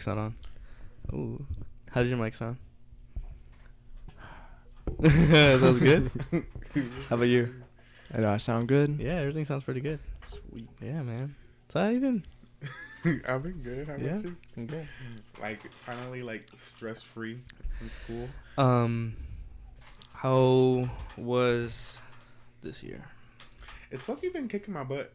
mic's not on. Ooh. How did your mic sound? That was good. How about you? Do I sound good? Yeah, everything sounds pretty good. Sweet. Yeah, man. So how you been? I've been good. How about you? I'm good. Like, finally, like, stress-free from school. How was this year? It's lucky been kicking my butt.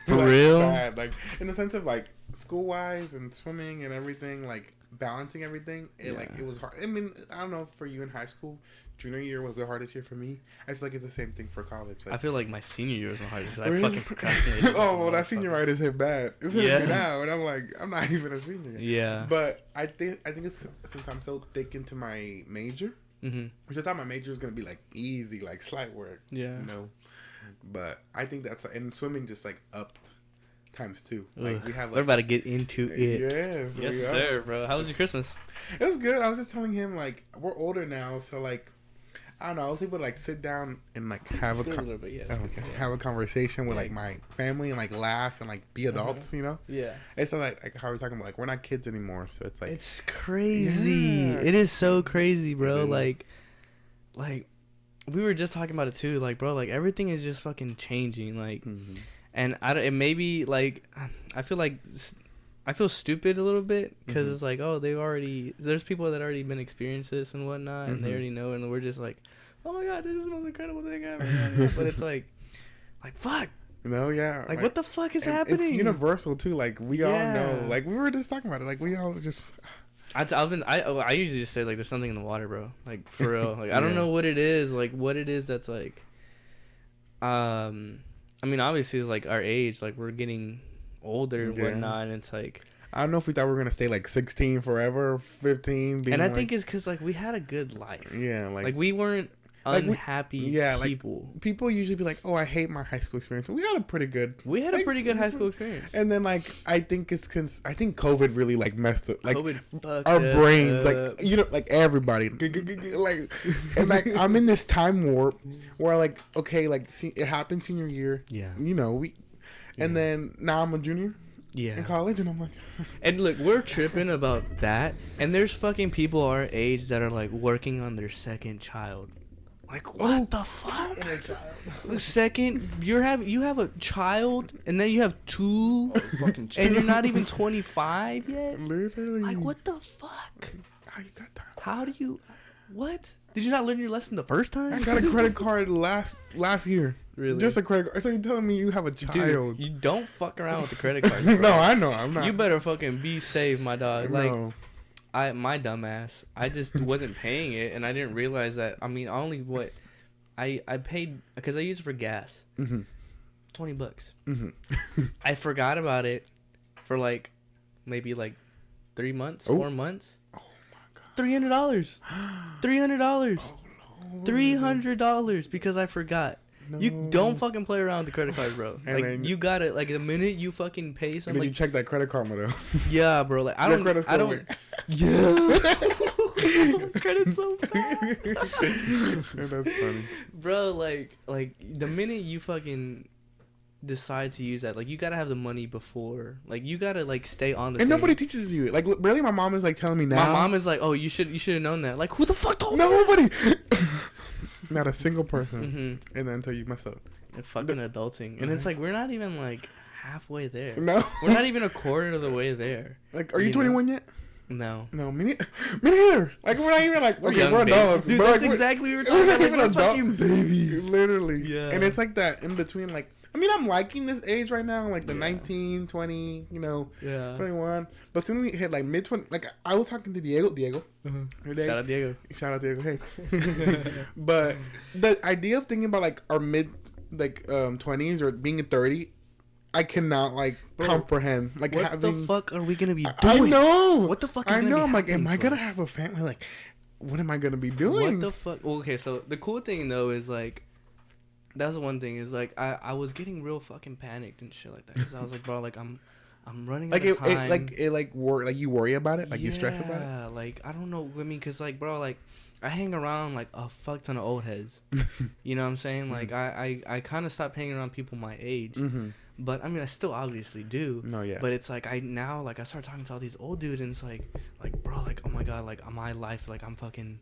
For like, real? Bad. Like, in the sense of, like, school-wise and swimming and everything, like, balancing everything, it was hard. I mean, I don't know, for you in high school, junior year was the hardest year for me. I feel like it's the same thing for college. Like, I feel like my senior year was my hardest. really? I fucking procrastinated. Oh, well, that senior right is hit bad. It's hitting me Yeah. now, and I'm like, I'm not even a senior. Yeah. But I think it's since I'm so thick into my major, which I thought my major was gonna be like easy, like slight work. Yeah. You know, but I think that's, and swimming just like up times 2. Like we have. Like, we're about to get into it. Yes. Yes, sir, bro. How was your Christmas? It was good. I was just telling him, like, we're older now, so like, I don't know. I was able to like sit down and like have have a conversation with like my family and like laugh and like be adults, you know. Yeah. It's not like how we're talking about, like, we're not kids anymore, so it's like It's crazy. Yeah. It is so crazy, bro. It is. Like we were just talking about it too. Like, bro, like everything is just fucking changing. Like, and it may be like, I feel stupid a little bit because it's like, oh, there's people that already been experienced this and whatnot, and they already know, and we're just like, oh my god, this is the most incredible thing ever. But it's like fuck. No, yeah. Like what the fuck is happening? It's universal too. Like we all know. Like we were just talking about it. Like we all just. I usually just say like there's something in the water, bro. Like for real. Like I don't know what it is. Like what it is that's like. I mean, obviously, it's like our age. Like we're getting older and whatnot, and it's like. I don't know if we thought we were gonna stay like 16 forever, 15. And I think it's because like we had a good life. Yeah, like we weren't unhappy people. Like, people usually be like, "Oh, I hate my high school experience." We had a pretty good. High school experience. And then like I think I think COVID really like messed up like COVID our brains, like, you know, like everybody, like, and like I'm in this time warp where like, okay, like it happened senior year. Yeah. You know and then now I'm a junior. Yeah. In college, and I'm like, and look, we're tripping about that, and there's fucking people our age that are like working on their second child. Like, what the fuck? The second you have a child, and then you have two, and you're not even 25 yet. Literally. Like, what the fuck? How you got time? How do you? What? Did you not learn your lesson the first time? I got a credit card last year. Really? Just a credit card. So you're telling me you have a child? Dude, you don't fuck around with the credit cards, bro. No, I know. I'm not. You better fucking be safe, my dog. No. Like, my dumbass, I just wasn't paying it, and I didn't realize that. I mean, I paid because I used it for gas. $20. I forgot about it for like maybe like 3 months, 4 months. Oh my god. $300. $300. $300 because I forgot. No. You don't fucking play around with the credit card, bro. Like, then, you got it. Like, the minute you fucking pay something. Did like, you check that credit card, though? Yeah, bro. Like, I don't. Yeah. Credit's so bad. That's funny. Bro, like, the minute you fucking decide to use that, like, you gotta have the money before. Like, you gotta, like, stay on the And thing. nobody teaches you it. Like, really, my mom is, like, telling me now. My mom is like, oh, you should have known that. Like, who the fuck told me? Nobody. Not a single person. And then until you mess up. And fucking adulting. And it's like, we're not even, like, halfway there. No. We're not even a quarter of the way there. Like, are you 21 yet? No. No, me neither. Like, we're not even like, okay, we're adults. Dude, bro, that's like, exactly what we're talking about. We're like, fucking babies. Literally. Yeah. And it's like that in between, like, I mean, I'm liking this age right now, like the 19, 20, you know, 21. But soon we hit like mid-20, like I was talking to Diego. Shout out Diego. Hey. But the idea of thinking about like our mid, like 20s or being 30, I cannot like comprehend. Like, what the fuck are we gonna be doing? I know. What the fuck? I know. I'm like, am I gonna have a family? Like, what am I gonna be doing? What the fuck? Well, okay, so the cool thing though is like, that's the one thing is like I was getting real fucking panicked and shit like that because I was like, bro, like I'm running out of time. Like you worry about it, like you stress about it. Yeah, like I don't know. I mean, cause like, bro, like I hang around like a fuck ton of old heads. You know what I'm saying? Like I kind of stopped hanging around people my age. But I mean, I still obviously do. No, yeah. But it's like I start talking to all these old dudes, and it's like bro, like, oh my god, like my life, like I'm fucking,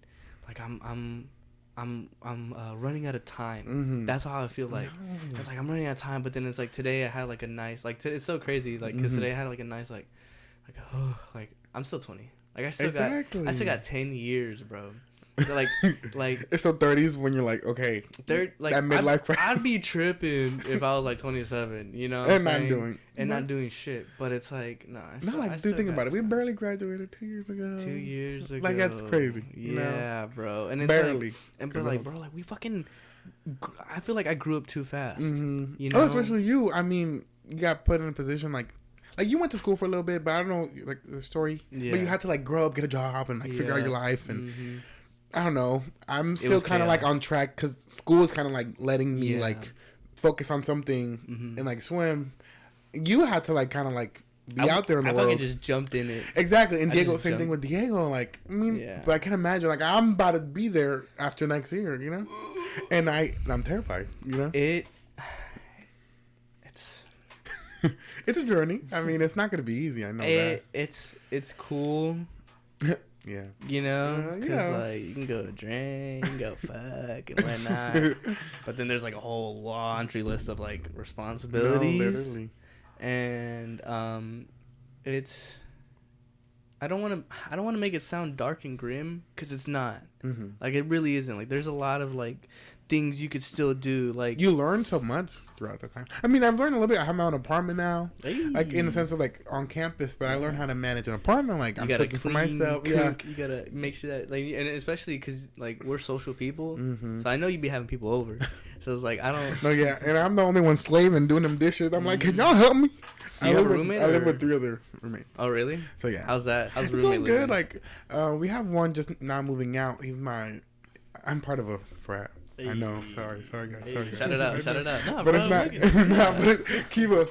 like I'm running out of time. Mm-hmm. That's how I feel like. No. It's like I'm running out of time. But then it's like today I had like a nice it's so crazy, like, because today I had like a nice like oh, like I'm still 20. Like I still got 10 years, bro. So like it's so 30s when you're like, okay, like that midlife crisis. I'd be tripping if I was like 27, you know, and not doing shit. But it's like, no, dude, think about it. We barely graduated 2 years ago. 2 years ago, like that's crazy. Yeah, bro. And it's barely. But like, bro, like we fucking. I feel like I grew up too fast. Mm-hmm. You know, especially you. I mean, you got put in a position like you went to school for a little bit, but I don't know like the story. Yeah. But you had to like grow up, get a job, and like figure out your life and. Mm-hmm. I don't know. I'm still kind of like on track because school is kind of like letting me like focus on something and like swim. You had to like kind of like be out there in the world. I fucking just jumped in it. Exactly. And Diego, same thing with Diego. Like, I mean, but I can imagine like I'm about to be there after next year, you know? And I'm terrified, you know? It's it's a journey. I mean, it's not going to be easy. I know that. It's cool. Yeah. You know? Because, like, you can go to drink, you can go fuck and whatnot. But then there's, like, a whole laundry list of, like, responsibilities. No, literally. And, it's... I don't want to make it sound dark and grim, because it's not. Mm-hmm. Like, it really isn't. Like, there's a lot of, like... things you could still do, like you learn so much throughout the time. I mean, I've learned a little bit. I have my own apartment now, like in the sense of like on campus. But I learned how to manage an apartment. Like I'm cooking for myself. Cook. Yeah, you gotta make sure that, like, and especially because like we're social people, so I know you be having people over. So it's like I don't. No, yeah, and I'm the only one slaving doing them dishes. I'm like, can y'all help me? Do you have a roommate? I live with 3 other roommates. Oh, really? So yeah. How's that? How's the roommate roommate good. Like, we have one just now moving out. I'm part of a frat. I know. Sorry, guys. Hey, sorry. Shout it out. No, but bro, it's not. Nah, but it's Kiva.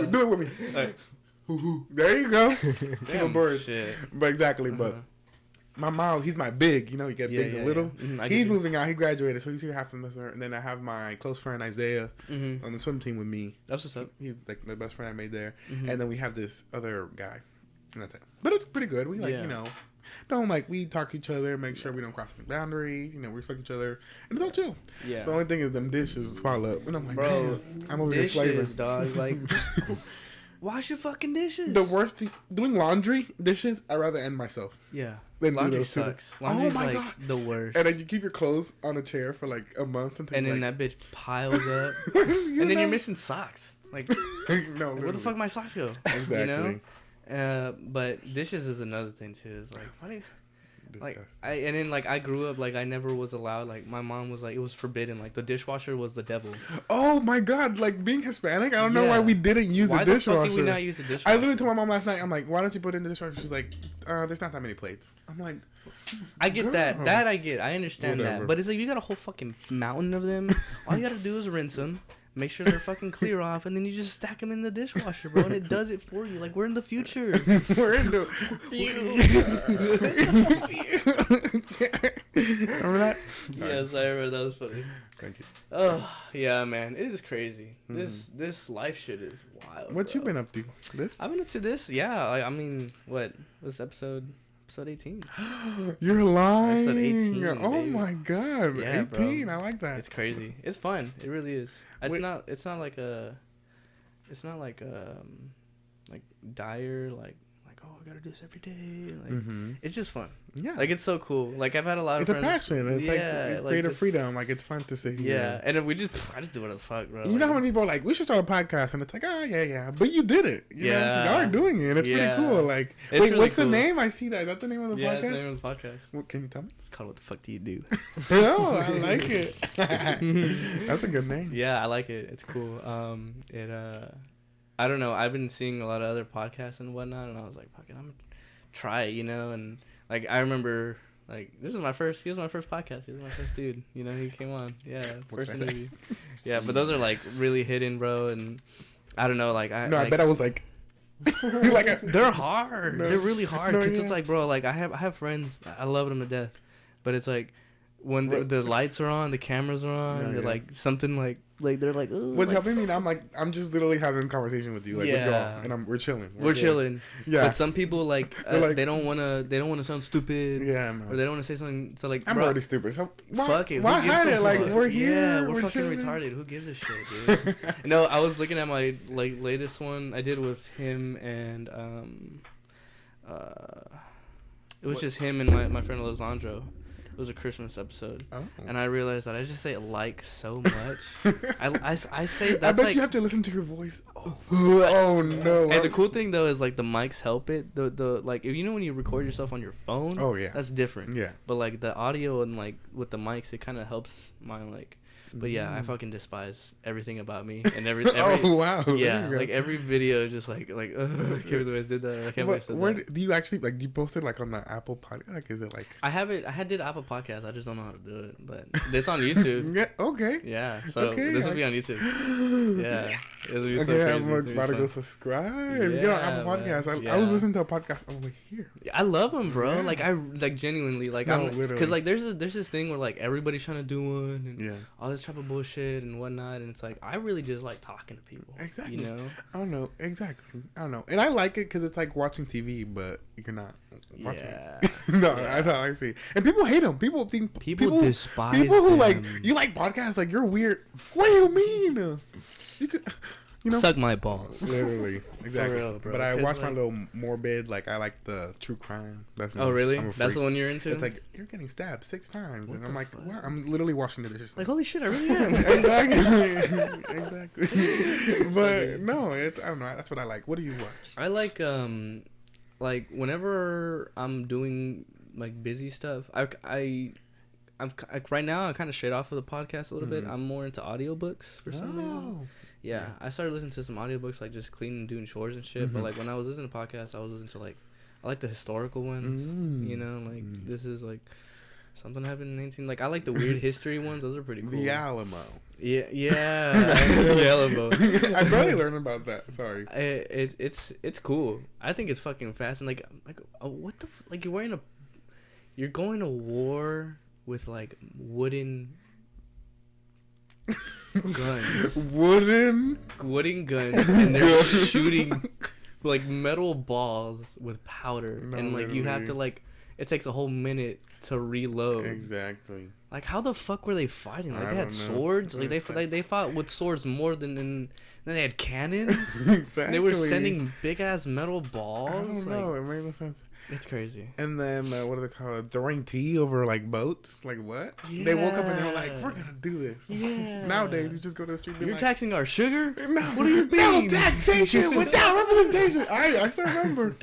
Do it with me. There you go. Kiva bird. Shit. But exactly. But my mom, he's my big. You know, you get big and little. Yeah. He's moving out. He graduated, so he's here half the semester. And then I have my close friend Isaiah on the swim team with me. That's what's up. He's like the best friend I made there. And then we have this other guy. And that's it. But it's pretty good. We you know, we talk to each other, make sure we don't cross any boundaries, you know, we respect each other, and it's all chill. Yeah. The only thing is them dishes pile up, and I'm like, bro, I'm over here slaving. Dog, like, wash your fucking dishes. The worst thing, doing laundry, dishes, I'd rather end myself. Yeah. Laundry sucks. Laundry's my God. The worst. And then you keep your clothes on a chair for like a month until and then that bitch piles up, and then you're missing socks. Like, no, where the fuck my socks go? Exactly. You know? But dishes is another thing too. It's like, why do you, like I grew up like I never was allowed. Like my mom was like, it was forbidden. Like the dishwasher was the devil. Oh my God! Like being Hispanic, I don't know why we didn't use the dishwasher. Why the fuck did we not use the dishwasher? I literally told my mom last night. I'm like, why don't you put it in the dishwasher? She's like, there's not that many plates. I'm like, I get that. That I get. I understand that. But it's like you got a whole fucking mountain of them. All you gotta do is rinse them. Make sure they're fucking clear off, and then you just stack them in the dishwasher, bro, and it does it for you. Like, we're in the future. We're in the Remember that? Yes, I remember. That was funny. Thank you. Oh, yeah, man. It is crazy. This life shit is wild. What you been up to? This? I've been up to this. Yeah. I mean, what was episode 18? You're lying. Episode 18. Oh baby. My God. Yeah, 18. Bro. I like that. It's crazy. It's fun. It really is. It's not like dire like oh, I gotta do this every day. Like it's just fun. Yeah. Like it's so cool. Like I've had a lot of friends. It's a passion. It's like creative freedom. Like it's fun to see. Yeah. And I just do whatever the fuck, bro. You know how many people are like, we should start a podcast, and it's like, oh yeah, but you did it. You know? Y'all are doing it. And it's pretty cool. Like, wait, really what's the name? I see that. Is that the name of the podcast? Yeah, it's the name of the podcast. What can you tell me? It's called What the Fuck Do You Do? Oh, I like it. That's a good name. Yeah, I like it. It's cool. I don't know. I've been seeing a lot of other podcasts and whatnot, and I was like, fuck it, I'm gonna try it, you know. And like I remember, like he was my first podcast. He was my first dude. You know, he came on. Yeah, first interview. Yeah, but those are like really hidden, bro. And I don't know, I bet I was like, they're hard. No, they're really hard because it's like, bro, like I have friends. I love them to death, but it's like when the lights are on, the cameras are on, they're like something like they're like. Ooh, what's like, helping me now? I'm just literally having a conversation with you, like with y'all, and we're chilling. We're chilling. Yeah. But some people like, they don't wanna sound stupid. Yeah. Man. Or they don't wanna say something. So like, I'm already stupid. So fuck it. Why hide it? Like we're here. Yeah, we're fucking chilling. retarded. Who gives a shit, dude? No, I was looking at my like latest one I did with him and it was just him and my friend Alessandro. It was a Christmas episode, and I realized that I just say like so much. I say that's I bet like you have to listen to your voice. Oh no! And the cool thing though is like the mics help it. The like if you know when you record yourself on your phone. Oh yeah. That's different. Yeah. But like the audio and like with the mics, it kind of helps my like. But yeah, I fucking despise everything about me and every oh wow. Yeah, like every video just like I can't believe I did that. I can't believe I said where that. do you actually like? Do you post it like on the Apple podcast? Like, is it like? I did Apple Podcast. I just don't know how to do it, but it's on YouTube. Yeah. Okay. Yeah. So this will be on YouTube. Yeah. This will be so crazy. I'm about to go subscribe. Yeah, get on Apple Podcasts. I was listening to a podcast over here. I love them, bro. Yeah. Like I like genuinely like no, I'm because like there's this thing where like everybody's trying to do one and all this type of bullshit and whatnot, and it's like I really just like talking to people. Exactly. You know. I don't know exactly. I don't know, and I like it because it's like watching TV, but you're not watching. Yeah. No, that's how I see it. And people hate them. People think people despise people who them. like you like podcasts. Like you're weird. What do you mean? You could. You know, suck my balls. Literally, exactly. For real, bro. But I watch my little morbid. Like I like the true crime. That's me. Really? That's the one you're into. It's like you're getting stabbed 6 times, and I'm like, what? I'm literally watching it. Just like holy shit, I really am. Exactly. But no, I don't know. That's what I like. What do you watch? I like whenever I'm doing like busy stuff. I'm right now. I kind of strayed off of the podcast a little bit. I'm more into audiobooks for some reason. Yeah, I started listening to some audiobooks, like just cleaning, doing chores and shit. But like when I was listening to podcasts, I was listening to like, I like the historical ones. You know, like this is like something happened in 19. Like I like the weird history ones. Those are pretty cool. The Alamo. Yeah. The Alamo. I barely learned about that. Sorry. It's cool. I think it's fucking fast and like what the like you're going to war with like wooden guns. Wooden guns, and they're shooting like metal balls with powder, and like literally. you have to like it takes a whole minute to reload. Exactly. Like how the fuck were they fighting? Like they had swords. Like they fought with swords more than then they had cannons. Exactly. They were sending big ass metal balls. I don't know. It made no sense. It's crazy. And then what do they call it? Throwing tea over like boats. Like what? Yeah. They woke up and they were like, "We're gonna do this." Yeah. Nowadays, you just go to the street. You're taxing our sugar? No. What do you mean? No taxation without representation. I still remember.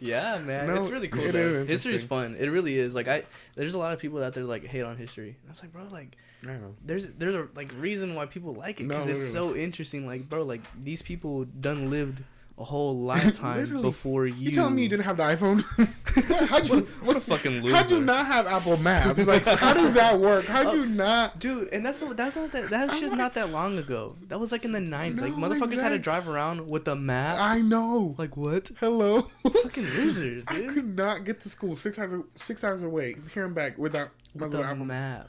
Yeah, man. No, it's really cool. History's fun. It really is. Like there's a lot of people out there like hate on history. And it's like, bro, like. I know. There's a like reason why people like it because it's so interesting. Like, bro, like these people done lived a whole lifetime before you. You telling me you didn't have the iPhone? What a fucking loser! How'd you not have Apple Maps? Like, how does that work? How'd you not? Dude, and that's just not that long ago. That was like in the 90s. No, like motherfuckers had to drive around with a map. I know. Like what? Hello. Fucking losers, dude. I could not get to school 6 hours away, here and back without my little Apple map.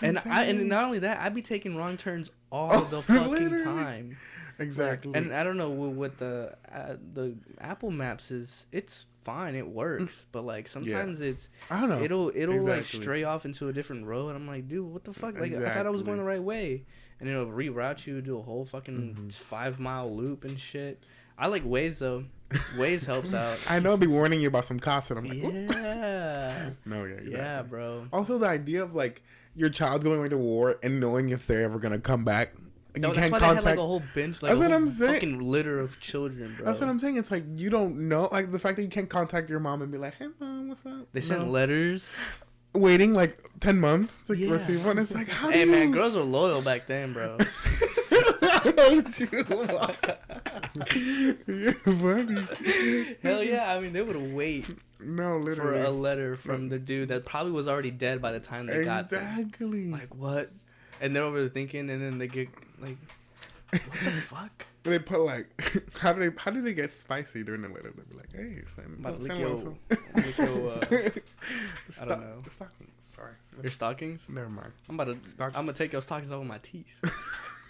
And not only that, I'd be taking wrong turns all the fucking time. Exactly. Like, and I don't know what the Apple Maps is. It's fine, it works, but like sometimes it's I don't know. It'll like stray off into a different road. And I'm like, dude, what the fuck? Like I thought I was going the right way, and it'll reroute you, do a whole fucking 5-mile loop and shit. I like Waze though. Waze helps out. I know. I'll be warning you about some cops, and I'm like, yeah. No, yeah, exactly. Yeah, bro. Also, the idea of like your child going away to war and knowing if they're ever gonna come back. No, that's why they had like a whole bench, like that's a what whole I'm saying. Fucking litter of children, bro. That's what I'm saying. It's like you don't know, like the fact that you can't contact your mom and be like, "Hey, mom, what's up?" They sent letters, waiting like 10 months to receive one. It's like, how? Hey, man, girls were loyal back then, bro. You're funny. Hell yeah! I mean, they would wait. No, literally. For a letter from the dude that probably was already dead by the time they got there. Exactly. Like what? And they're over there thinking, and then they get like, What the fuck? They put like, how do they get spicy during the letter? They'd be like, hey, I don't know. The stockings. Sorry. Your stockings? Never mind. I'm gonna take your stockings out with my teeth.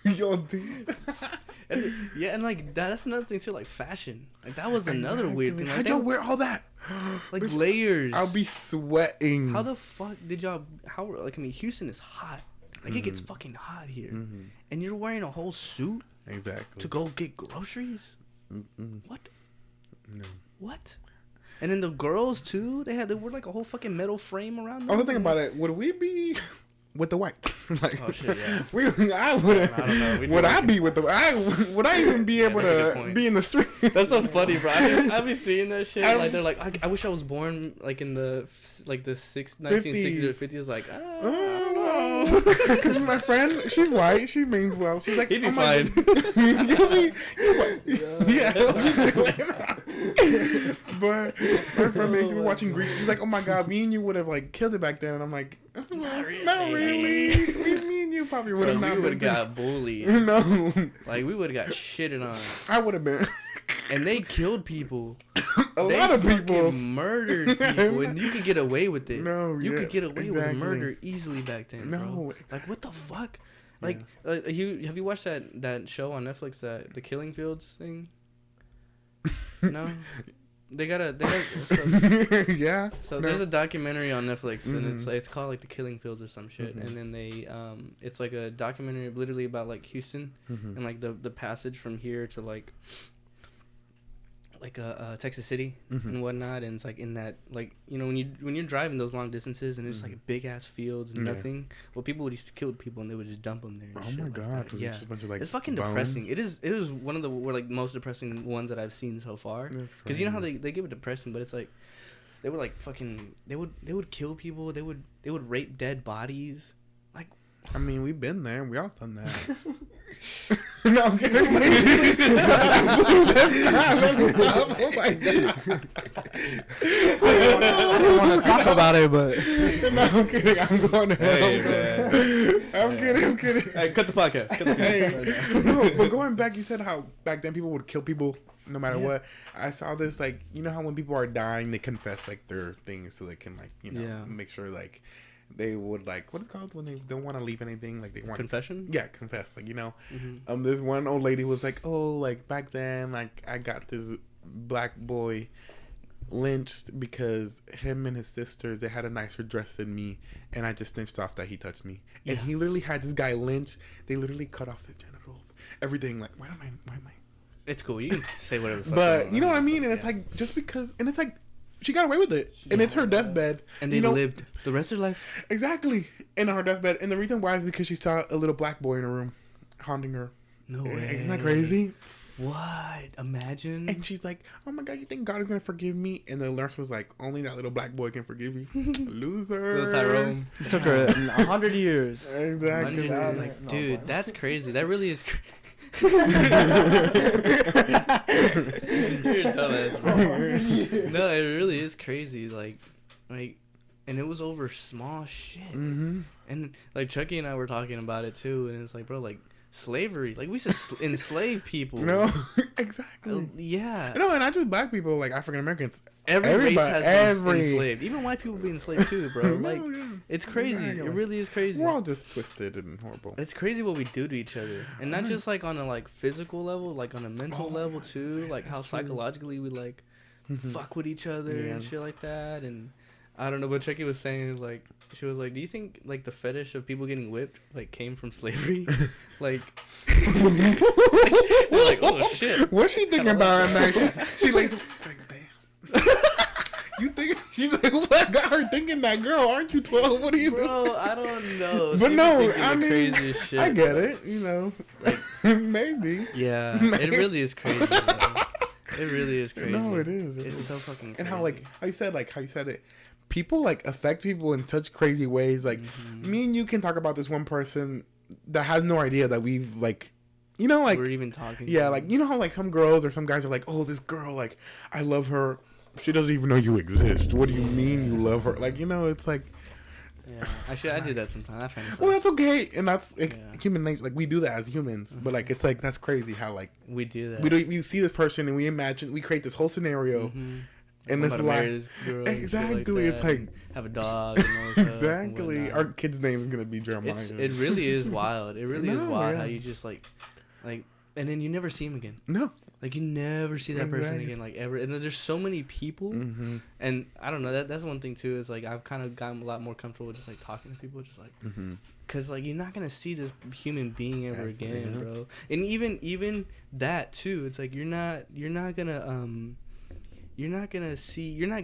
Yo, dude. And like that's another thing too, like fashion. Like that was another weird thing. Like, how'd y'all wear all that? Like layers. I'll be sweating. How the fuck did y'all? Like I mean, Houston is hot. Like it gets fucking hot here, and you're wearing a whole suit. Exactly. To go get groceries? What? No. What? And then the girls too, they wore like a whole fucking metal frame around them. I was thinking about it. Would we be with the whites? Like, oh shit, yeah. I wouldn't. I don't know. Would I be with the? Would I even be able to be in the street? That's so funny, bro. I be seeing that shit. Like they're like, I wish I was born like in the 1960s or 50s. Like, I don't know. Cause my friend, she's white. She means well. She's like, he'd be fine. Yeah. But my friend makes me watching Grease. She's like, oh my god, me and you would have like killed it back then. And I'm like, not really. Me and you probably would have not. We would have got bullied. No. Like we would have got shitted on. I would have been. And they killed people. A lot of people murdered people, and you could get away with it. No, you could get away with murder easily back then. No, bro. Like what the fuck? Like, have you watched that show on Netflix, the Killing Fields thing? No, they got yeah. So there's a documentary on Netflix, and it's called like the Killing Fields or some shit, and then they it's like a documentary literally about like Houston and like the passage from here to like Texas City and whatnot, and it's like in that, like, you know, when you're driving those long distances and it's like big ass fields and nothing. Well, people would used to kill people and they would just dump them there. And oh my god! Like yeah, just a bunch of, like, it's fucking bones. depressing. It is one of the like most depressing ones that I've seen so far. Because you know how they give it depressing, but it's like they would like fucking they would kill people. They would rape dead bodies. Like, I mean, we've been there. We all done that. No, I'm kidding. Oh my god. I don't want to talk about it, but no, I'm kidding. I'm going to hell. Hey, man. I'm kidding. Hey, cut the podcast. Hey, no, but going back, you said how back then people would kill people no matter what. I saw this, like, you know how when people are dying, they confess like their things so they can, like, you know, make sure, like, they would, like, what's it called when they don't want to leave anything, like, they want confession. Yeah, confess, like, you know. This one old lady was like, oh, like, back then, like, I got this black boy lynched because him and his sisters, they had a nicer dress than me, and I just snitched off that he touched me. And he literally had this guy lynched. They literally cut off his genitals, everything. Like, why am I it's cool, you can say whatever the fuck but you know what I mean. And it's like, just because, and it's like, she got away with it, and it's her deathbed, and they lived the rest of their life exactly in her deathbed. And the reason why is because she saw a little black boy in her room haunting her. No way. Isn't that crazy? What? Imagine. And she's like, oh my god, you think God is gonna forgive me? And the nurse was like, only that little black boy can forgive you. Loser. Little Tyrone. It took her 100 years. Exactly. Like, dude, that's crazy. That really is crazy. You're dumbass, bro. No, it really is crazy. Like, and it was over small shit. And like Chucky and I were talking about it too, and it's like, bro, like slavery. Like we used to enslave people. No, exactly. Yeah. No, and not just black people, like African Americans. Every race has been enslaved. Even white people be enslaved too, bro. Like, it's crazy. It really is crazy. We're all just twisted and horrible. It's crazy what we do to each other, and not just like on a like physical level, like on a mental level too. Like how psychologically we like fuck with each other and shit like that. And I don't know, but Chucky was saying, like, she was like, do you think like the fetish of people getting whipped like came from slavery? Like, like, oh shit. What's she thinking about at night? She like, damn. You think she's like, what got her thinking that, girl? Aren't you 12? What are you doing? Bro, I don't know. But she no, I mean, shit, I get it. You know, like, maybe. Yeah, it really is crazy. Bro. It really is crazy. No, it is. It's so fucking crazy. And how you said it. People like affect people in such crazy ways. Like me and you can talk about this one person that has no idea that we've like, you know, like we're even talking. Yeah, like you know how like some girls or some guys are like, oh, this girl, like I love her. She doesn't even know you exist. What do you mean you love her? Like, you know, it's like Yeah, actually, I do that sometimes. I fantasize. Well, that's okay, and that's human nature. Like we do that as humans, but like it's like that's crazy how like we do that. We see this person and we create this whole scenario. And this life, exactly. It's like have a dog. And all this exactly. Our kid's name is gonna be Jeremiah. It really is wild. It really is wild how you just like, and then you never see him again. No, like you never see that person again, like ever. And then there's so many people, and I don't know. That's one thing too. Is like I've kind of gotten a lot more comfortable with just like talking to people, just like, cause like you're not gonna see this human being ever again, bro. And even that too. It's like you're not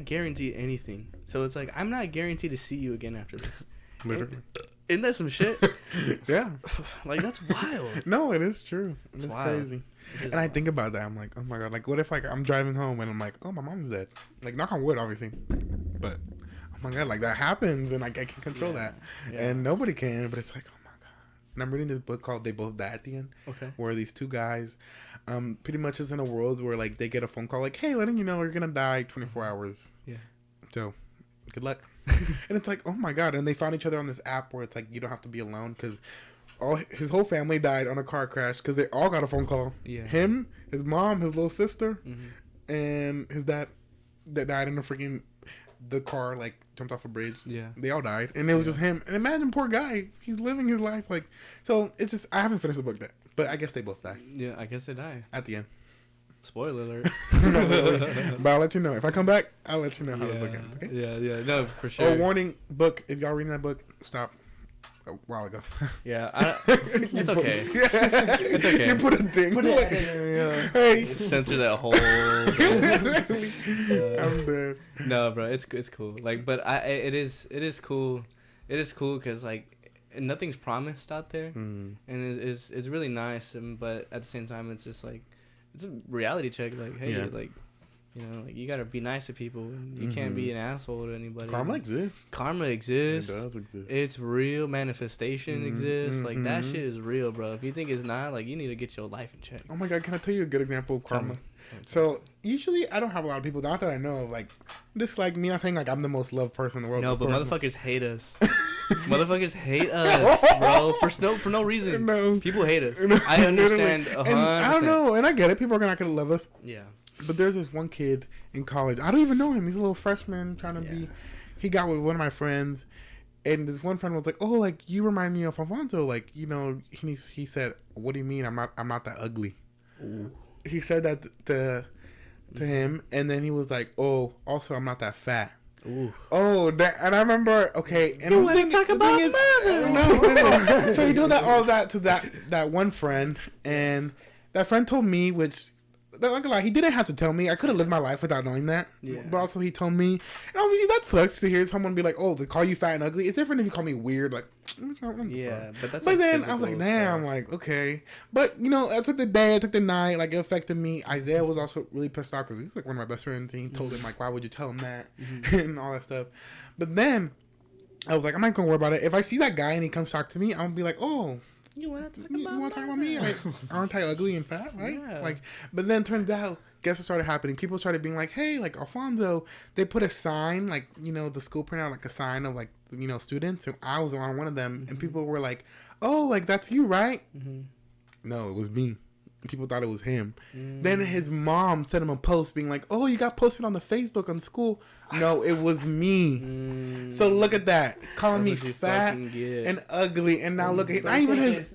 guaranteed anything. So it's like I'm not guaranteed to see you again after this. Literally. Isn't that some shit? Yeah. Like that's wild. No, it is true. It's crazy. And I think about that. I'm like, oh my god. Like, what if like I'm driving home and I'm like, oh, my mom's dead. Like, knock on wood, obviously. But oh my god, like that happens, and like I can control that, and nobody can. But it's like, oh my god. And I'm reading this book called "They Both Die at the End." Okay. Where these two guys, pretty much is in a world where like they get a phone call like, hey, letting you know you're gonna die 24 hours. Yeah. So, good luck. And it's like, oh my god. And they found each other on this app where it's like you don't have to be alone because his whole family died on a car crash because they all got a phone call. Yeah. Him, his mom, his little sister, and his dad that died in the car like jumped off a bridge. Yeah. They all died, and it was just him. And imagine, poor guy, he's living his life like. So it's just I haven't finished the book yet, but I guess they both die. Yeah, I guess they die at the end. Spoiler alert. But I'll let you know. If I come back, I'll let you know how the book ends. Okay? Yeah. No, for sure. Oh, warning, book. If y'all reading that book, stop. A while ago. Yeah, it's okay. It's okay. You put a thing. Hey. Censor that whole. I'm dead. No, bro, it's cool. Like, but it is cool. It is cool because like nothing's promised out there, and it's really nice. But at the same time, it's just like it's a reality check. Like, hey, like. You know, like you gotta be nice to people. And you can't be an asshole to anybody. Karma exists. It does exist. It's real. Manifestation exists. Like that shit is real, bro. If you think it's not, like you need to get your life in check. Oh my god, can I tell you a good example of karma? So usually I don't have a lot of people, not that I know of, like just like me. I'm saying like I'm the most loved person in the world. No, but motherfuckers hate us. Motherfuckers hate us, bro. For no reason. No. People hate us. I understand 100%. I don't know, and I get it. People are not gonna love us. Yeah. But there's this one kid in college. I don't even know him. He's a little freshman trying to be. He got with one of my friends, and this one friend was like, "Oh, like you remind me of Alfonso." Like, you know, he said, "What do you mean? I'm not that ugly." Ooh. He said that to him, and then he was like, "Oh, also I'm not that fat." Ooh. Oh, and I remember. Okay, and you want to talk about no. So he did all that to that one friend, and that friend told me, which. Not gonna lie, he didn't have to tell me. I could have lived my life without knowing that. Yeah. But also he told me. And obviously that sucks to hear someone be like, oh, they call you fat and ugly. It's different if you call me weird. Like, yeah, but that's like then I was like, damn, like, okay. But, you know, I took the day, I took the night. Like, it affected me. Isaiah was also really pissed off because he's like one of my best friends. And he told him, like, why would you tell him that? And all that stuff. But then I was like, I'm not going to worry about it. If I see that guy and he comes talk to me, I'm going to be like, oh. You want to talk about me? Like, aren't I ugly and fat, right? Yeah. Like, but then turns out, guess what started happening? People started being like, hey, like, Alfonso, they put a sign, like, you know, the school printed out, like, a sign of, like, you know, students. And I was on one of them, and people were like, oh, like, that's you, right? No, it was me. People thought it was him. Then his mom sent him a post being like, oh, you got posted on the Facebook on the school. No, it was me. So look at that. Calling me fat and ugly. And now look at not even his.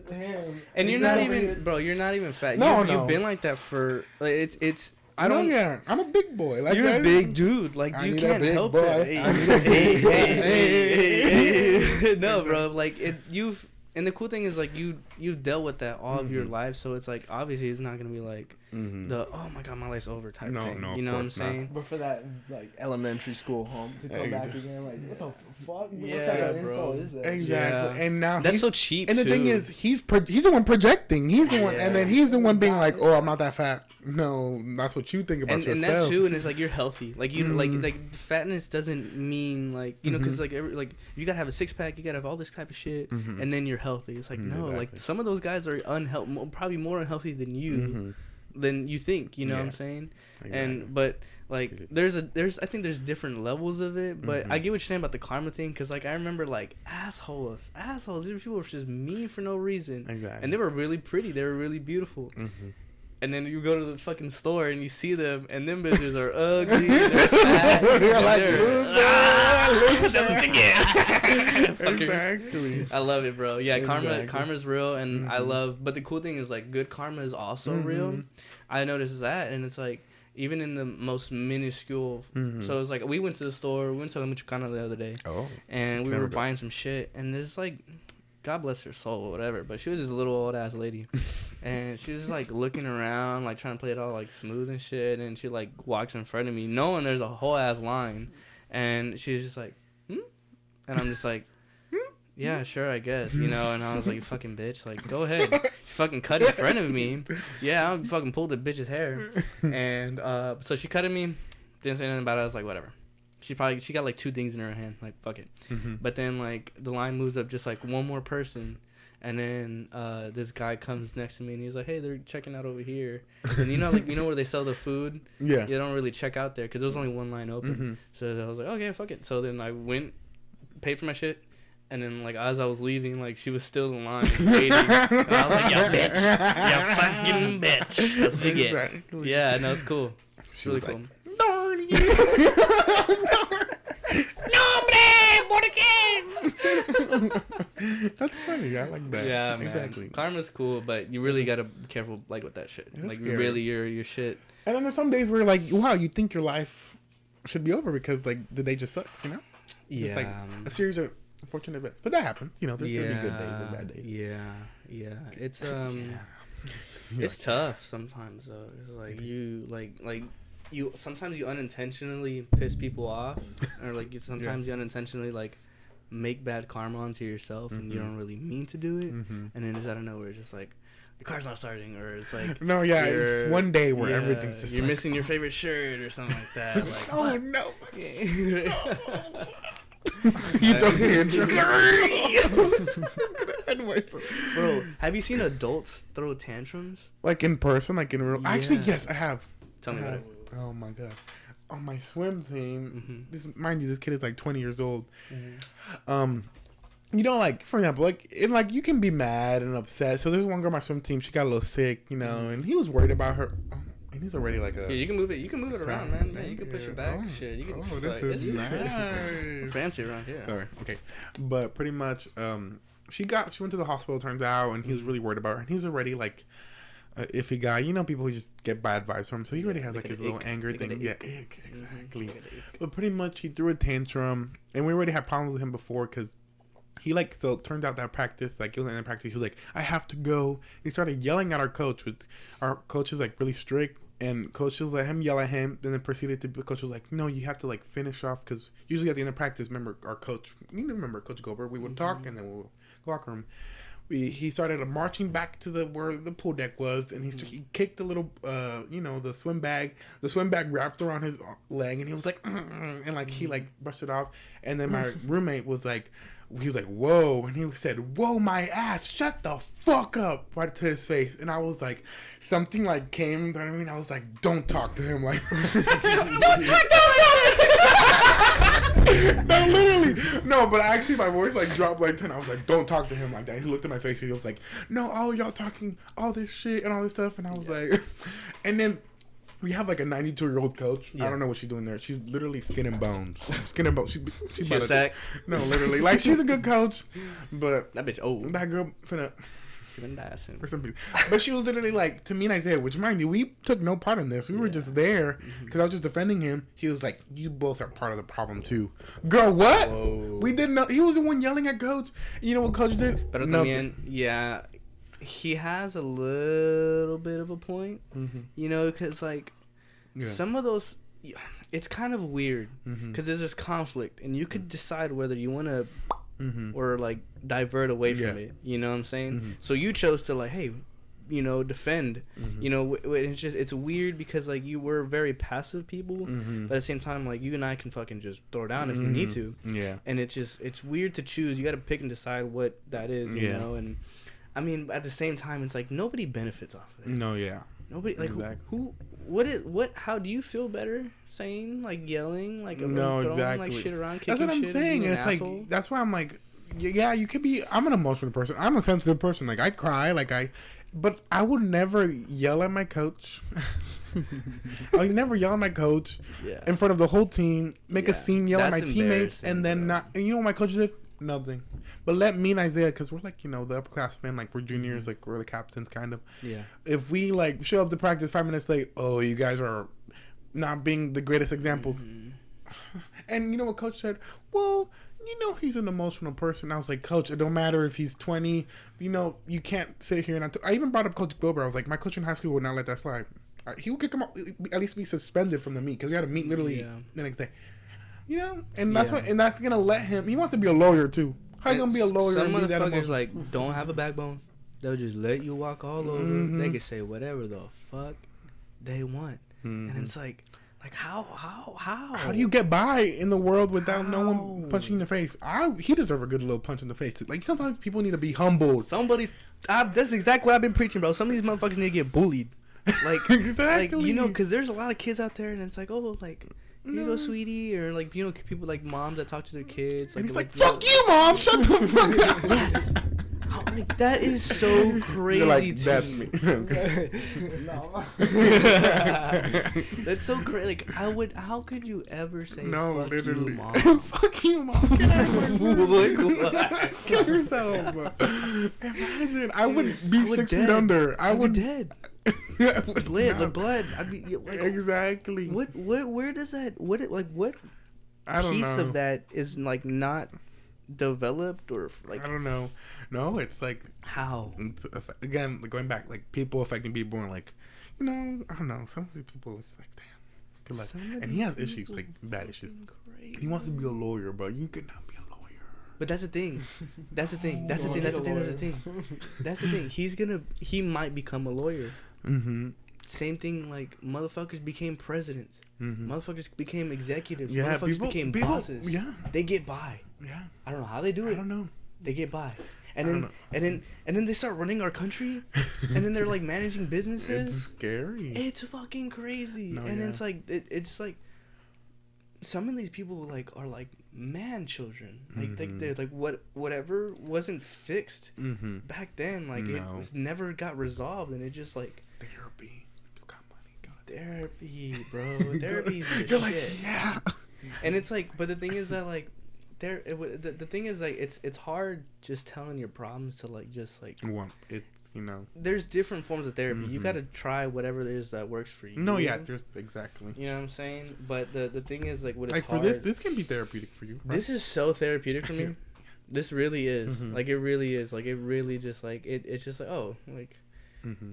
And you're not even, bro, you're not even fat. You've been like that for, like, it's. I don't. Yeah, I'm a big boy. Like you're a big dude. Like you can't help it. Hey. No, bro. Like you've. And the cool thing is, like, you've dealt with that all of your life, so it's, like, obviously it's not going to be, like, the, oh, my God, my life's over type thing. No, you know what I'm saying? But for that, like, elementary school home to come back again, like, what the fuck? Yeah, what type of insult is that? Exactly. Yeah. And now that's so cheap, and the thing is, he's the one projecting. He's the one, and then he's the one being like, oh, I'm not that fat. No, that's what you think about yourself. And that, too, and it's, like, you're healthy. Like, you like fatness doesn't mean, like, you know, because, like, you got to have a six-pack, you got to have all this type of shit, and then you're healthy. It's like, no, like, some of those guys are probably more unhealthy than you. than you think. You know what I'm saying? Exactly. And but like there's I think there's different levels of it, but I get what you're saying about the karma thing, because like I remember like assholes. These people were just mean for no reason. Exactly. And they were really pretty. They were really beautiful. And then you go to the fucking store and you see them, and them bitches are ugly. They're fat. You're like, exactly. I love it, bro. Yeah, karma's real, and I love. But the cool thing is, like, good karma is also real. I noticed that, and it's like even in the most minuscule. So it's like we went to the store. We went to La Michoacana the other day. And we were buying some shit, and it's like, God bless her soul or whatever, but she was just a little old ass lady, and she was just like looking around, like trying to play it all like smooth and shit, and she like walks in front of me knowing there's a whole ass line, and she's just like, and I'm just like, yeah, sure, I guess, you know. And I was like, you fucking bitch, like, go ahead, you fucking cut in front of me. Yeah, I fucking pulled the bitch's hair. And so she cut at me, didn't say nothing about it. I was like, whatever. She got like 2 things in her hand, like, fuck it. But then like the line moves up just like one more person, and then this guy comes next to me and he's like, hey, they're checking out over here. And you know, like, you know where they sell the food? Yeah. You don't really check out there because there was only one line open. So I was like, okay, fuck it. So then I went, paid for my shit, and then like as I was leaving, like she was still in line waiting. And I was like, yo, bitch, you fucking bitch. That's what you get. Exactly. Yeah, no, it's cool. It's really cool. That's funny. I like that. Yeah, man. Exactly. Karma's cool, but you really gotta be careful, like, with that shit. It's like scary. Really, your shit. And then there's some days where like, wow, you think your life should be over because like the day just sucks, you know? Yeah. It's like a series of unfortunate events, but that happens. You know, there's gonna be good days and bad days. Yeah. It's it's tough sometimes though. It's like you sometimes you unintentionally piss people off, or like you unintentionally like make bad karma onto yourself, and you don't really mean to do it, and then just out of nowhere, it's just like your car's not starting, or it's like it's one day where everything's just you're like, missing your favorite shirt or something like that. Like, oh no. You don't tantrum. Bro, have you seen adults throw tantrums? Like in person, like in real? Yeah. Actually, yes, I have. Tell me about it. Oh my god. On my swim team, mind you, this kid is like 20 years old. You know, like, for example, like, you can be mad and upset. So there's one girl on my swim team, she got a little sick, you know, and he was worried about her. And he's already like a... Yeah, you can move it around, man. Yeah, you can push your back, shit. You can, this is nice. Fancy around here. Sorry, okay. But pretty much, she went to the hospital, turns out, and he was really worried about her. And he's already, like, iffy guy. You know, people who just get bad vibes from him. So he already has, like, his little anger thing. Yeah, exactly. But pretty much, he threw a tantrum. And we already had problems with him before because he, like, so it turned out that practice, like, it was in practice, he was like, I have to go. He started yelling at our coach. Our coach is, like, really strict. And coach just let him yell at him, and then proceeded to. Coach was like, "No, you have to like finish off because usually at the end of practice, remember our coach. You remember Coach Gober? We would talk, and then we'll go locker room. He started marching back to where the pool deck was, and he kicked the little the swim bag. The swim bag wrapped around his leg, and he was like, and like he like brushed it off. And then my roommate was like. He was like, whoa. And he said, whoa, my ass. Shut the fuck up. Right to his face. And I was like, something like came. You know what I mean? I was like, don't talk to him. Like, don't talk to him. No, literally. No, but actually my voice like dropped like 10. I was like, don't talk to him like that. He looked at my face and he was like, no, all y'all talking all this shit and all this stuff. And I was like, and then. We have like a 92-year-old coach. Yeah. I don't know what she's doing there. She's literally skin and bones. Skin and bones. She's a sack. No, literally. Like she's a good coach, but that bitch old. That girl finna. She gonna die soon. For some people. But she was literally like to me and Isaiah, which mind you, we took no part in this. We were just there because I was just defending him. He was like, "You both are part of the problem too." Girl, what? Whoa. We didn't know. He was the one yelling at coach. You know what coach did? Pero también, yeah. He has a little bit of a point, you know, because like some of those, it's kind of weird because there's this conflict, and you could decide whether you want to or like divert away from it. You know what I'm saying? So you chose to like, hey, you know, defend. You know, it's weird because like you were very passive people, but at the same time, like you and I can fucking just throw down if you need to. Yeah, and it's weird to choose. You got to pick and decide what that is. You know, and. I mean, at the same time, it's like nobody benefits off of it. No, yeah. Nobody like who how do you feel better saying like yelling like throwing like shit around, kicking that's what I'm shit, saying. and it's like that's why I'm like, yeah, you could be. I'm an emotional person. I'm a sensitive person. Like I cry, but I would never yell at my coach. I would never yell at my coach in front of the whole team, make a scene, yell at my teammates, and then not. And you know what my coach did? Nothing. But let me and Isaiah, because we're like, the upperclassmen, like we're juniors, like we're the captains, kind of. Yeah. If we like show up to practice 5 minutes late, oh, you guys are not being the greatest examples. Mm-hmm. And you know what coach said? Well, he's an emotional person. I was like, coach, it don't matter if he's 20. You can't sit here and I even brought up Coach Wilbur. I was like, my coach in high school would not let that slide. He would kick him out, at least be suspended from the meet, because we had to meet literally the next day. And that's what, and that's gonna let him. He wants to be a lawyer too. How you gonna be a lawyer? Some motherfuckers like don't have a backbone. They'll just let you walk all over. Mm-hmm. They can say whatever the fuck they want, and it's like how do you get by in the world without no one punching you in the face? He deserves a good little punch in the face. Like sometimes people need to be humbled. That's exactly what I've been preaching, bro. Some of these motherfuckers need to get bullied. Like exactly. Like because there's a lot of kids out there, and it's like here you go, sweetie, or like people like moms that talk to their kids. Like, and he's like, "Fuck you, mom! Shut the fuck up!" Yes, like that is so crazy. You're like, that's me. No, that's so crazy. Like how could you ever say fuck literally. You, mom? Fuck you, mom. Get out of my kill yourself, bro. Imagine I would be 6 feet under. I would be dead. The blood. I'd be like, exactly. Where does that? What piece of that is like not developed or like? I don't know. No, it's like how. Again, going back, like people affecting people, and like, I don't know. Some of the people, it's like, damn, good luck. And he has issues, like bad issues. Crazy. He wants to be a lawyer, bro. You cannot be a lawyer. But that's the thing. That's the thing. He might become a lawyer. Mm-hmm. Same thing, like motherfuckers became presidents. Mm-hmm. Motherfuckers became executives. Yeah, motherfuckers became bosses. Yeah, they get by. Yeah, I don't know how they do it. I don't know. They get by, and then they start running our country, and then they're like managing businesses. It's scary. It's fucking crazy, it's like it's like some of these people like are like man children, like they're like whatever wasn't fixed back then, like it was never got resolved, and it just like therapy. You got money, therapy, bro. Therapy's the You're shit. Like, yeah. And it's like, but the thing is that like the thing is like it's hard just telling your problems to like just like it's there's different forms of therapy. You gotta try whatever it is that works for you. No, yeah, there's exactly. You know what I'm saying? But the thing is like what it's like for hard, this can be therapeutic for you. Right? This is so therapeutic for me. This really is. Like it really is. Like it really just like it's just like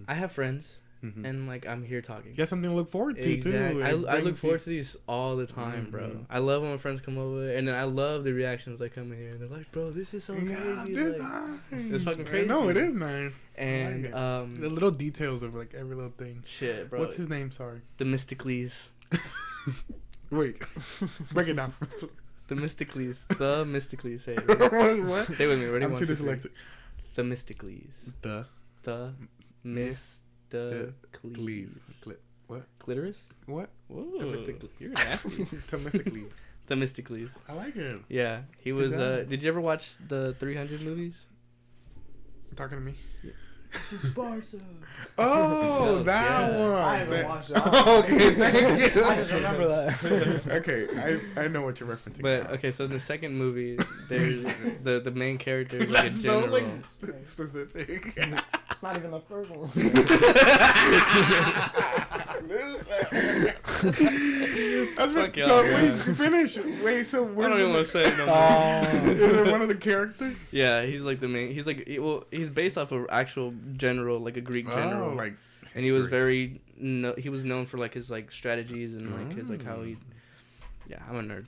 I have friends. And like I'm here talking. You got something to look forward to too. I look forward to these all the time, bro. I love when my friends come over, and then I love the reactions that come in here. And they're like, "Bro, this is so crazy. Like, nice. It's fucking crazy." No, it is nice. And the little details of like every little thing. Shit, bro. What's his name? Sorry. The Mysticles. Wait, break it down. The Mysticles. The Mysticles. Say it. What? Say it with me. Ready? I'm too dyslexic. The Mysticles. The what? Clitoris? What? You're nasty. Themistocles. I like it. Yeah, he was. Did you ever watch the 300 movies? You talking to me? Yeah. Sparta. Oh, that one. I haven't watched that. Okay, thank you. I just remember that. Okay, I know what you're referencing. But okay, so in the second movie, there's the main character is like a general. So, like, specific. It's not even the first one. That's what. So wait, finish. Wait, so I don't even want to say it no more. Is it one of the characters? Yeah, he's like the main. He's like he's based off of actual general, like a Greek general. Like. And he was he was known for like his like strategies and like his like how he. Yeah, I'm a nerd.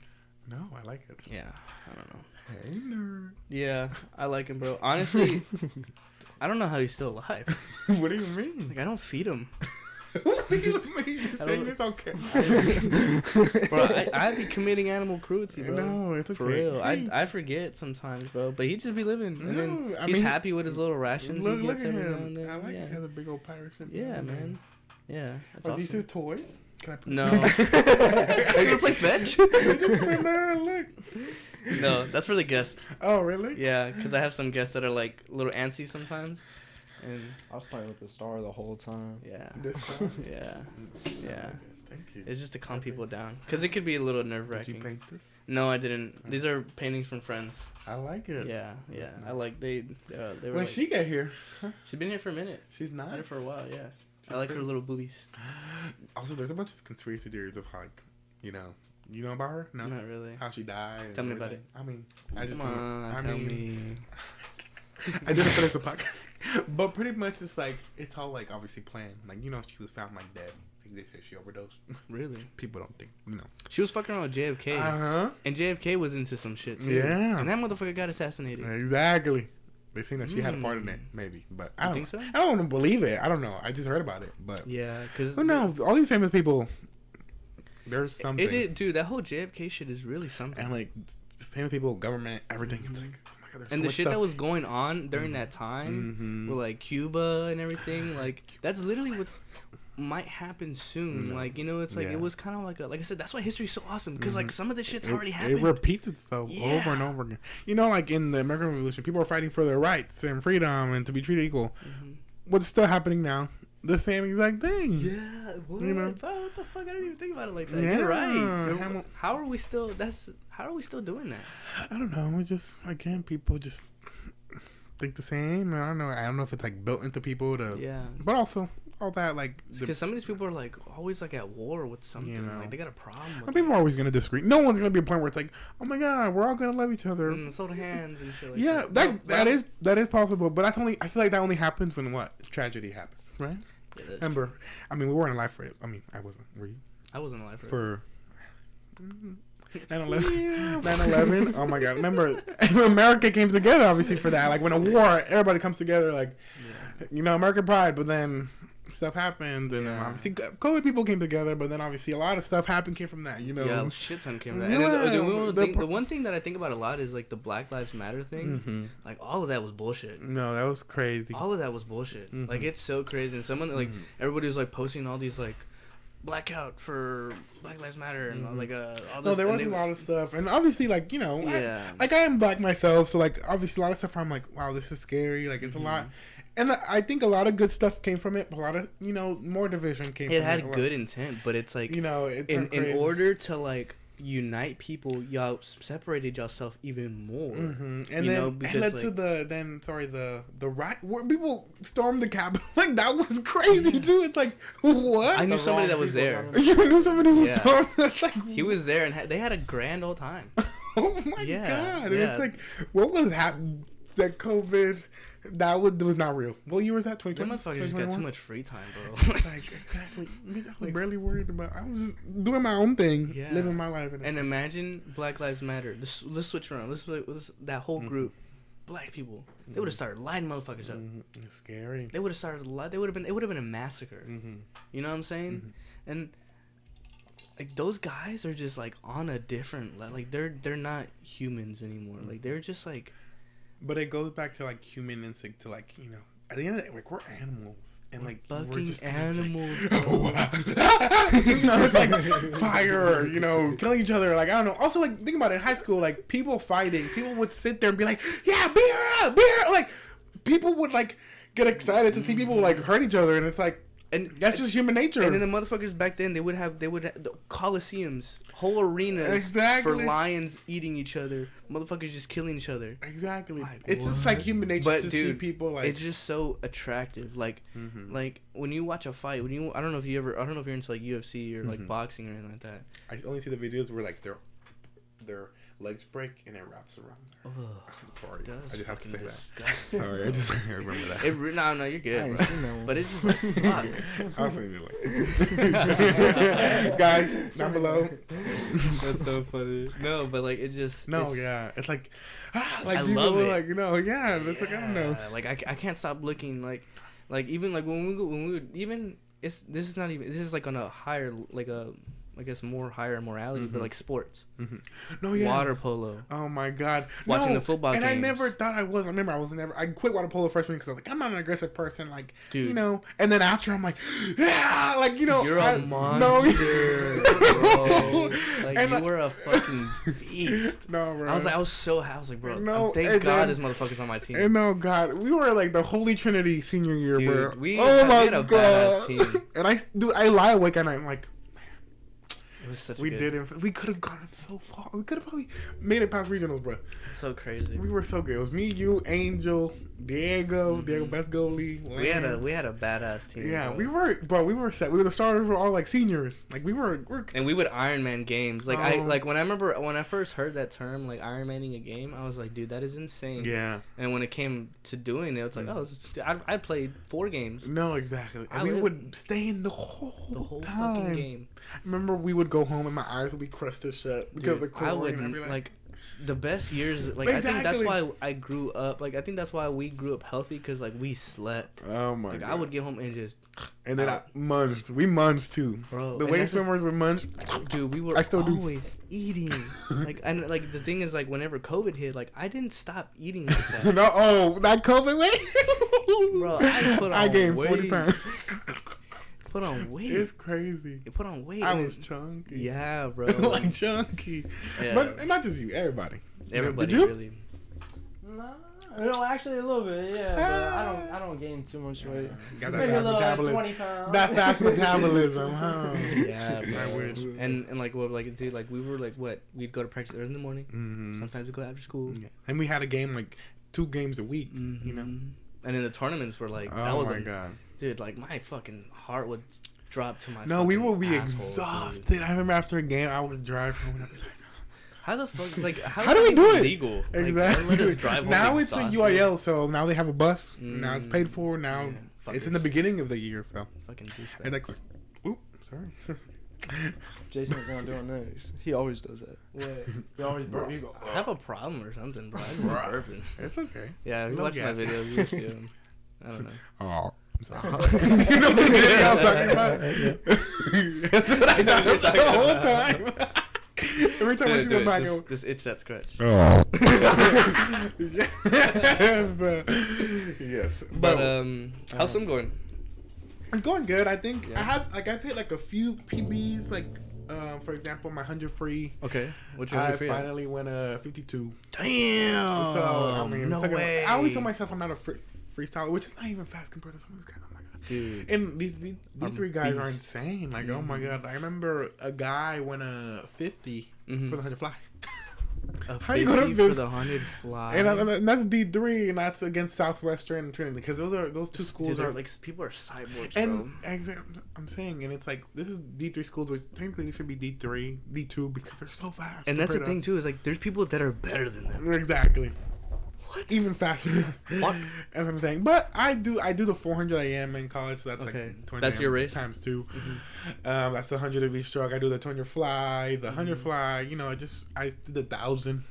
No, I like it. Yeah, I don't know. Hey, nerd. Yeah, I like him, bro. Honestly, I don't know how he's still alive. What do you mean? Like I don't feed him. What do you mean? You're saying this on camera. Bro, I be committing animal cruelty, bro. No, it's okay. For real. I forget sometimes, bro. But he just be living. And then he's happy with his little rations he gets every now and then. I like he has a big old pirate ship. Yeah, man. Yeah, that's Are awesome. these his toys? Can I play? No. Are you gonna play fetch? Look. No, that's for the guests. Oh, really? Yeah, because I have some guests that are like a little antsy sometimes, and I was playing with the star the whole time. yeah, This one? yeah, yeah. Thank you. It's just to calm people down, because it could be a little nerve Did you wracking. paint this? No, I didn't. These are paintings from friends. I like it. Yeah, yeah. I like they were. When like, she get here? she's been here for a minute. She's Had not. her for a while. Yeah, I like her little boobies. Also, there's a bunch of conspiracy theories of like, you know about her? No. Not really. How she died. and Tell me about everything. I mean, I just. Come on, I tell mean, me. I didn't finish the podcast, but pretty much it's like it's all like obviously planned. Like she was found like dead. Like they said she overdosed. Really? People don't think She was fucking around with JFK, and JFK was into some shit too. Yeah. And that motherfucker got assassinated. Exactly. They seen that she had a part in it, maybe, but I don't think so. I don't want to believe it. I don't know. I just heard about it, but Yeah, because who knows? All these famous people. There's something. Dude, that whole JFK shit is really something. And like famous people, government, everything. It's like, oh my god, there's And so the much shit stuff. that was going on during that time, with like Cuba and everything, like that's literally what might happen soon. Like it's like it was kind of like I said, that's why history's so awesome, because like some of this shit's already happened. It repeats itself over and over again. Like in the American Revolution, people are fighting for their rights and freedom and to be treated equal. What's still happening now? The same exact thing. Yeah, what? Bro, what the fuck? I didn't even think about it like that. Yeah. You're right. How are we still doing that? I don't know. We just people just think the same. I don't know if it's like built into people to. Yeah. But also all that like. Because some of these people are like always like at war with something. Like they got a problem. With people are always gonna disagree. No one's gonna be a point where it's like, oh my god, we're all gonna love each other. Hold hands and shit. Like yeah, that is possible. But that's only. I feel like that only happens when tragedy happens, right? Yeah, Remember, true. I mean, we weren't alive for it. I mean, I wasn't. Were you? I wasn't alive for it. 9/11. Oh my god! Remember, America came together obviously for that. Like when a war, everybody comes together. Like, American pride. But then stuff happened, and obviously COVID people came together. But then obviously a lot of stuff came from that. Yeah, shit ton came from that. And then the one thing that I think about a lot is like the Black Lives Matter thing. Like all of that was bullshit. No, that was crazy. All of that was bullshit. Like it's so crazy. And someone like everybody was like posting all these like blackout for Black Lives Matter and all this. No, there was a lot of stuff, and obviously like Yeah. I am Black myself, so like obviously a lot of stuff I'm like, wow, this is scary. Like it's a lot. And I think a lot of good stuff came from it. But a lot of more division came from it. It had good intent, but it's like it's in order to like unite people, y'all separated yourself even more. And then it led to the right where people stormed the Capitol. Like that was crazy too. It's like what? I knew somebody that was there. You knew somebody who stormed. That's like he was there, and they had a grand old time. Oh my god! And it's like what was happening? That COVID. That was not real. What year was that? 2020? That motherfucker just got too much free time, bro. Like exactly. I was barely worried about. I was just doing my own thing, living my life. And imagine Black Lives Matter. Let's switch around. Let's that whole group, black people. They would have started lighting motherfuckers up. It's scary. They would have started. It would have been a massacre. You know what I'm saying? And like those guys are just like on a different level. Like they're not humans anymore. Like they're just like. But it goes back to like human instinct to like at the end of it, like we're animals and like we're just animals. It's like fire, killing each other. Like I don't know. Also, like think about it in high school, like people fighting, people would sit there and be like, "Yeah, beer up, beer!" Like people would like get excited to see people like hurt each other, and it's like. And that's just human nature. And then the motherfuckers back then, they would have the coliseums, whole arenas for lions eating each other, motherfuckers just killing each other. Exactly. Like, it's just like human nature to see people like. It's just so attractive. Like, like when you watch a fight, I don't know if you're into like UFC or like boxing or anything like that. I only see the videos where like their legs break and it wraps around there. Sorry, I just have to say disgusting, that. Sorry, bro. I just remember that. No, you're good, bro. But it's just like, fuck. I was like, guys, down below. That's so funny. No, but like it just. It's like, I people love it. like, it's like I don't know. Like I can't stop looking like even like when we would even this is like on a higher like a I guess more higher morality, but like sports. No, yeah. Water polo. Oh my God. Watching the football games. And I never thought I was. I remember I quit water polo freshman because I was like, I'm not an aggressive person. Like, dude. You know. And then after I'm like, yeah, like, you know. You're a monster, bro. Like, and you were a fucking beast. No, bro. I was so happy. I was like, bro, thank God this motherfucker's on my team. And no, God, we were like the Holy Trinity senior year, dude, bro. We had a badass team. And I lie awake at night. I'm like, it was such we could have gotten so far. We could have probably made it past regionals, bro. It's so crazy. We were so good. It was me, you, Angel, Diego, best goalie. Lance. We had a badass team. Yeah, bro. we were set. We were the starters. We were all like seniors. Like and we would Iron Man games. Like when I remember when I first heard that term, like Iron Manning a game, I was like, dude, that is insane. Yeah. And when it came to doing it, it's like, I played 4 games. No, exactly. And we would stay in the whole time. Fucking game. I remember we would go home and my eyes would be crusted shut because of the cold. I wouldn't like the best years. Like exactly. I think that's why I grew up. Like I think that's why we grew up healthy because like we slept. Oh my God. I would get home and just. And then we munched too. Bro, the way swimmers would munch. Dude, we were always eating. Like and like the thing is like whenever COVID hit, like I didn't stop eating like that. No, that COVID way. Bro, I gained 40 pounds. Put on weight. It's crazy. You put on weight. I was chunky. Yeah, bro. Like chunky. Yeah. But not just you, everybody. Everybody Did you? Really. No, actually a little bit, yeah. But I don't gain too much weight. Got that maybe fast a little, metabolism. 20 pounds. That fast metabolism, huh? Yeah, bro. And like what like dude like we were like what we'd go to practice early in the morning. Mm-hmm. Sometimes we'd go after school. Yeah. And we had a game like 2 games a week. Mm-hmm. You know. And then the tournaments were like that was my God. Dude, like my fucking heart would drop to my. No, we would be asshole, exhausted. Dude. I remember after a game, I would drive home and I'd be like, how the fuck? Like, how do we do it? Legal? Exactly. Like, let us drive now it's a UIL, so now they have a bus. Now it's paid for. Now it's in the beginning of the year, so. Fucking douchebag. And like, oop, sorry. Jason's gonna do it next. He always does that. What? He always burp. You go. I have a problem or something, bro. I just burping. It's okay. Yeah, if you watch my videos, you see them. I don't know. Oh. You know the video I'm talking about? That's what I thought the whole time. Every time I see the back, just itch that scratch. Oh. Yes. But how's swim going? It's going good. I think I've hit like a few PBs. Like for example, my 100 free. Okay. What's your 100 free? I finally went 52. Damn. So I mean, no way. I always tell myself I'm not a freestyler, which is not even fast compared to some of these guys. Oh my God. Dude. And these 3 guys are insane. Like, oh my God. I remember a guy went 50 for the 100 fly. How you going to 50 for the 100 fly? And that's D3, and that's against Southwestern and Trinity, because those 2 schools are like people are cyborgs. And I'm saying, and it's like this is D3 schools, which technically should be D3, D2, because they're so fast. And that's the thing too, is like there's people that are better than them. Exactly. What? Even faster. What? That's what I'm saying. But I do the 400 AM in college, so that's like 20 that's your race times 2. That's the 100 of each stroke. I do the 200 fly, the 100 fly. You know, I did the 1,000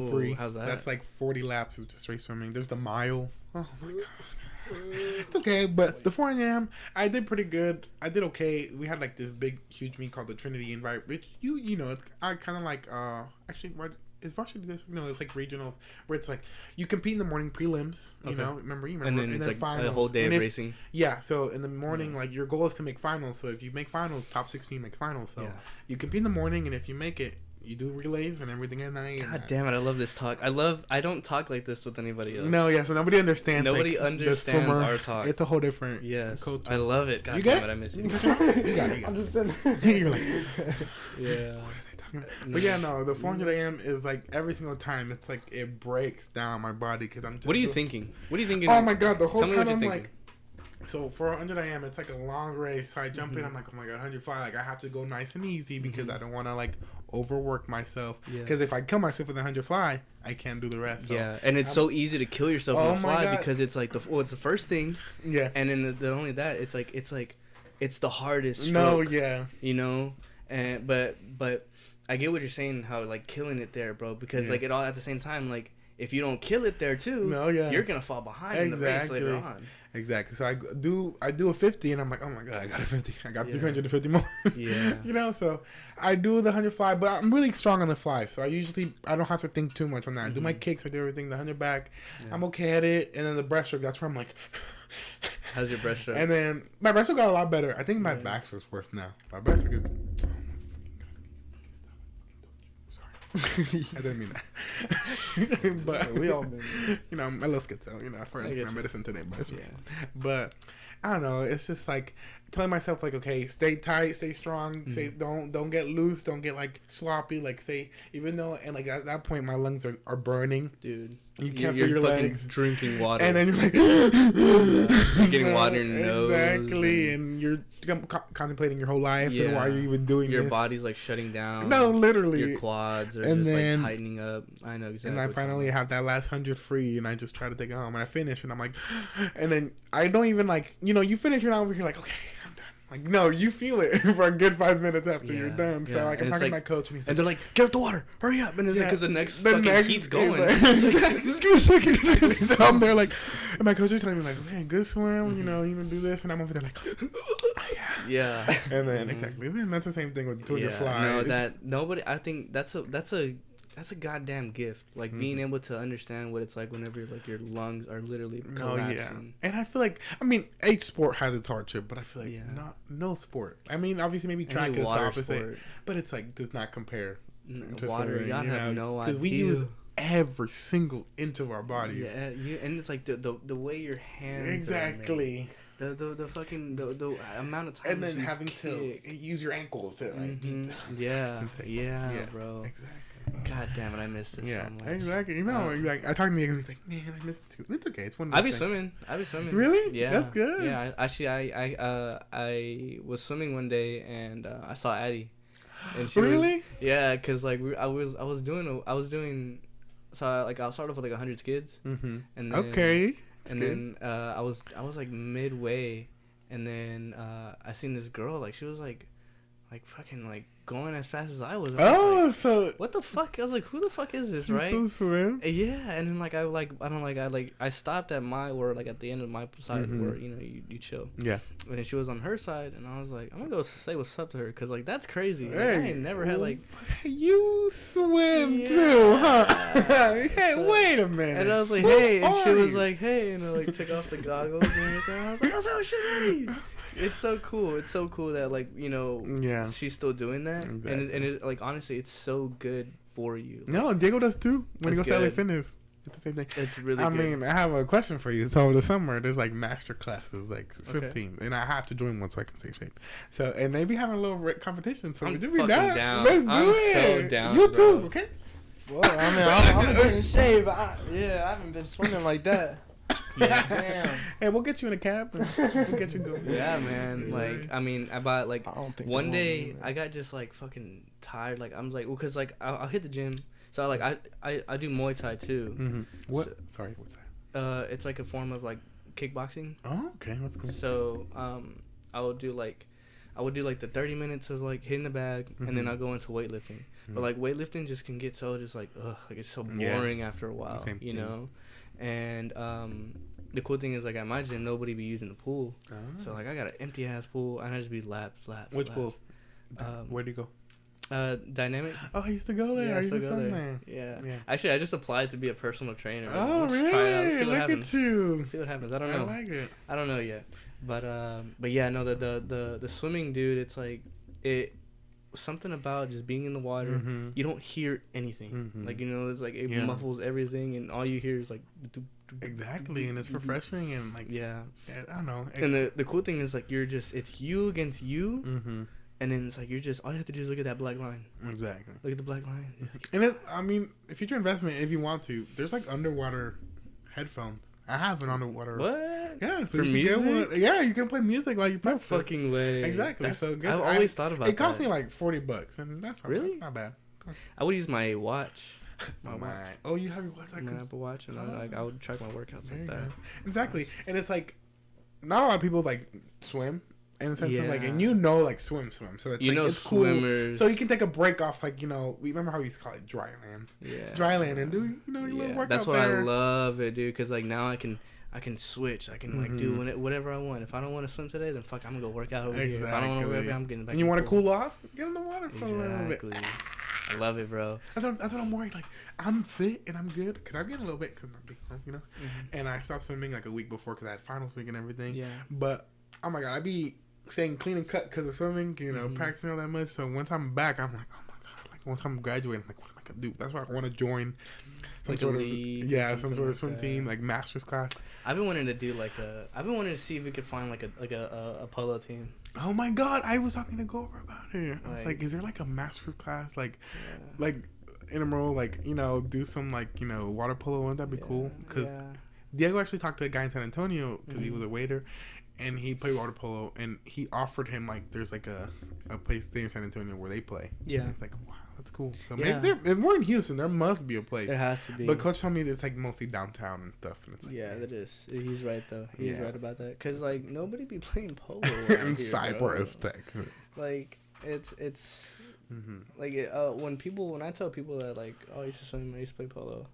free. How's that? That's like 40 laps of just straight swimming. There's the mile. Oh my God. It's okay, but the 400 AM, I did pretty good. I did okay. We had like this big, huge meet called the Trinity Invite, which you know, it's kind of like actually what. Is varsity this? No, it's like regionals where it's like you compete in the morning prelims. You know, remember, and then it's like finals. a whole day of racing. Yeah, so in the morning, like your goal is to make finals. So if you make finals, top 16 makes finals. So you compete in the morning, and if you make it, you do relays and everything at night. God damn it, I love this talk. I don't talk like this with anybody else. No, yeah, so nobody understands. Nobody understands our talk. It's a whole different. Culture. I love it. God you damn it, I miss you. You got it. I'm just saying. You're like, yeah. But yeah, no, the 400 AM is like every single time. It's like it breaks down my body because I'm just. What are you thinking? What are you thinking? Oh my God, the whole time I'm thinking. like. So for 100 AM, it's like a long race. So I jump in. I'm like, oh my God, 100 fly. Like I have to go nice and easy because I don't want to like overwork myself. Because if I kill myself with 100 fly, I can't do the rest. So and it's so easy to kill yourself with a fly because it's like it's the first thing. Yeah. And then the only that it's the hardest stroke. No, yeah. You know, but I get what you're saying. How like killing it there, bro. Because like it all at the same time like. if you don't kill it there too, you're gonna fall behind in the race later on. Exactly. So I do a 50, and I'm like, oh my god, I got a 50. I got 350 more. Yeah. You know, so I do the 100 fly, but I'm really strong on the fly. So I don't have to think too much on that. I do my kicks, I do everything. The 100 back, I'm okay at it, and then the breaststroke, that's where I'm like. How's your breaststroke? And then my breaststroke got a lot better. I think my backstroke's worse now. My breaststroke is. I didn't mean that. But we all been. You know, my little schizo. You know, for my medicine today, but I don't know. It's just like telling myself like, okay, stay tight, stay strong, don't get loose, don't get like sloppy. Like even though and like at that point my lungs are burning, dude. You can't feel your fucking legs. Drinking water, and then you're like getting water in your nose. Exactly, and you're contemplating your whole life and why are you even doing your this? body's like shutting down. No, literally, your quads are and just then, like tightening up. I know exactly. And I finally have that last 100 free, and I just try to take it home, and I finish, and I'm like, and then I don't even like, you know, you finish it over here like, okay, I'm done. Like, no, you feel it for a good 5 minutes after you're done. So like, I'm talking to my coach, and he's like, and they're like, get up the water, hurry up, and it's like, because the next heat's going. Like, just give me a second. So I'm there like, and my coach is telling me like, man, good swim, you know, do this, and I'm over there like, yeah. And then exactly, man, that's the same thing with doing your fly. No, that nobody. I think that's a goddamn gift. Like being able to understand what it's like whenever like your lungs are literally collapsing. And I feel like, I mean, each sport has its hardship, but I feel like no sport. I mean, obviously maybe track is opposite, sport. But it's like does not compare. Water, y'all have no idea. Because we use every single inch of our bodies. Yeah, and it's like the way your hands exactly. The fucking the amount of time. And then having to use your ankles to like beat them. Yeah, bro. Exactly. God damn it, I missed this so much. Exactly. You know, like I talked to me and he's like, man, I missed it too. It's okay. It's one of those things. I be swimming. Really? Yeah. That's good. Yeah. Actually, I was swimming one day and I saw Addie. And she really? Cause like I was doing. So I'll start off with like 100 skids. Mm-hmm. And then, okay. Then I was like midway, and then I seen this girl like she was like fucking like going as fast as I was. So what the fuck? I was like, who the fuck is this, you right? Still swim? Yeah, and then I stopped at my where like at the end of my side where you know you chill. Yeah. And then she was on her side, and I was like, I'm gonna go say what's up to her, cause like that's crazy. Like, hey, I ain't never had like. You swim too, huh? Hey, so, wait a minute. And I was like, hey, and she was like, hey, and I like took off the goggles and everything. I was like, oh shit, Eddie. It's so cool. It's so cool that like you know she's still doing that, exactly. and it like honestly, it's so good for you. Like, no, Diego does too. When he goes to LA Fitness, it's the same thing. It's really. I mean, I have a question for you. So this summer, there's like master classes, like swim team, and I have to join one so I can stay in shape. So and they be having a little competition. So I'm would you fucking down. Let's do it. So down. You too, bro. okay? Well, I mean, I'm in shape. I haven't been swimming like that. Yeah. Damn. Hey, we'll get you in a cab and we'll get you going. Yeah, man. Like, I mean, I bought like one day I I got just like fucking tired. Like, I'm like, well, cause like I'll hit the gym. So like I do Muay Thai too. Mm-hmm. What? So, sorry, what's that? It's like a form of like kickboxing. Oh, okay, that's cool. So I would do like the 30 minutes of like hitting the bag, and then I'll go into weightlifting. But like weightlifting just can get so just like like it's so boring after a while, you know. And the cool thing is like at my gym nobody be using the pool, so like I got an empty ass pool and I just be laps. Which pool? Where do you go? Dynamic. Oh, I used to go there. Yeah, I used to go there. Yeah. Actually, I just applied to be a personal trainer. Oh, really? Try it out, see what Look happens. at you. See what happens. I don't know. I like it. I don't know yet, but yeah, no, the swimming, dude. It's like something about just being in the water. You don't hear anything. Like you know, it's like it muffles everything, and all you hear is like. Exactly, and it's refreshing and like I don't know. And the cool thing is like it's you against you. And then it's like all you have to do is look at that black line. Exactly. Look at the black line. And I mean, future investment, if you want to, there's like underwater headphones. I have an underwater. What? Yeah, so for you music? can get one. Yeah, you can play music while you practice. No fucking way. Exactly. That's, so good. I've always thought about that. It cost me like $40, and that's really not bad. I would use my watch. Oh, you have your watch? My Apple Watch, and I would track my workouts like that. Exactly, and it's like not a lot of people like swim, in the sense of like, and you know, like swim. So it's you like, know, it's swimmers. Cool. So you can take a break off, like, you know, we remember how we used to call it dry land. Yeah. Dry land, and do you know you want to work That's out why there. I love it, dude. Cause like now I can switch. I can like do whatever I want. If I don't want to swim today, then fuck, I'm gonna go work out over here. If I don't want to work out, I'm getting back. And you want to cool off? Get in the water for a little bit. I love it, bro. That's what I'm worried. Like, I'm fit and I'm good because I'm getting a little bit because I'm big, you know. Mm-hmm. And I stopped swimming like a week before because I had finals week and everything. Yeah. But oh my god, I be staying clean and cut because of swimming. You know, practicing all that much. So once I'm back, I'm like, oh my god. Like once I'm graduating, I'm like, what am I gonna do? That's why I want to join some sort of swim team, like master's class. I've been wanting to do I've been wanting to see if we could find like a polo team. Oh my god, I was talking to Gover about it. I was like, is there like a master's class, like intramural, like, you know, do some like, you know, water polo? Wouldn't that be cool? Because Diego actually talked to a guy in San Antonio because he was a waiter, and he played water polo, and he offered him like there's like a place there in San Antonio where they play. Yeah, and it's like, wow, that's cool. So maybe if we're in Houston, there must be a place. There has to be. But Coach told me it's like mostly downtown and stuff, and it's like, that is. He's right though. He's right about that. Cause like nobody be playing polo in Cypress, Texas. It's like it's like when I tell people that like, oh, I used to swim, I used to play polo.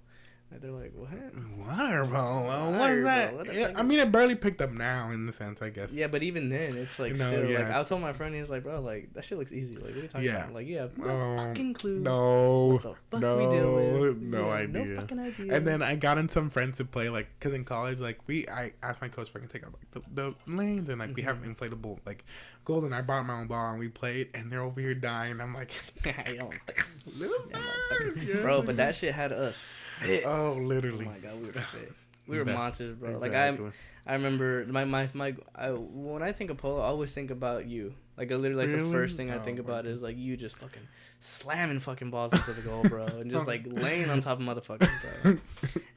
And they're like, what? Water polo? What is that? I mean, it barely picked up now in the sense, I guess. Yeah, but even then, it's like still. Like, I told my friend, he's like, bro, like, that shit looks easy. Like, what are you talking about? Like, you have no fucking clue. What the fuck we doing? No idea. No fucking idea. And then I got in some friends to play, like, because in college, like, I asked my coach if I can take out, like, the lanes, and, like, we have inflatable, like, goals, and I bought my own ball, and we played, and they're over here dying. I'm like, bro, but that shit had us fit. Oh, literally. Oh my god, we were fit. We were monsters, bro. Exactly. Like I remember when I think of polo, I always think about you. Like literally, like the first thing I think about is like you just fucking slamming fucking balls into the goal, bro, and just like laying on top of motherfuckers, bro.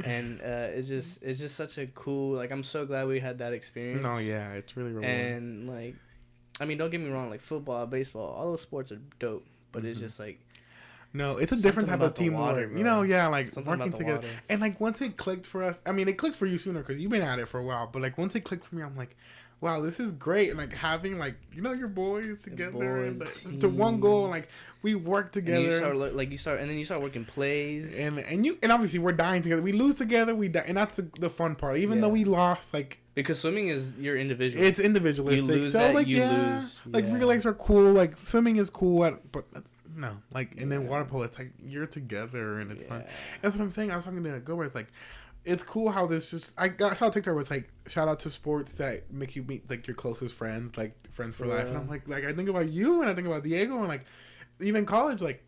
And it's just such a cool. Like I'm so glad we had that experience. No, yeah, it's really rewarding. And like, I mean, don't get me wrong. Like football, baseball, all those sports are dope, but it's just like. No, it's a different type of teamwork. You know, like something working together. And like once it clicked for us, I mean, it clicked for you sooner because you've been at it for a while. But like once it clicked for me, I'm like, wow, this is great. And like having like, you know, your boys together and, like, to one goal. And, like we work together. And and then you start working plays. And obviously we're dying together. We lose together, we die, and that's the fun part. Even though we lost, like. Because swimming is your individual. It's individualistic. You lose so that, like you lose. Like relays are cool. Like swimming is cool, but that's. No, like, and then water polo, it's like, you're together, and it's fun. That's what I'm saying. I was talking to Go, it's like, it's cool how this just, I saw a TikTok where it's like, shout out to sports that make you meet, like, your closest friends, like, friends for life. And I'm like, I think about you, and I think about Diego, and, like, even college, like,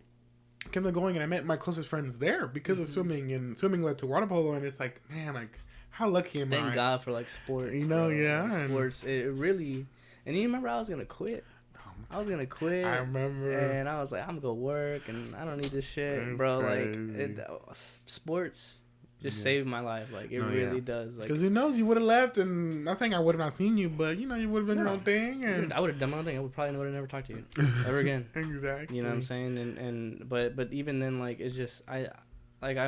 kept going, and I met my closest friends there because of swimming, and swimming led to water polo, and it's like, man, like, how lucky am I? Thank God for, like, sports. You know, like, sports, it really, and you remember I was going to quit. I was gonna quit. I remember, and I was like, I'm gonna go work, and I don't need this shit, bro. Crazy. Like, sports just saved my life. Like, it really does. Like, because who knows, you would have left, and not saying I would have not seen you, but you know, you would have been your own thing, and I would have done my own thing. I would never talked to you ever again. Exactly. You know what I'm saying? But even then, like, it's just I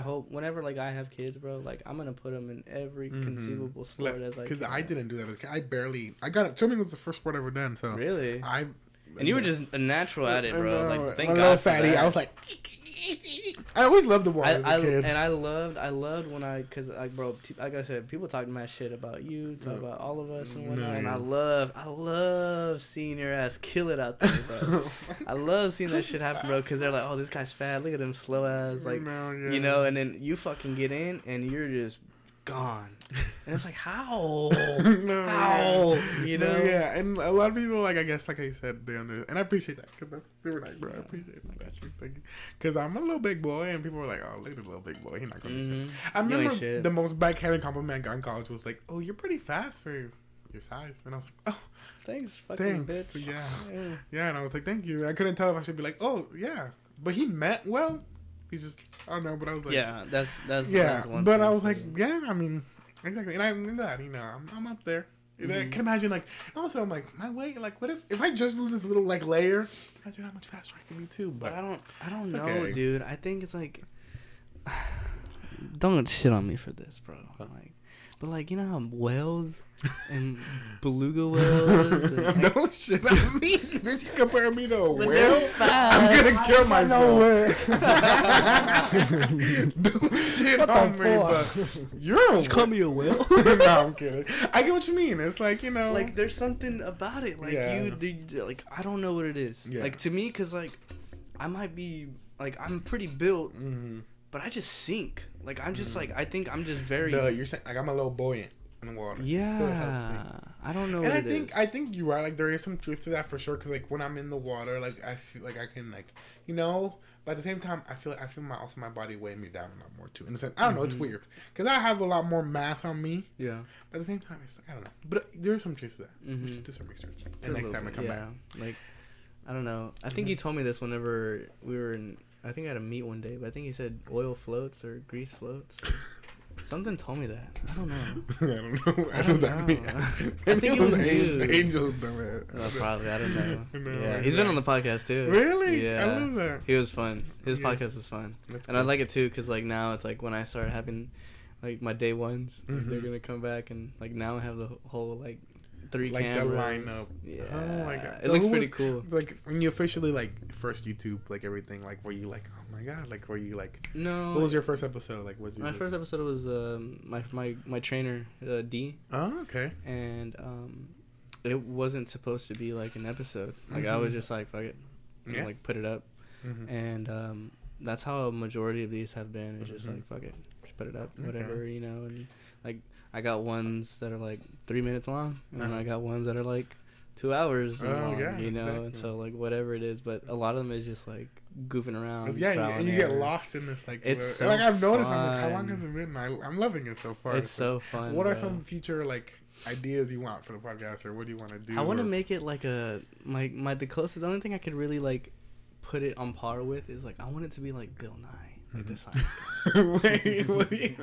hope whenever like I have kids, bro, like I'm gonna put them in every conceivable sport as like. Because I didn't do that. I got it. Swimming was the first sport I ever done. So really, and you were just a natural at it, bro. Like, thank God. A little fatty. I was like, I always loved the water as a kid. And I loved when cause like, bro, like I said, people talk mad shit about you, talk about all of us and whatnot. And I love seeing your ass kill it out there, bro. I love seeing that shit happen, bro. Cause they're like, oh, this guy's fat. Look at him, slow ass, like, you know. And then you fucking get in, and you're just gone. And it's like, how? How? You know? Yeah, and a lot of people, like, I guess, like I said, they understand. And I appreciate that, because that's super nice, bro. I appreciate it. Thank you. Because I'm a little big boy, and people were like, oh, look at the little big boy. He's not going to do shit. I remember the most backhanded compliment I got in college was like, oh, you're pretty fast for your size. And I was like, oh. Thanks, fucking bitch. Yeah, and I was like, thank you. I couldn't tell if I should be like, oh, yeah. But he meant well. He's just, I don't know, but I was like, yeah, that's one but thing I was like, yeah, I mean, exactly, and I'm that, you know, I'm up there. You know, I can imagine, like, also I'm like, my weight, like, what if I just lose this little like layer? Imagine how much faster I can be too. But I don't know, dude. I think it's like, don't shit on me for this, bro. Like, But like, you know how whales and beluga whales. And, like, no shit. I mean, you compare me to a but whale? they're fast. I'm gonna kill myself. No shit on me, but you're a whale. Call me a whale. No, I'm kidding. I get what you mean. It's like, you know, Like there's something about it. Like like I don't know what it is. Yeah. Like to me, cause like I might be like I'm pretty built. But I just sink. Like I'm just like I think I'm just very. No, you're saying like I'm a little buoyant in the water. Yeah, so it helps me. I don't know. And what I think you're right. Like there is some truth to that for sure. Cause like when I'm in the water, like I feel like I can like you know. But at the same time, I feel my body weighing me down a lot more too. In a sense, I don't know. It's weird because I have a lot more mass on me. Yeah. But at the same time, it's like, I don't know. But there's some truth to that. We should do some research. And next time I come back. Like I don't know. I think you told me this whenever we were in. I think I had a meet one day, but I think you said oil floats or grease floats. Something told me that. I don't know. I don't know. I don't know. I think it was you. Angels, dumbass. Probably. I don't know. No, yeah, he's been on the podcast too. Really? Yeah. I love that. He was fun. His podcast was fun, That's and I like it too because like now it's like when I start having like my day ones, like, they're gonna come back and like now I have the whole like 3 like cameras. the lineup. Yeah. Oh my god. It looks pretty cool. Like when you officially like first YouTube like everything like were you like oh my god like were you like No. what was your first episode like what My first episode was my trainer D. Oh okay. And it wasn't supposed to be like an episode. Like I was just like fuck it, and, like put it up, and that's how a majority of these have been. It's just like fuck it, just put it up, whatever you know. And like I got ones that are like 3 minutes long, and then I got ones that are like 2 hours long, you know. Exactly. And so like whatever it is, but a lot of them is just like goofing around. Yeah, and you get lost in this like. It's so like I've noticed. fun. I'm like, how long has it been? I'm loving it so far. It's so fun. What are some future like ideas you want for the podcast, or what do you want to do? I want to make it like a the closest. The only thing I could really like put it on par with is like I want it to be like Bill Nye. Like the science Wait, what do you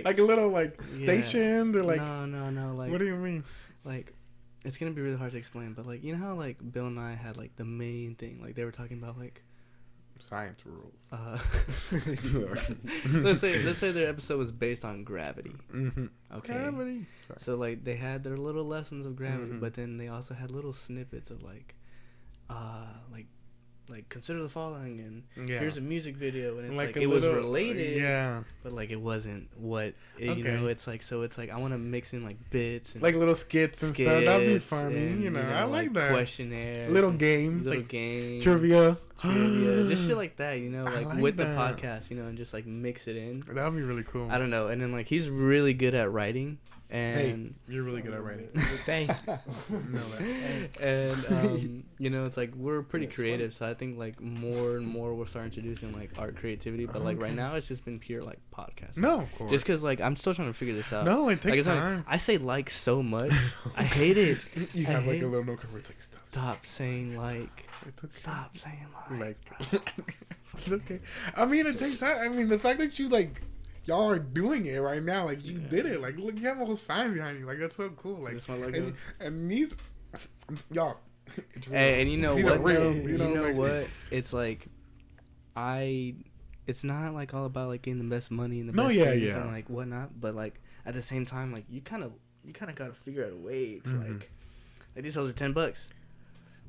like a little like station or like no like what do you mean? Like it's gonna be really hard to explain, but like you know how like Bill Nye had like the main thing, like they were talking about like science rules. let's say their episode was based on gravity. Okay. Gravity. So like they had their little lessons of gravity, but then they also had little snippets of like consider the following and here's a music video and it's like it was related but like it wasn't what it, you know it's like so it's like I want to mix in like bits and like little skits and stuff. That'd be funny, and, you know I like that questionnaire little games trivia trivia just shit like that, you know, like with the podcast, you know, and just like mix it in. That'd be really cool. I don't know. And then like he's really good at writing. And hey, you're really good at writing. Thank you. And you know, it's like we're pretty creative, so I think like more and more we'll start introducing like art creativity. But like right now, it's just been pure like podcast. No, of course. Just because like I'm still trying to figure this out. No, it takes like, time. I say like so much. I hate it. You have like a little note where it's like stop saying like. Stop saying like. It's okay. I mean, it takes time. I mean, the fact that you like. Y'all are doing it right now, like you did it. Like, look, you have a whole sign behind you. Like, that's so cool. Like, my logo. And these, y'all. It's real. Hey, and you know these what? Real, you know what? It's like, it's not like all about like getting the best money and the best things and like whatnot. But like at the same time, like you kind of gotta figure out a way to like these hoes are $10.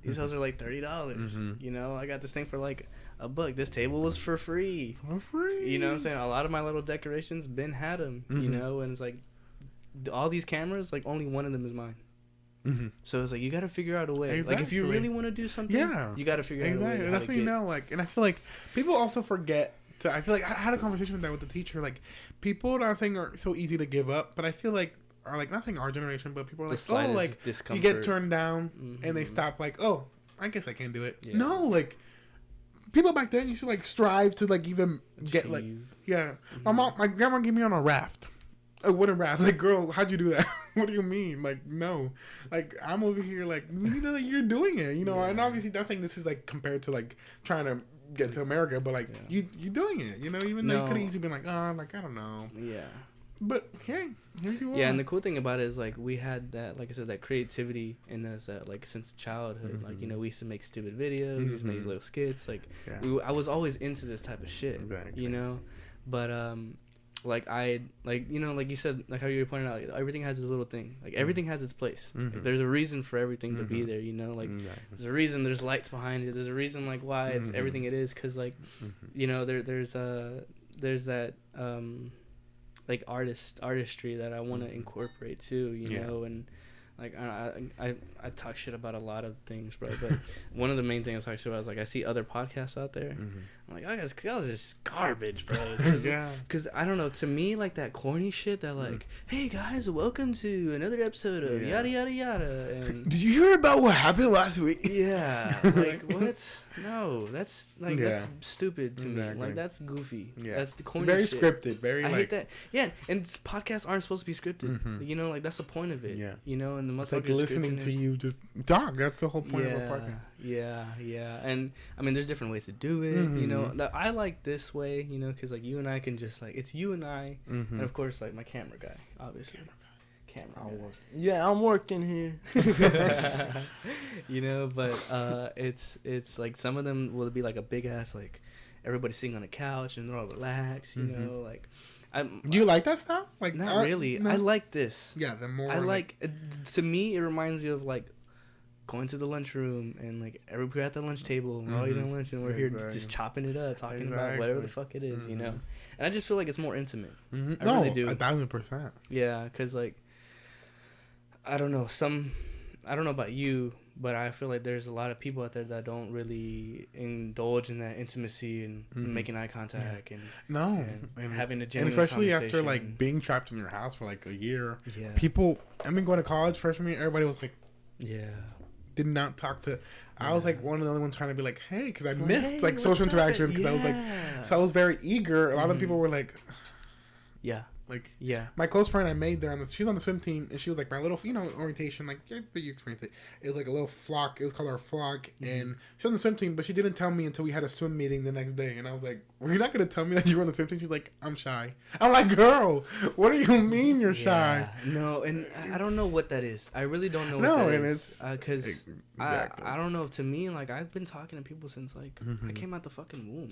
These hoes are like $30. You know, I got this thing for like $1. This table was for free. For free. You know what I'm saying? A lot of my little decorations, Ben had them. You know, and it's like all these cameras, like only one of them is mine. So it's like you got to figure out a way. Exactly. Like if you really want to do something, you got to figure out a way. That's what you know. Like, and I feel like people also forget to. I feel like I had a conversation with that with the teacher. Like, people not saying are so easy to give up, but I feel like. Are like not saying our generation, but people are like, oh, like discomfort. You get turned down and they stop. Like, oh, I guess I can do it. Yeah. No, like people back then used to like strive to like even get like my grandma gave me on a raft, a wooden raft. Like, girl, how'd you do that? What do you mean? Like, no, like I'm over here like you know you're doing it, you know. And obviously, that's saying this is like compared to like trying to get to America, but like you doing it, you know. Even though you could have easily been like, oh, like I don't know. Yeah. But hey, here you are. Yeah, and the cool thing about it is like we had that, like I said, that creativity in us that like since childhood. Like, you know, we used to make stupid videos, we used to make little skits. Like I was always into this type of shit, you know. But like like you said, like how you were pointing out, like, everything has its little thing. Like everything has its place. Like, there's a reason for everything to be there. Like there's a reason. There's lights behind it. There's a reason like why it's everything it is. Cause like there's that like artistry that I want to incorporate too. You know, and like I talk shit about a lot of things, bro. But one of the main things I talk shit about is like I see other podcasts out there. I'm like, y'all just garbage, bro. Cause I don't know. To me, like that corny shit that like, hey guys, welcome to another episode of yada yada yada. And did you hear about what happened last week? Yeah, like what? No, that's like that's stupid to me. Like that's goofy. Yeah, that's the corny. Very shit. Scripted. Very. I hate that. Yeah, and podcasts aren't supposed to be scripted. You know, like that's the point of it. Yeah. You know, and the it's like listening to you just talk. That's the whole point of a podcast. Yeah, and I mean, there's different ways to do it. You know, I like this way. You know, because like you and I can just like it's you and I, and of course like my camera guy, obviously. I'm working here. You know, but it's like some of them will be like a big ass like everybody sitting on the couch and they're all relaxed. You know, like. Do you like that style? Like not really. No. I like this. Yeah, the more. I like. To me, it reminds me of like going to the lunchroom and like everybody at the lunch table and we're all eating lunch and we're here just chopping it up, talking about whatever the fuck it is, you know. And I just feel like it's more intimate. I really do. 1,000%. Yeah, because like I don't know about you, but I feel like there's a lot of people out there that don't really indulge in that intimacy and making eye contact and having a genuine and especially after like and being trapped in your house for like a year. Yeah, people. I mean, going to college freshman year, everybody was like, did not talk to. I was like one of the only ones trying to be like, hey, because I missed like social interaction because I was like, so I was very eager. A lot of people were like, my close friend I made there she was on the swim team and she was like my little orientation but you experienced it. It was like a little flock. It was called our flock and she was on the swim team, but she didn't tell me until we had a swim meeting the next day. And I was like, were you not gonna tell me that you were on the swim team? She's like, I'm shy. I'm like, girl, what do you mean you're shy? No, and I don't know what that is. I really don't know what that is. Because I don't know. To me, like I've been talking to people since like I came out the fucking womb.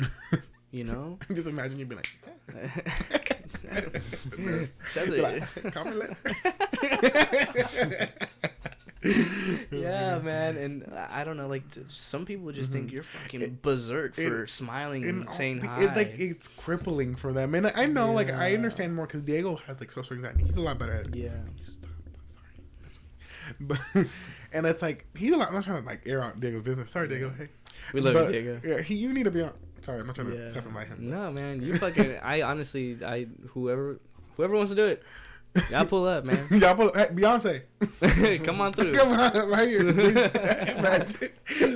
You know? Just imagine you be like, yeah, man. And I don't know, like some people just think you're fucking berserk for smiling and saying hi. It's crippling for them. And I know, like, I understand more because Diego has like social anxiety. He's a lot better at it. Yeah. Sorry, that's me. But and it's like he's a lot. I'm not trying to like air out Diego's business. Sorry, Diego. Hey, we love you, Diego. Yeah, you need to be on. Sorry, I'm not trying to step by him. No, man, you fucking. I honestly, whoever wants to do it, y'all pull up, man. Y'all pull up. Hey, Beyonce, come on through. Come on, right here. Imagine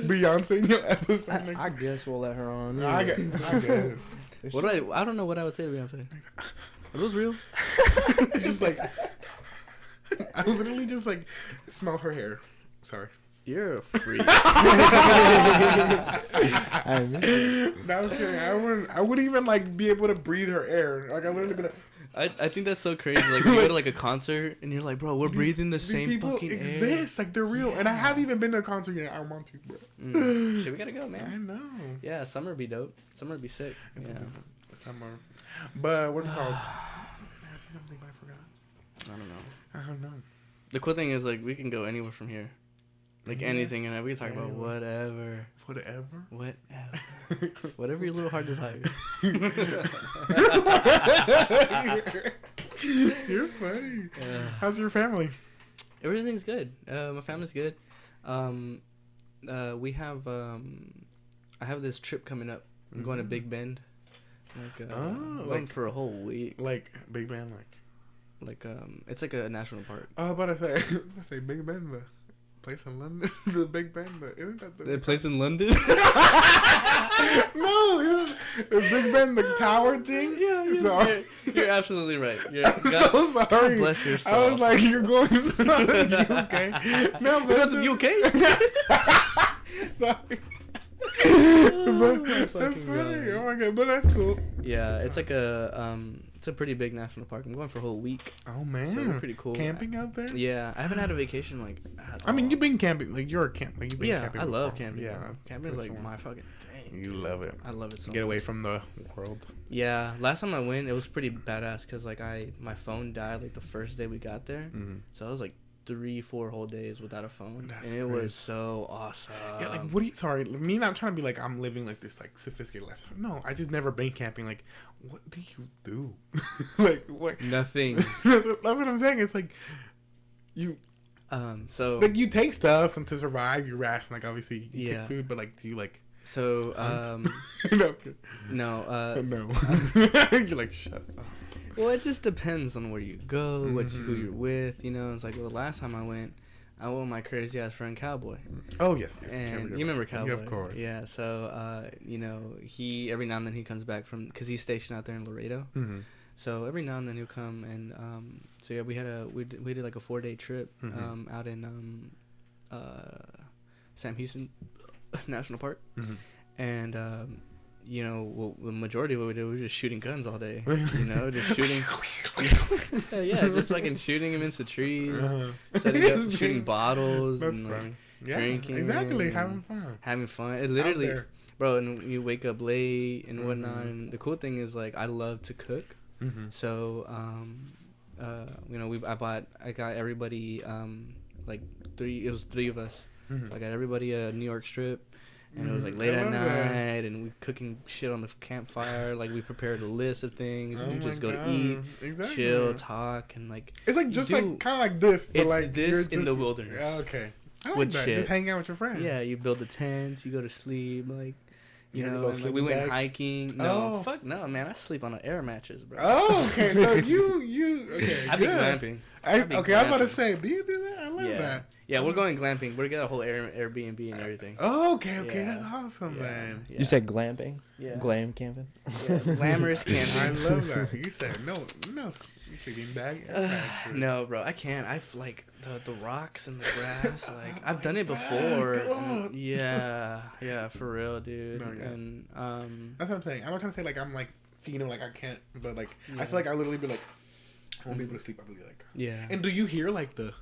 Beyonce in your episode. I guess we'll let her on. I guess. I don't know what I would say to Beyonce. Are those real? Just like I literally just like smell her hair. Sorry. You're a freak. No, I'm kidding. I wouldn't even like be able to breathe her air. Like I wouldn't be like. I think that's so crazy. Like when you go to like a concert and you're like, bro, we're breathing the same fucking air. These people exist. Like they're real. And I haven't even been to a concert yet. I want to, bro. Shit, we gotta go, man. I know. Yeah, summer would be dope. Summer would be sick. Yeah. Summer. But what's it called? I was say something, but I forgot. I don't know. The cool thing is like we can go anywhere from here. Like anything, and we can talk about whatever. Whatever your little heart desires. You're funny. How's your family? Everything's good. My family's good. We have I have this trip coming up. I'm going to Big Bend. Going for a whole week. Like Big Bend, like it's like a national park. Oh, but I say Big Bend, the place in London, the Big Ben, isn't that the place in London? No, it's Big Ben, the tower thing. Yeah, you're absolutely right. So sorry. God bless your soul. I was like, you're going. You okay? No, but you okay? Sorry. That's funny. Oh my god, but that's cool. Yeah, it's like it's a pretty big national park. I'm going for a whole week. Oh man, so it's pretty cool. Camping out there? Yeah, I haven't had a vacation like. I mean, you've been camping. Like you're a camp. Like you've been camping. I love before. camping. Yeah, camping is like my fucking thing. You love it. I love it so Get much. away from the world. Yeah, last time I went, it was pretty badass because like my phone died like the first day we got there, so I was like 3-4 whole days without a phone. That's and it crazy. was so awesome. Yeah, like what do you? Sorry, me not trying to be like I'm living like this like sophisticated lifestyle. No, I just never been camping. Like, what do you do? Like what? Nothing. That's what I'm saying. It's like you. So Like you take stuff and to survive, you ration. Like obviously you Yeah. take food, but like do you like? so No. no No. You're like shut up. well, it just depends on where you go, who you're with. You know, it's like the last time I went with my crazy ass friend Cowboy. Oh yes. And you remember Cowboy? Yeah, of course. Yeah. So you know, he every now and then he comes back because he's stationed out there in Laredo. Mm-hmm. So every now and then he'll come and so yeah, we did like a 4-day trip out in Sam Houston National Park, and you know, well, the majority of what we did, we were just shooting guns all day. You know, just shooting. Yeah, just fucking shooting them into trees, setting up, shooting bottles, That's and right. like, Yeah, drinking, exactly, and having fun. having fun. It literally, there. bro, and you wake up late and whatnot. And the cool thing is, like, I love to cook. So, you know, I got everybody, like it was 3 of us. So I got everybody a New York strip. And it was like late at night, and we cooking shit on the campfire. Like we prepared a list of things, and we just go to eat, chill, talk, and like. It's like just like kind of like this, but it's like this in the wilderness. Yeah, okay. I like With that. shit. Just hang out with your friends. Yeah, you build the tents, you go to sleep, like. You You have a know, little and, like, we went sleeping bag? hiking. No, Oh. fuck no, man. I sleep on an air mattress, bro. Oh, okay. So you okay? I be good. glamping. Okay, I was about to say, do you do that? I love Yeah. that. Yeah, we're going glamping. We're gonna a whole Airbnb and everything. Oh, okay. Yeah. That's awesome, man. Yeah. You said glamping? Yeah. Glam camping? Yeah, glamorous camping. I love that. You said no, sleeping bag. No, bro, I can't. I've like the rocks and the grass. Like I've done it before. And yeah, for real, dude. No, yeah. And That's what I'm saying. I'm not trying to say like I'm like feeling like I can't, but like I feel like I literally be like I won't be able to sleep. I'll be like yeah. And do you hear like the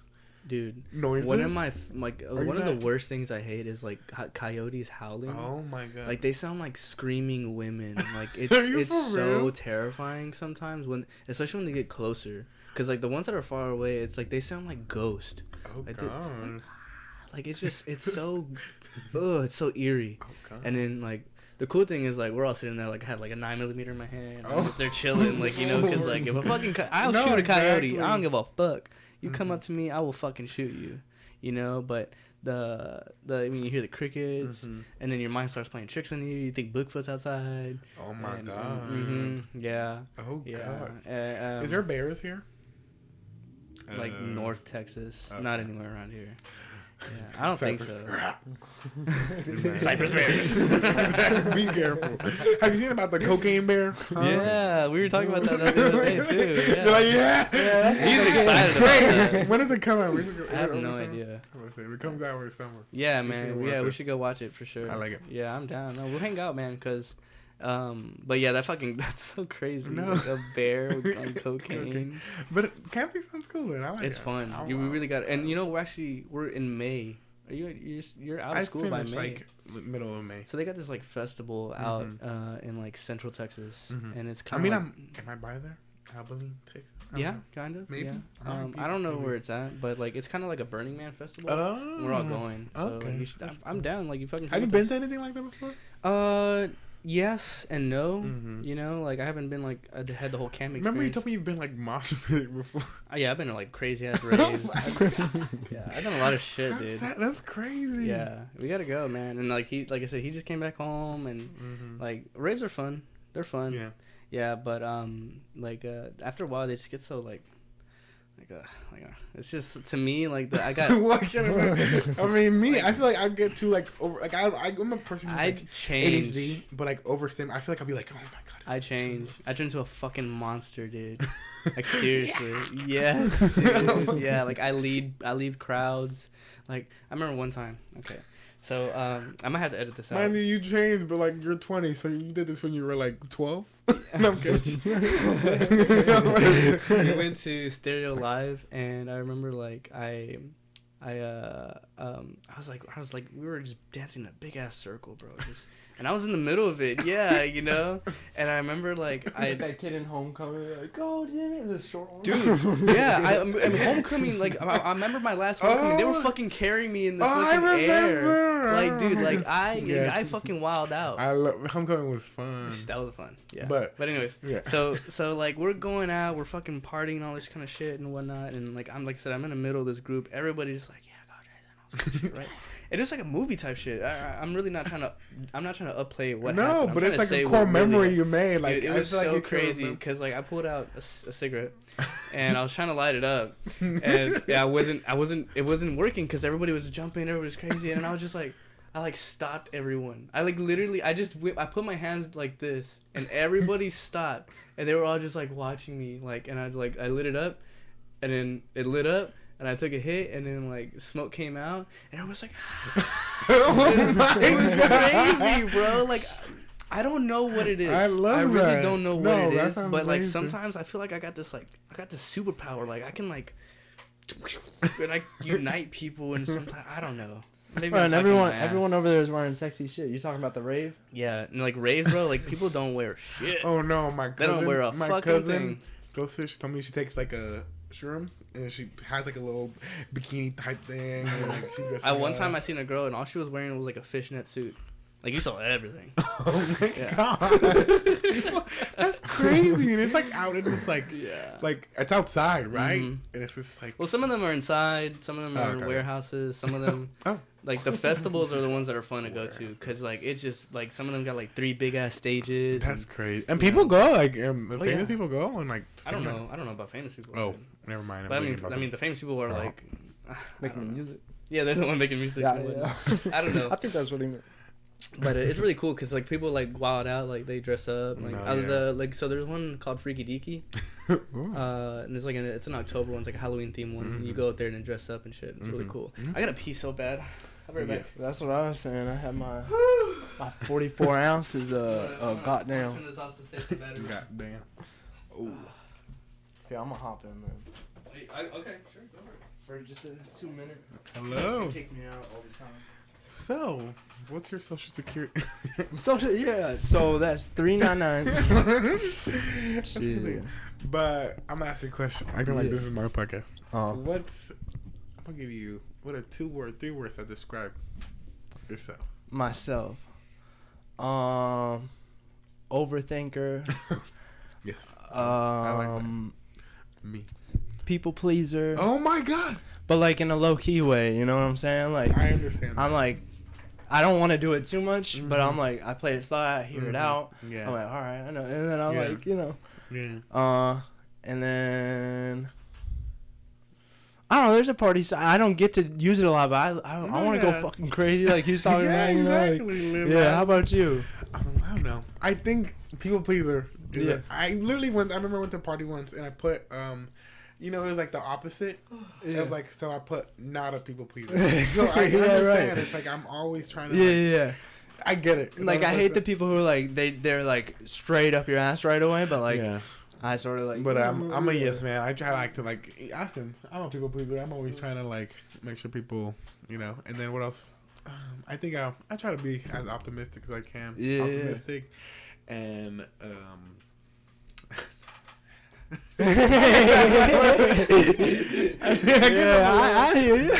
Dude, noises? one of my like Are one you of the not- worst things I hate is like coyotes howling. Oh my god! Like they sound like screaming women. Like Are you it's for so real? terrifying sometimes especially when they get closer. Cause like the ones that are far away, it's like they sound like ghost. Oh like, god! Like it's so, it's so eerie. Oh god! And then like the cool thing is like we're all sitting there like I had like a 9mm in my hand. Oh. I'm just there chilling like you know because like if a fucking I'll No, shoot a coyote. exactly. I don't give a fuck. You come up to me, I will fucking shoot you. You know, but I mean, you hear the crickets, and then your mind starts playing tricks on you. You think Bigfoot's outside. Oh my god! Yeah. Oh god! Yeah. Is there bears here? Like North Texas, okay. not anywhere around here. Yeah, I don't think so. Cypress bears. Be careful. Have you seen about the cocaine bear? Huh? Yeah, we were talking about that the other day too. Yeah. You're like, yeah. He's excited about that. When does it come out? I have no idea. It comes out with summer. Yeah, We should man. watch Yeah, we it. should go watch it for sure. I like it. Yeah, I'm down. No, we'll hang out, man. Cause, but yeah, that's so crazy. No. Like a bear on cocaine. But camping sounds cool, man. I like It's it. fun. I We want- really got. And you know, we're in May. You're out of I school by finished May. like middle of May. So they got this like festival out in like Central Texas, and it's kind of. am I by there? Abilene, Texas. I don't Yeah, know. kind of. Maybe. Yeah. I don't know where it's at, but like it's kind of like a Burning Man festival. Oh. We're all going. So Okay. like, you should, I'm down. Like you fucking. Have you been to anything like that before? Yes and no. Mhm. You know, like I haven't been like I had the whole camping. Remember you experience. told me you've been like mosh pit before. Yeah, I've been to like crazy ass raves. Yeah, I've done a lot of shit, dude. That's crazy. Yeah, we gotta go, man. And like I said, he just came back home, and like raves are fun. They're fun. Yeah. Yeah, but after a while they just get so it's just to me like I got. What can I mean, me, I feel like I get too like over. Like I'm a person who's I like changed. ADHD, but like overstim. I feel like I'll be like, oh my god. I changed. I turned into a fucking monster, dude. Like seriously, yes, dude. Yeah. Like I lead crowds. Like I remember one time. Okay, So I might have to edit this out. Mind you changed, but like you're 20, so you did this when you were like 12. No, I'm kidding. We went to Stereo Live, and I remember like I was like we were just dancing in a big ass circle, bro. And I was in the middle of it, yeah, you know. And I remember like that kid in Homecoming, like, go Jimmy, the short one. Dude, yeah, I Homecoming, like I remember my last Homecoming. They were fucking carrying me in the fucking air. Like, dude, like I fucking wilded out. I love Homecoming was fun. That was fun, yeah. But anyways, yeah. So like we're going out, we're fucking partying, all this kind of shit and whatnot, and like I said, I'm in the middle of this group. Everybody's just like, yeah, go Jason, all this shit, right? And it's like a movie type shit. I'm really not trying to. I'm not trying to upplay what happened. No, but it's like a core memory you made. Like, dude, it was so crazy because like I pulled out a cigarette and I was trying to light it up, and yeah, it wasn't working because everybody was jumping, everybody was crazy, and I was just like, I like stopped everyone. I like literally, I put my hands like this, and everybody stopped, and they were all just like watching me, like, and I lit it up, and then it lit up. And I took a hit, and then like smoke came out, and I was like, it was crazy, bro. Like, I don't know what it is. I really don't know what it is, but like sometimes I feel like I got this superpower. Like I can like unite people, and sometimes I don't know. Maybe and everyone over there is wearing sexy shit. You talking about the rave? Yeah, and like rave, bro. Like people don't wear shit. Oh no, my cousin. They don't wear a fucking thing. Goes to. She told me she takes like a shrooms, and she has like a little bikini type thing. And, like, she one time I seen a girl, and all she was wearing was like a fishnet suit. Like you saw everything. Oh my god, that's crazy! And it's like out, and it's like like it's outside, right? Mm-hmm. And it's just like, well, some of them are inside, some of them are in warehouses, some of them. Like the festivals are the ones that are fun to go to because like it's just like some of them got like 3 big ass stages. That's crazy. And people go like famous people go and like. I don't know about famous people. Oh, never mind. But I mean the famous people are like making music. Yeah, they're the one making music. Yeah. I don't know. I think that's what he meant. But it's really cool because like people like wild out, like they dress up like so there's one called Freaky Deaky, and it's like it's an October one, it's like a Halloween themed one. And you go out there and dress up and shit. It's really cool. I gotta pee so bad. I'll be right back. That's what I was saying. I had my 44 ounces goddamn. Turn this off to save the battery. Goddamn. Ooh. Here, I'm gonna hop in then. Okay, sure, go for it. For just a 2 minute. Hello. Kick me out all the time. So, what's your social security? So that's $3.99. Shit. But I'm gonna ask you a question. I feel like this is my podcast. I'm gonna give you what are 3 words that describe yourself? Myself. Overthinker. Yes. I like that. Me. People pleaser. Oh my god. But like in a low key way, you know what I'm saying? Like I understand. I'm like, I don't want to do it too much, but I'm like, I play it slow, I hear it out. Yeah. I'm like, all right, I know, and then I'm like, you know. Yeah. And then I don't know. There's a party side. I don't get to use it a lot, but I want to go fucking crazy, like he was talking about. You know, like, how about you? I don't know. I think people pleaser. I remember I went to a party once and I put you know, it was like the opposite. Yeah. Of like, so I put not a people pleaser. So I understand. Right. It's like I'm always trying to. Yeah. I get it. Like I hate the people who are like they're like straight up your ass right away, but like I sort of like. But I'm a yes man. I try to ask them. I'm a people pleaser. I'm always trying to like make sure people, you know. And then what else? I think I try to be as optimistic as I can. Yeah. Optimistic, and I hear you. I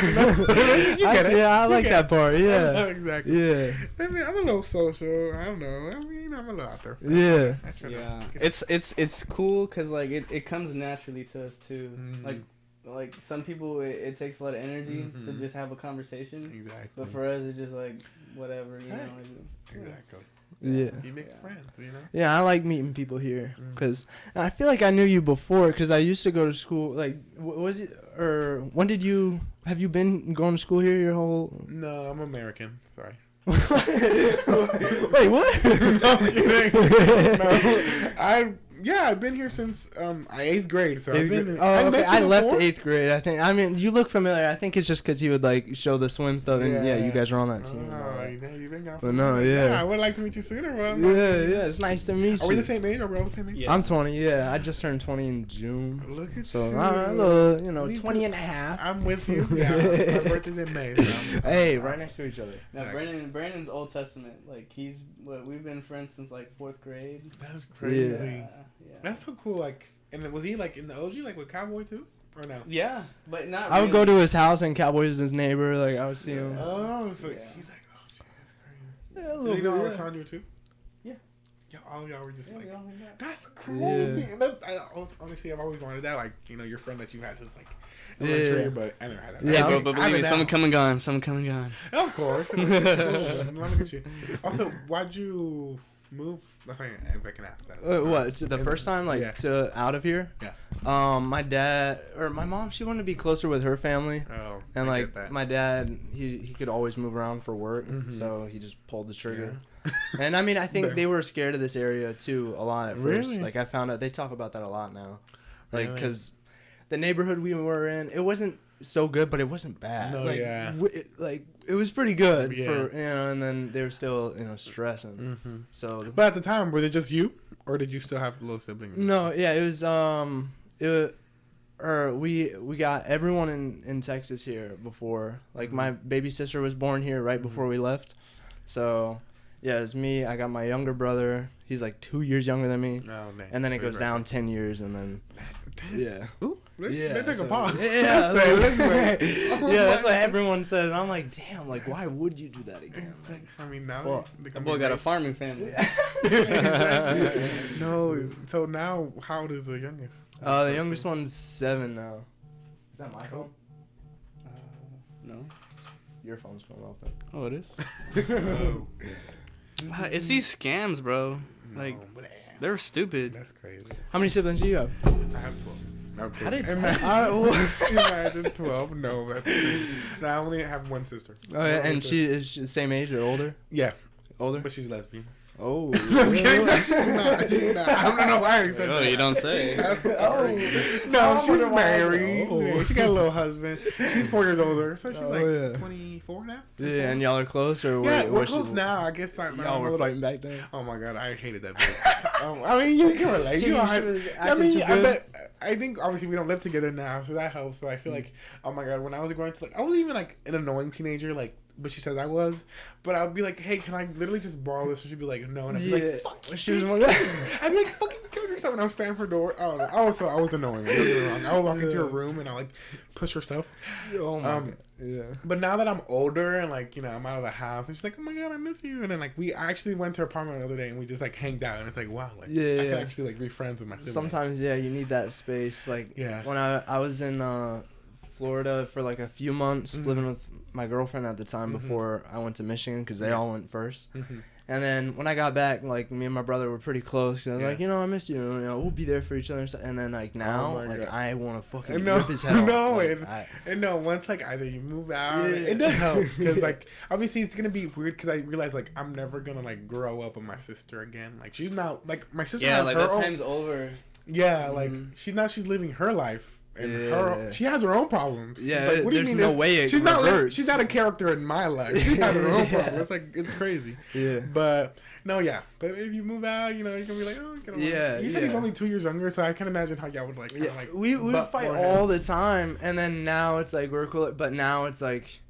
like that part. Yeah, exactly. Yeah. I mean, I'm a little social. I don't know. I mean, I'm a little out there. Yeah. It's cool because like it comes naturally to us too. Mm-hmm. Like some people, it takes a lot of energy to just have a conversation. Exactly. But for us, it's just like whatever, you know. Exactly. Yeah. You make friends, you know? Yeah, I like meeting people here because I feel like I knew you before because I used to go to school. Like, was it or when have you been going to school here your whole? No, I'm American. Sorry. Wait, what? No, I'm kidding. No, Yeah, I've been here since 8th grade. So I've been. Okay. I left 8th grade. I think. I mean, you look familiar. I think it's just because he would like show the swim stuff, and you guys were on that team. Oh, you've been gone. But no, yeah. I would like to meet you sooner, bro. Yeah. It's nice to meet you. Are we the same age? Are we all the same age? Yeah. I'm 20. Yeah, I just turned 20 in June. Look at so, you. 20 and a half. I'm with you. Yeah, my birthday's in May. So hey, right next to each other. Now, Brandon's Old Testament. Like, we've been friends since, like, 4th grade. That's crazy. Yeah. That's so cool. Like, and was he, like, in the OG, like, with Cowboy, too? Or no? Yeah, but not I would go to his house, and Cowboy was his neighbor. Like, I would see him. Oh, so he's like, oh, shit, that's crazy. Yeah, a little Did you know bit, Alessandro, too? Yeah. Yeah, all y'all were just like, that. that's cool. Yeah. Honestly, I've always wanted that. Like, you know, your friend that you had since, like, Yeah. elementary, but I never had that. Yeah, Hey, bro, but believe me, someone come and gone. Of course. Cool. Look at you. Also, why'd you move? That's not if I can ask that. What? The first time, like, to out of here? Yeah. My dad or my mom, she wanted to be closer with her family. Oh. And like my dad, he could always move around for work, so he just pulled the trigger. Yeah. And I mean, I think they were scared of this area too a lot at first. Really? Like I found out they talk about that a lot now, like because the neighborhood we were in, it wasn't so good, but it wasn't bad. No, like, yeah. It was pretty good Yeah. for and then they were still stressing. Mm-hmm. So, but at the time, were they just you, or did you still have little siblings? No, yeah, it was we got everyone in Texas here before. Like my baby sister was born here right before we left. So, yeah, it's me. I got my younger brother. He's like 2 years younger than me. Oh, dang. And then it goes down 10 years, and then yeah. Ooh, Yeah, they took so- a pause. Yeah, Let's like- wait. yeah, that's what everyone said. And I'm like, damn, like why would you do that again? Like, I mean, now Well, That boy got a farming family. No, so now how old is the youngest? the youngest one's 7 now. Is that my phone? No. Your phone's going off then. Oh, it is. Oh, It's these scams, bro. Like, no, but, they're stupid. that's crazy. How many siblings do you have? I have 12. No, How did- imagine 12? No, that's no, I only have one sister. Oh, yeah, and she is she the same age or older? Yeah, Older? but she's lesbian. Oh. I'm kidding. She's not. I don't know why I said Oh, that. you don't say. I'm sorry. No, she's married. Yeah, she got a little husband. She's 4 years older, so she's like 24 now. Yeah, and y'all are close, or Yeah, we're was she- close now. I guess Y'all were fighting back then. Oh my god, I hated that bitch. I mean, you can relate. She You know, was I acting mean, too I good? bet. I think obviously we don't live together now, so that helps. But I feel like, oh my god, when I was growing, like I was even like an annoying teenager, like. But she says I was, but I'd be like, "Hey, can I literally just borrow this?" And she'd be like, "No," and I'd be like, "Fuck." She was bitch. one of that. I'd be like, "Fucking kill yourself," and I was standing for her door. I don't know. I was annoying. Don't get me wrong. I would walk into her room and I like push her stuff. Oh my god. Yeah. But now that I'm older and like I'm out of the house, and she's like, "Oh my god, I miss you." And then like we actually went to her apartment the other day and we just like hanged out, and it's like wow, like I can actually like be friends with my sibling. Sometimes you need that space. Like when I was in Florida for like a few months living with my girlfriend at the time before I went to Michigan because they all went first. And then when I got back, like me and my brother were pretty close. I was like, I miss you. We'll be there for each other. And then like now, I want to fucking rip his head off. No, Like, and no, once like either you move out, it does help because like obviously it's gonna be weird because I realize like I'm never gonna like grow up with my sister again. Like she's not like my sister. Yeah, has like her that own, time's over. Yeah, like she's living her life. And she has her own problems. Yeah, like, what do you there's mean? no way it she's reverts. she's not a character in my life. She has her own problems. It's like it's crazy. Yeah. But no, yeah. But if you move out, you're gonna be like, oh, you said he's only 2 years younger, so I can imagine how y'all would like. Kinda, like we would fight all the time, and then now it's like we're cool. But now it's like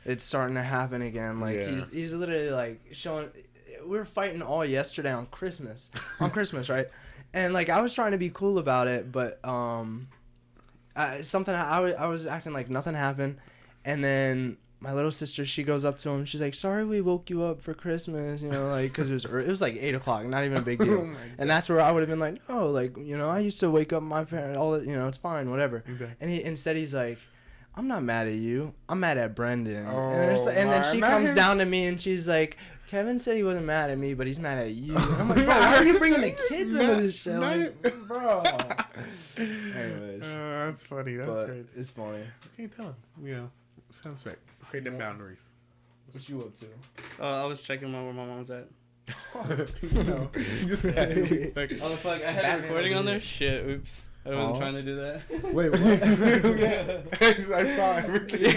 it's starting to happen again. Like he's literally like showing. We were fighting all yesterday on Christmas, right? And like I was trying to be cool about it, but something I was acting like nothing happened, and then my little sister, she goes up to him, she's like, "Sorry we woke you up for Christmas," like because it was like 8:00, not even a big deal. And that's where I would have been like, "Oh, like I used to wake up my parents, all that, it's fine, whatever." Okay. And instead he's like, "I'm not mad at you, I'm mad at Brendan." And then she comes down to me and she's like, "Kevin said he wasn't mad at me, but he's mad at you." And I'm like, bro, why are you bringing the kids into this shit? Like, bro. Anyways. That's funny. That's great. It's funny. You can't tell him. Sounds right. Create them boundaries. What you up to? I was checking where my mom's at. You know, just casually. Like, Oh fuck! I had a recording on there. Shit! Oops! I wasn't trying to do that. Wait, what? Yeah, I saw everything.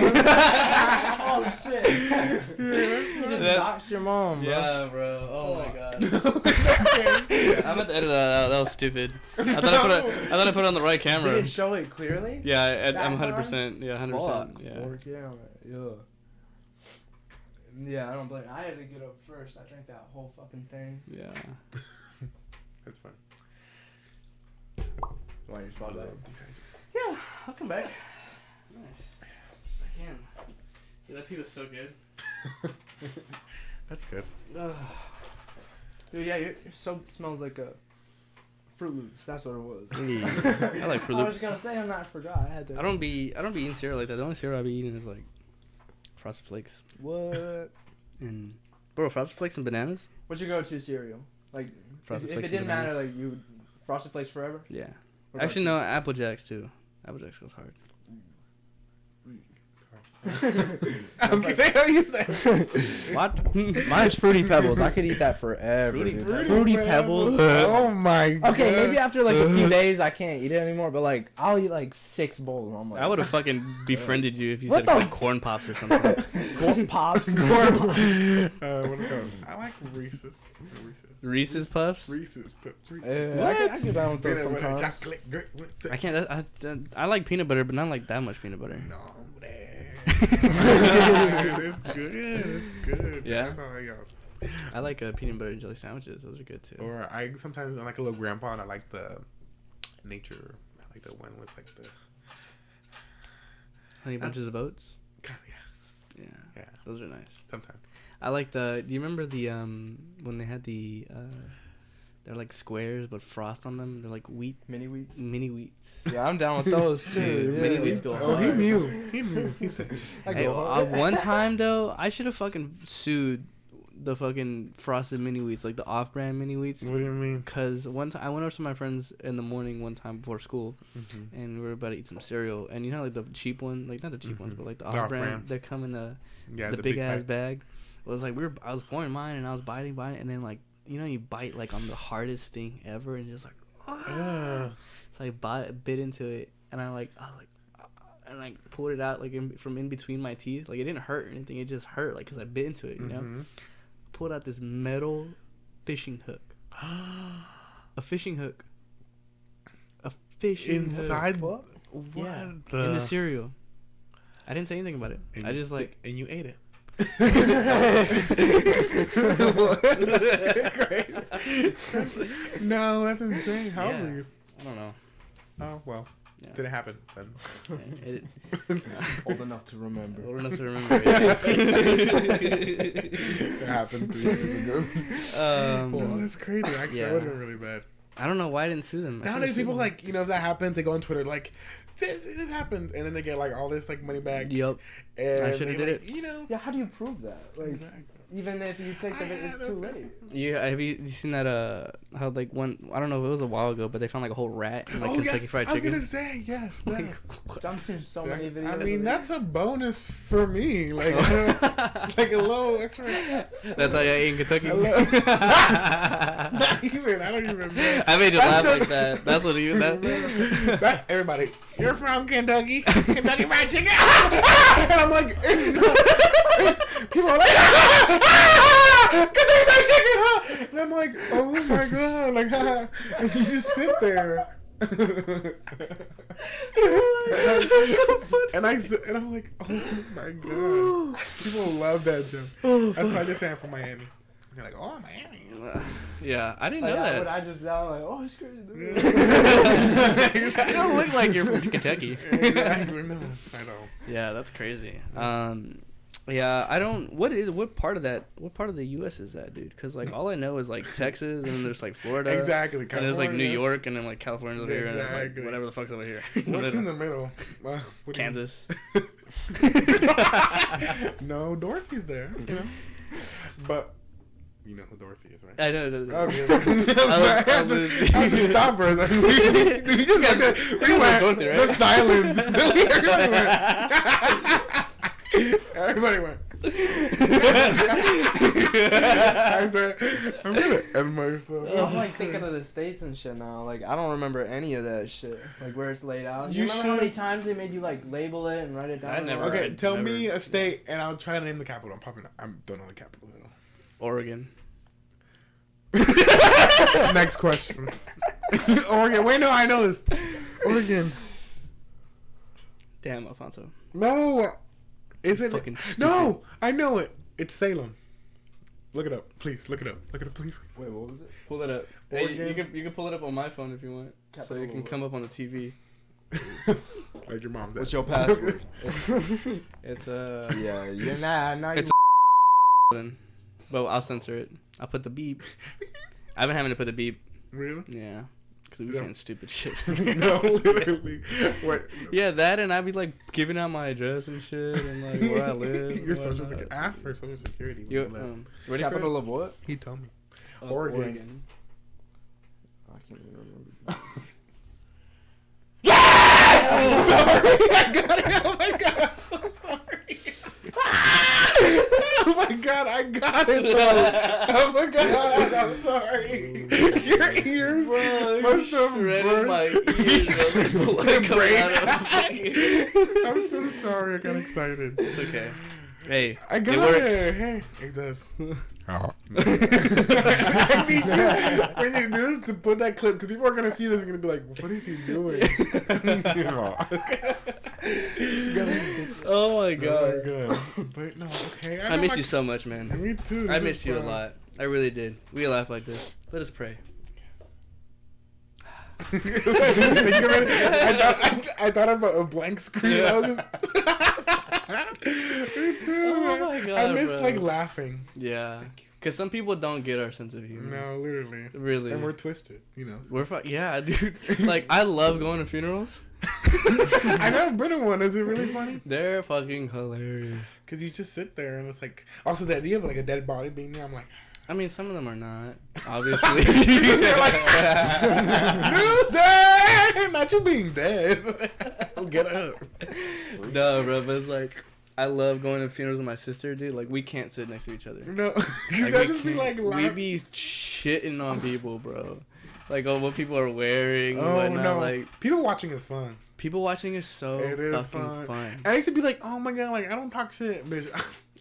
Oh shit! You just doxed your mom, bro. Yeah, bro. Oh my god. I'm at the end of that. That was stupid. I thought I put it on the right camera. Did it show it clearly? Yeah, I'm 100%. Yeah, 100%. Yeah. 4K on it. Yeah. Yeah, I don't blame. I had to get up first. I drank that whole fucking thing. Yeah. That's fine. Why you spot that? Yeah, I'll come back. Nice. I can. Yeah, that pee was so good. That's good. Dude, yeah, your soap smells like a Fruit Loops. That's what it was. I like Fruit I Loops. was gonna say I forgot. I had to. I don't be eating cereal like that. The only cereal I be eating is like Frosted Flakes. What? And bro, Frosted Flakes and bananas. What's your go-to cereal? Like, Frosted if Flakes it didn't and matter, bananas. like you, Frosted Flakes forever. Yeah. What Actually, about no, Apple Jacks too. Apple Jacks goes hard. I'm kidding. How you say? What? Mine's Fruity Pebbles. I could eat that forever. Fruity Pebbles. Oh my god. Okay, maybe after like a few days I can't eat it anymore, but like I'll eat like 6 bowls. And I'm like, I would have fucking befriended you if you What said the- like corn pops or something. corn pops. What it goes? I like Reese's. Reese's Puffs. Reese's. I get down with those Peanut butter, sometimes. chocolate, grape. I can't. I like peanut butter, but not like that much peanut butter. No, it's good. It's good. Yeah? That's all I got. I like peanut butter and jelly sandwiches. Those are good too. Or I sometimes I'm like a little grandpa and I like the nature. I like the one with like the Honey bunches of oats. God, Yeah, yeah. those are nice. Sometimes. I like the. Do you remember the when they had the they're like squares but frost on them? They're like wheat, Mini wheats. mini wheats. Yeah, I'm down with those too. Dude, Yeah. mini wheats go Oh, he hard. knew. He said. Hey, one time though, I should have fucking sued the fucking frosted mini wheats, like the off-brand mini wheats. What do you mean? Cause one time I went over to my friends in the morning one time before school, Mm-hmm. and we were about to eat some cereal, and you know like the cheap one, like not the cheap ones, but like the The off-brand, off-brand. they come in the Yeah, big ass pack. bag. It was like I was pouring mine and I was biting, and then like you know you bite like on the hardest thing ever and just like so I bit into it and I was like and I pulled it out like from in between my teeth. Like it didn't hurt or anything, it just hurt like because I bit into it, you know. Pulled out this metal fishing hook. A fishing hook. A fishing Inside hook. what? Yeah, in the cereal. I didn't say anything about it. And I you just like and you ate it. No, that's insane. How old Yeah. were you? I don't know. Oh well, Yeah. did it happen then? It, Old enough to remember. old enough to remember. Yeah. It happened 3 years ago. Well, that's crazy. Actually, yeah. that would have been really bad. I don't know why I didn't sue them. I should've Nowadays, sued people them. like if that happens, they go on Twitter like, this happened, and then they get like all this like money back. Yup. And I shoulda they, did like, it. Yeah, how do you prove that? Like, Exactly. even if you take the it's too late. Have you seen that how like I don't know if it was a while ago, but they found like a whole rat in like Kentucky Fried I was Chicken. gonna say yes. Like, Like, I've seen so many videos. I mean, of it. that's a bonus for me. Like, like a little extra. that's how you ate in Kentucky. Not even. I don't even know. I made you That's laugh the- like that. That's what you that. Everybody, you're from Kentucky, Kentucky Fried Chicken, and I'm like, people are like, Kentucky Fried Chicken, huh? And I'm like, oh my god, like, and you just sit there. And I'm like, oh my god, people love that joke. That's why I just say I'm from Miami. They're like, oh, Miami. Yeah, I didn't know But that. I just sound like, oh, it's crazy. You don't look like you're from Kentucky. Exactly. No, I know. Yeah, that's crazy. Yeah, I don't. What part of the U.S. is that, dude? Because like all I know is like Texas, and then there's like Florida, Exactly. and there's like New California. York, and then like California's over here, and it's like Exactly. whatever the fuck's over here. What's in the middle? What do you- Kansas. No, Dorothy's there. You know, but you know who Dorothy is, right? I know. Okay. I I had to stop her. Like, we just got to, we went, both there, the right? silence. Everybody went. Everybody went. I'm gonna end myself. I'm like thinking of the states and shit now. Like I don't remember any of that shit. Like where it's laid out. You remember how many times they made you like label it and write it down? I never. Okay, tell me a state, and I'll try to name the capital. I'm popping. I don't know the capital at all. Oregon. Next question. Oregon. Wait, no, I know this. Oregon. Damn, Alfonso. No. Is it? Fucking stupid. No, I know it. It's Salem. Look it up, please. Look it up. Look it up, please. Wait, what was it? Pull it up. Hey, you can pull it up on my phone if you want, so you can come up on the TV. Like your mom. What's your password? It's Yeah, you're not. It's but I'll censor it. I'll put the beep. I've been having to put the beep. Really? Yeah. Because we were saying stupid shit. No, literally. What? Yeah, that, and I'd be like giving out my address and shit, and like where I live. Your social security. Ask for social security. Ready Capital of what? He told me. Oregon. I can't even remember. Yes! I'm sorry. I got it. Oh my god. I'm so sorry. Oh my god, I got it though. Oh my god, I'm sorry. Your ears must have burst. My ears. I'm so sorry. I got excited. It's okay. Hey, I got it works. Hey, it does. I need you when you do this to put that clip because people are gonna see this and gonna be like, "What is he doing?" Oh my god. But no, okay. I miss you so much, man. Me too. I miss you a lot. I really did. We laugh like this. Let us pray. I thought about a blank screen. I was just. Me too. Oh my god. I miss bro. like laughing. Yeah. Because some people don't get our sense of humor. No, literally. Really. And we're twisted, you know. Yeah, dude. Like, I love going to funerals. I never been to one. Is it really funny? They're fucking hilarious. Because you just sit there and it's like. Also, the idea of like a dead body being there, I'm like. I mean, some of them are not, obviously. They're like, loser! Not you being dead. Get up. No, bro, but it's like, I love going to funerals with my sister, dude. Like, we can't sit next to each other. No, Like, I just be like, we be shitting on people, bro. Like, oh, what people are wearing and oh whatnot. no, Like, people watching is fun. people watching is so It is fucking fun. I used to be like, oh my god, like I don't talk shit, bitch.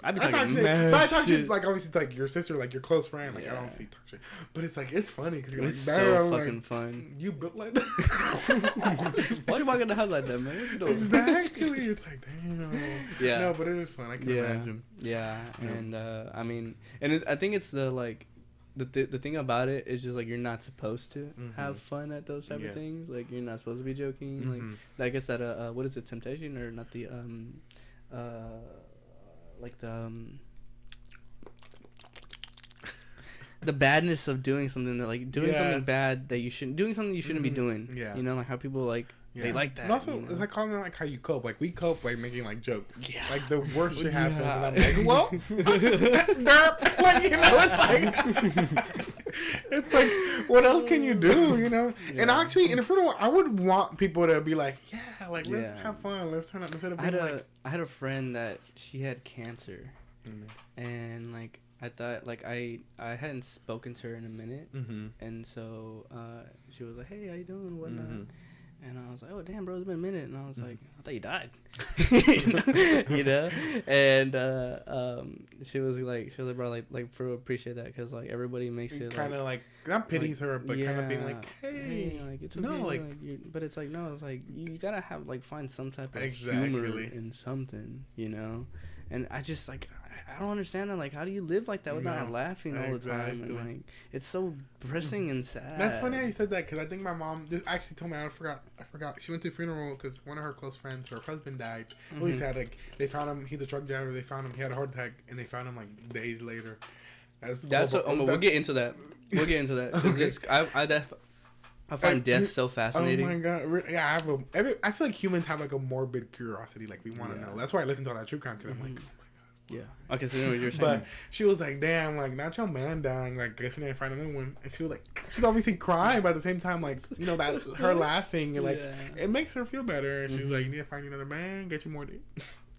I'd be I talking talk shit, mad but I talk shit shit. like obviously like your sister, like your close friend. Like I Yeah. don't see talk shit, but it's like it's funny because you're It's like, so damn, fucking like, fun. you built like that. Why do you walk in the house like that, man? What you doing? Exactly. It's like damn. Yeah. No, but it is fun. I can imagine. Yeah, Yeah. and I mean, and I think it's the like, the thing about it is just like you're not supposed to have fun at those type of things. Like you're not supposed to be joking. Like I guess that what is it, temptation or not the like the badness of doing something that like doing something bad that you shouldn't be doing. Yeah. You know, like how people like they like that. And also, you know? it's like calling it like how you cope. Like we cope like making like jokes. Yeah. Like the worst shit happens, Yeah. and I'm like, well, derp. Like you know, it's like what else can you do? You know. Yeah. And actually, in a funeral, I would want people to be like, yeah, like let's Yeah. have fun, let's turn up instead of I being had like. I had a friend that she had cancer, and like I thought like I hadn't spoken to her in a minute, and so she was like, hey, how you doing, whatnot. And I was like, oh, damn, bro, it's been a minute. And I was like, I thought you died. You know? And she was like, bro, like, for appreciate that. Because, like, everybody makes it, kind of like, not pities her, but kind of being like, hey. like, it's okay. No, like, but it's like, no, it's like, you got to have, like, find some type of Exactly. humor in something, you know? And I just, like, I don't understand that. Like, how do you live like that without laughing all the time? And, like, it's so depressing and sad. That's funny how you said that because I think my mom just actually told me. I forgot. She went to a funeral because one of her close friends, her husband died. Well, he said like they found him. He's a truck driver. They found him. He had a heart attack, and they found him like days later. That's what, we'll get into that. We'll get into that. Okay. I find death so fascinating. Oh my god! Yeah, I feel like humans have like a morbid curiosity. Like we want to know. That's why I listen to all that true crime because I'm like. Yeah. Okay, so you know what you're saying. But she was like, damn, like, not your man dying. Like, guess we didn't find another one. And she was like, she's obviously crying, but at the same time, like, you know, that her laughing, and like, it makes her feel better. And she was like, you need to find another man, get you more dick.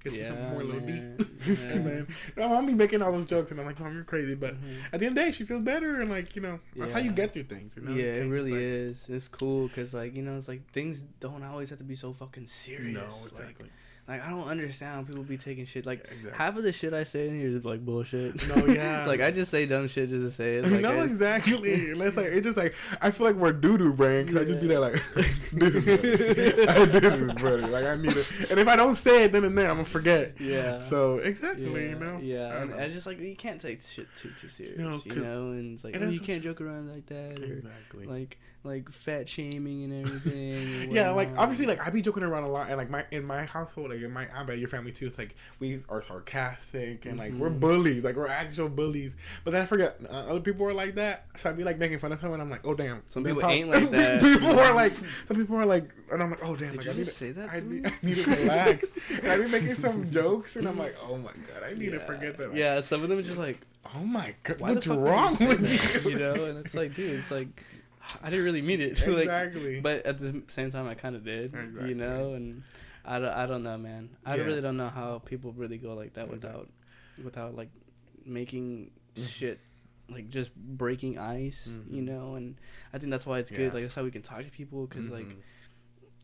Get you some more little deep. And then, no, Mom be making all those jokes, and I'm like, Mom, you're crazy. But at the end of the day, she feels better, and like, you know, that's how you get through things. You know? Yeah, it really is. It's cool because, like, you know, it's like things don't always have to be so fucking serious. No, exactly. Like, I don't understand how people be taking shit. Like, half of the shit I say in here is, like, bullshit. No, yeah. Like, I just say dumb shit just to say it. Like, no, exactly. And it's like, it's just like, I feel like we're doo-doo brain, because I just be there like, this is funny. This is funny. Like, I need it. And if I don't say it then and there, I'm going to forget. Yeah. So, exactly, you know? Yeah. And I just, like, you can't take shit too serious, you know? And it's like, you can't joke around like that. Or, exactly. Like fat shaming and everything. Yeah, like obviously, like I be joking around a lot, and like in my household, like I bet your family too. It's like we are sarcastic and like we're bullies, like we're actual bullies. But then I forget other people are like that, so I be like making fun of someone. I'm like, oh damn, some people ain't like that. Some people are like, and I'm like, oh damn, like I need to relax. And I be making some jokes, and I'm like, oh my god, I need to forget that. Yeah, some of them are just like, oh my god, what's wrong with you? You know, and it's like, dude, it's like, I didn't really mean it. Exactly. Like, but at the same time, I kind of did. Exactly. You know, and I don't know, man. I really don't know how people really go like that without like making shit, like just breaking ice. You know, and I think that's why it's good. Like that's how we can talk to people, because like,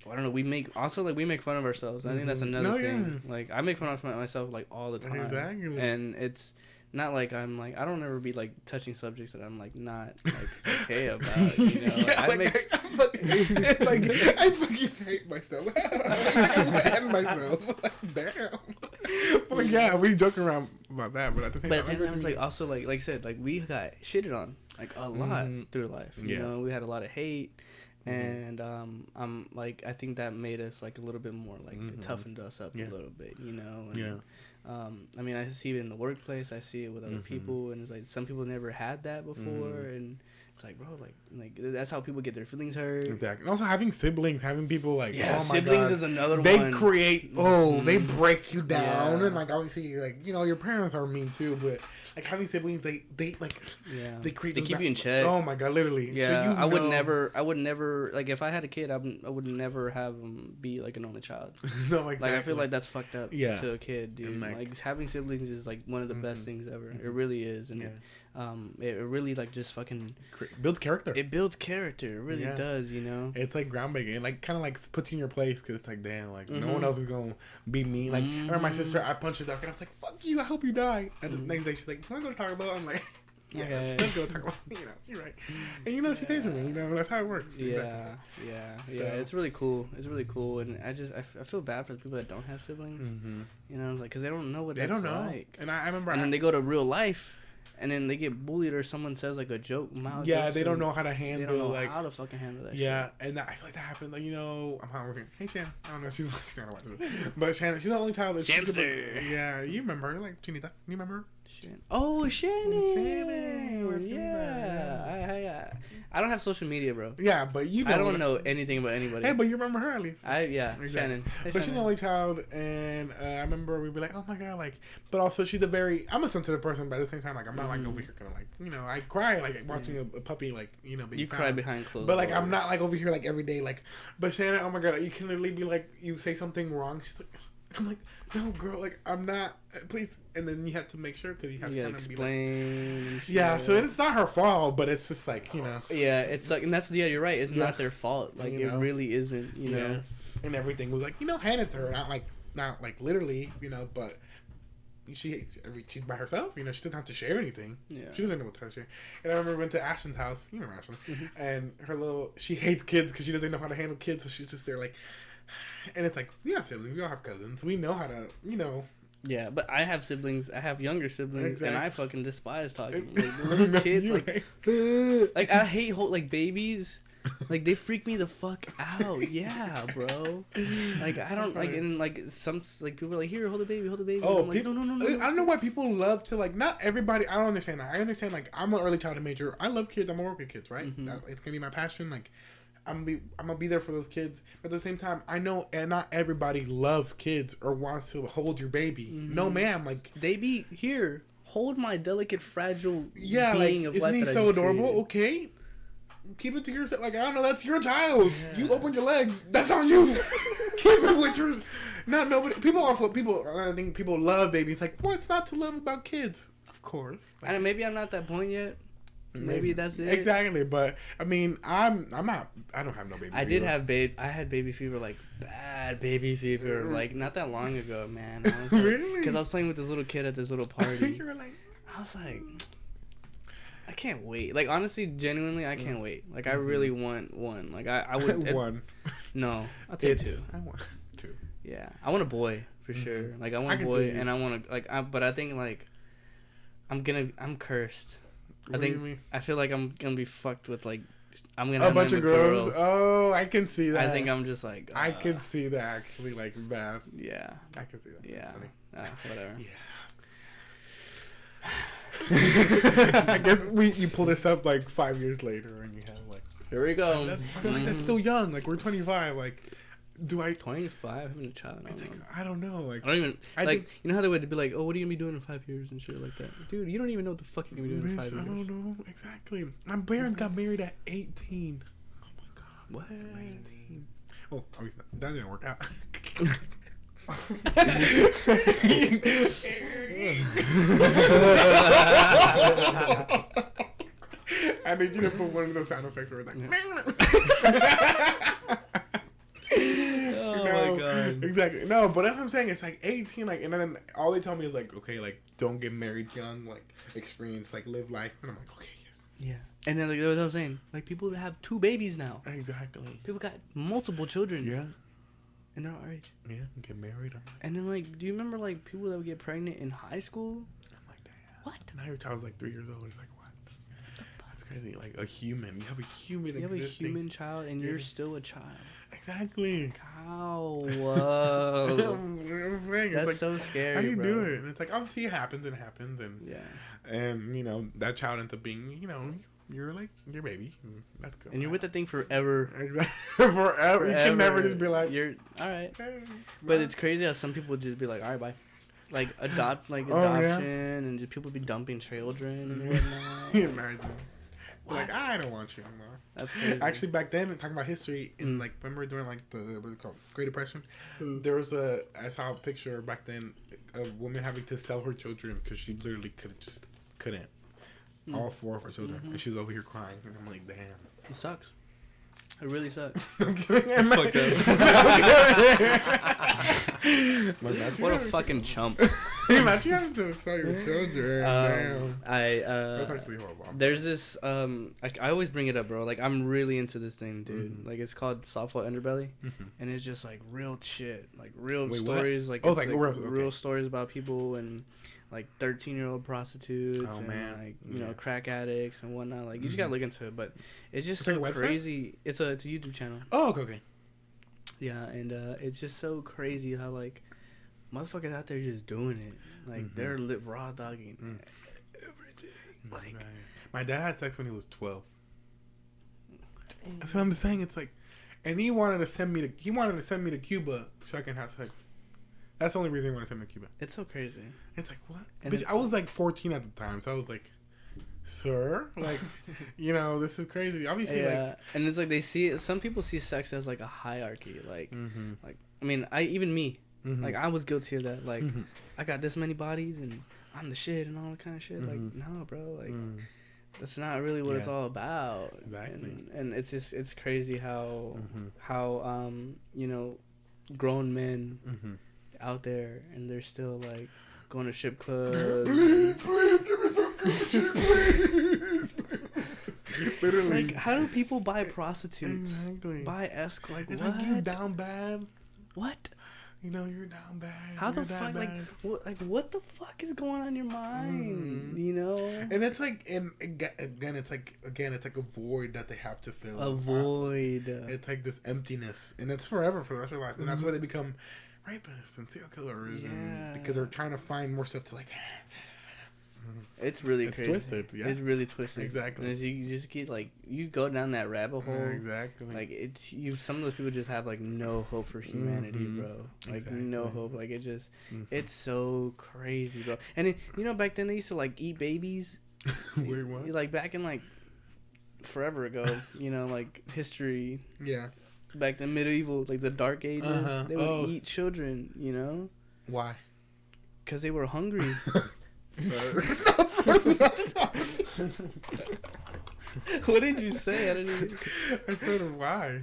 I don't know. We make fun of ourselves. I think that's another thing. Yeah. Like I make fun of myself like all the time. Exactly. And it's not like I'm like, I don't ever be like touching subjects that I'm like not like okay about. You know, yeah, I fucking hate myself. I'm mad at myself. Like, damn. But like, yeah, we joke around about that, but at the same time, it's like also like you said, like we got shitted on like a lot through life. You know, we had a lot of hate. And I'm like, I think that made us like a little bit more like toughened us up a little bit, you know. And, I mean, I see it in the workplace. I see it with other people, and it's like some people never had that before, and it's like, bro, like that's how people get their feelings hurt. Exactly. And also having siblings, having people like, oh my siblings God, is another one. They create, they break you down, and like obviously, like you know, your parents are mean too, but like having siblings, they like, they create. They keep you in check. Oh my God, literally. Yeah. So I would never like if I had a kid, I would never have him be like an only child. No, exactly. Like I feel like that's fucked up to a kid, dude. Like having siblings is like one of the best things ever. It really is, and it really like just fucking builds character. It builds character. It really does, you know. It's like groundbreaking. It like kind of like puts you in your place, because it's like, damn, like no one else is gonna be me. Like I remember my sister, I punched her dog, and I was like, fuck you, I hope you die. And the next day she's like, can I go to Taco Bell? I'm like, let's go to Taco Bell. You know, you're right. And you know, she pays for me. You know, that's how it works. Yeah. It's really cool. It's really cool, and I feel bad for the people that don't have siblings. You know, it's like because they don't know what that's like. They don't know. And I remember, and then they go to real life. And then they get bullied, or someone says like a joke. They don't know how to handle. They don't know like how to fucking handle that. Yeah, shit. And I feel like that happened. Like, you know, I'm not working. Hey Shannon, I don't know if she's not watching this, but Shannon, she's the only child that. Yeah, you remember her, like Chinita? You remember her? Oh, Shannon. Yeah. I don't have social media, bro. Yeah, but you know. I don't know anything about anybody. Hey, but you remember her at least. Exactly. Shannon. Hey, but she's the only child, and I remember we'd be like, oh my God, like, but also I'm a sensitive person, but at the same time, like, I'm not like over here gonna like, you know, I cry like watching a puppy, like, you know, you cry behind closed but like doors. I'm not like over here like every day, like, but Shannon, oh my God, you can literally be like, you say something wrong, she's like, I'm like, no, girl, like, I'm not, please. And then you have to make sure, because you have to kind of explain. Be like, so it's not her fault, but it's just like, you know. Yeah, it's like, and that's, you're right. It's not their fault. Like, it really isn't, you know. And everything was like, you know, hand it to her. Not like literally, you know, but she's by herself, you know, she doesn't have to share anything. Yeah. She doesn't know what to share. And I remember we went to Ashton's house, you remember Ashton, and she hates kids because she doesn't know how to handle kids, so she's just there like, and it's like, we have siblings, we all have cousins, we know how to, you know. Yeah, but I have siblings. I have younger siblings, and I fucking despise talking. Like the little kids, like I hate like babies. Like they freak me the fuck out. Yeah, bro. Like I don't like, and like some like people are like, here, hold the baby. Oh, I'm like, no. I don't know why people love to like. Not everybody. I don't understand that. I understand like I'm an early childhood major. I love kids. I'm gonna work with kids, right? It's gonna be my passion. Like. I'm gonna be there for those kids, but at the same time, I know and not everybody loves kids or wants to hold your baby. No, ma'am. Like they be here, hold my delicate, fragile being of isn't life he that so I adorable? Created. Okay, keep it to yourself. Like, I don't know, that's your child. Yeah. You open your legs, that's on you. Keep it with your. Not nobody. I think people love babies. Like, what's not to love about kids? Of course. Like, and maybe I'm not that point yet. Maybe that's it. Exactly, but I mean, I'm not. I don't have no baby. I had baby fever, like bad baby fever, like not that long ago, man. I was like, really? Because I was playing with this little kid at this little party. You were like, I was like, I can't wait. Like honestly, genuinely, I can't wait. Like I really want one. Like I would one. No, I'll take two. I want two. Yeah, I want a boy for sure. Like I want a boy, and I want to but I think like I'm cursed. I feel like I'm gonna be fucked with like I'm gonna a bunch of girls. Oh, I can see that. I think I'm just like I can see that actually like bad. Yeah, I can see that. Yeah, whatever. Yeah. I guess you pull this up like 5 years later and you have like. Here we go. I feel like that's still young. Like we're 25. Like. Do I 25 having a child? It's like I don't know. Like I don't even like you know how they would be like, oh, what are you gonna be doing in 5 years and shit like that, dude. You don't even know what the fuck you're gonna be doing in 5 years. I don't know exactly. My parents got married at 18. Oh my god. What? 18. Oh, obviously that didn't work out. I need you to put one of those sound effects where it's like. Oh my god. Exactly. No, but that's what I'm saying. It's like 18, like, and then all they tell me is like, okay, like, don't get married young, like, experience, like, live life. And I'm like, okay, yes. Yeah. And then like that's what I was saying. Like people have 2 babies now. Exactly. People got multiple children. Yeah. And they're our age. Yeah. Get married. And then like, do you remember like people that would get pregnant in high school? I'm like, damn. What? Now your child's like 3 years old. It's like, what? That's crazy. Like a human. You have a human. You have a human child, and you're still a child. Exactly. Like, how? Whoa. I'm saying, that's like, so scary. How do you bro. do it? And it's like obviously it happens, and yeah. And you know that child ends up being you're like your baby. That's good. And you're with the thing forever. Forever. You can never just be like you're all right. But it's crazy how some people just be like, all right, bye. Like adoption and just people be dumping children and whatnot. Imagine. Like I don't want you anymore. That's crazy. Actually, back then, talking about history, in like remember during like the what's it called, Great Depression, there was I saw a picture back then, a woman having to sell her children because she literally couldn't. All 4 of her children, and she was over here crying, and I'm like, damn. It sucks. It really sucks. It's fucked up. What a fucking chump. Imagine having to sell your children. Damn. That's actually horrible. There's this I always bring it up, bro. Like I'm really into this thing, dude. Mm-hmm. Like it's called Software Underbelly, and it's just like real shit, like real stories, what? like real stories about people and like 13-year-old prostitutes and like you know crack addicts and whatnot. Like you just gotta look into it, but it's just so crazy. It's a YouTube channel. Oh, okay. Yeah, and it's just so crazy how like motherfuckers out there just doing it. Like they're raw dogging everything. Like my dad had sex when he was 12. That's what I'm saying. It's like, and he wanted to send me to Cuba so I can have sex. That's the only reason he wanted to send me to Cuba. It's so crazy. It's like, what? Bitch, I was like 14 at the time, so I was like, sir, like, you know, this is crazy. Obviously, like, and it's like they see it. Some people see sex as like a hierarchy. Like, like I mean, like I was guilty of that. Like, I got this many bodies and I'm the shit and all that kind of shit. Like, no, bro. Like, that's not really what it's all about. Exactly. And it's just it's crazy how you know, grown men out there and they're still like going to strip clubs. Please give me some Gucci, please. Literally. Like, how do people buy prostitutes? Exactly. Buy escort? Like, it's what? like you down bad. What? You know, you're down bad. How the fuck? What the fuck is going on in your mind? You know? And it's like, and again, it's like a void that they have to fill. A void. It's like this emptiness, and it's forever for the rest of their life, and that's why they become rapists and serial killers, and because they're trying to find more stuff to like. It's really crazy. Twisted, yeah. It's really twisted. Exactly. And you just get like you go down that rabbit hole. Exactly. Like it's you. Some of those people just have like no hope for humanity, bro. Like no hope. Like it just, it's so crazy, bro. And it, you know, back then they used to like eat babies. Wait, what? Like back in like forever ago. You know, like history. Yeah. Back then, medieval, like the Dark Ages, they would eat children. You know. Why? Because they were hungry. What did you say? I said why.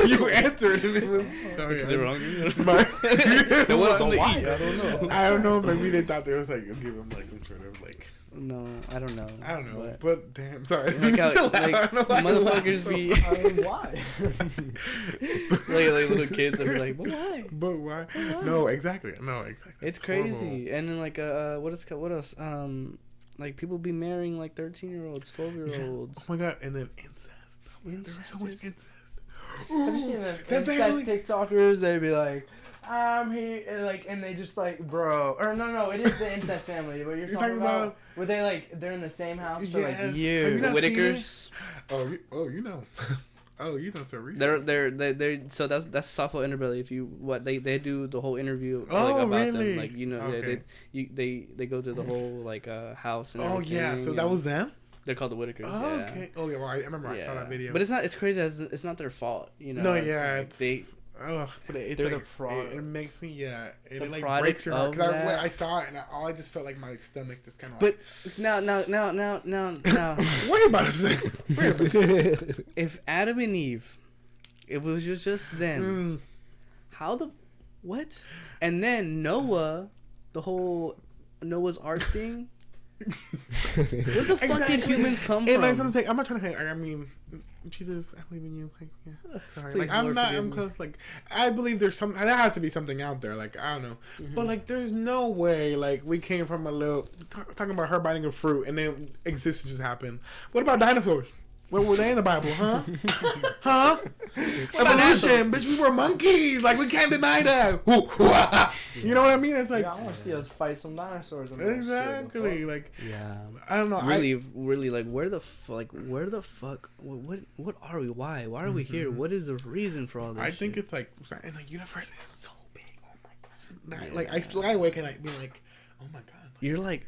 You answered and it was sorry. They were hungry. They wanted something to eat. I don't know. I don't know. Maybe they thought they was like give them like some sort of like. No, I don't know. I don't know. But damn, sorry. Like how, like motherfuckers be. Why? like little kids that be like, but why? But why? No, exactly. No, exactly. It's crazy. Horrible. And then like what else? Like people be marrying like 13-year-olds, 12-year-olds. Yeah. Oh my god! And then incest. There's so much incest. Have you seen them incest TikTokers? They'd be like, I'm here, and they just like, bro, or no, it is the incest family. What you're talking about? Where they like they're in the same house for like years. The Whitakers. You know. Oh, you know so recent. They're so that's softball underbelly. If you they do the whole interview like, about really? them, like you know okay. they go to the whole like house and everything. Yeah, so that was them. They're called the Whitakers. Oh, yeah. Okay. Oh yeah, well, I remember I saw that video. But it's crazy. It's not their fault, you know. No, it's they're the product. It makes me it like breaks your heart. Cause I saw it and I just felt like my stomach just kind of. But now. Wait about a second. If Adam and Eve, it was just them, how the what? And then Noah, the whole Noah's Ark thing. Where the fuck did humans come from? Like, I'm not trying to hate. I mean, Jesus, I believe in you. Like, yeah, sorry. Like, I'm close. Like, I believe there's some. There has to be something out there. Like, I don't know. Mm-hmm. But like, there's no way. Like, we came from a little talking about her biting a fruit, and then existence just happened. What about dinosaurs? Where were they in the Bible, huh? Huh? Evolution, bitch, we were monkeys. Like, we can't deny that. You know what I mean? It's like... Yeah, I want to see us fight some dinosaurs. Exactly. Like, yeah. I don't know. Really, like, where the fuck, what are we? Why are we here? What is the reason for all this I think it's like, and the universe is so big. Oh my God. Like, I lie awake and I be like, oh my God. You're like...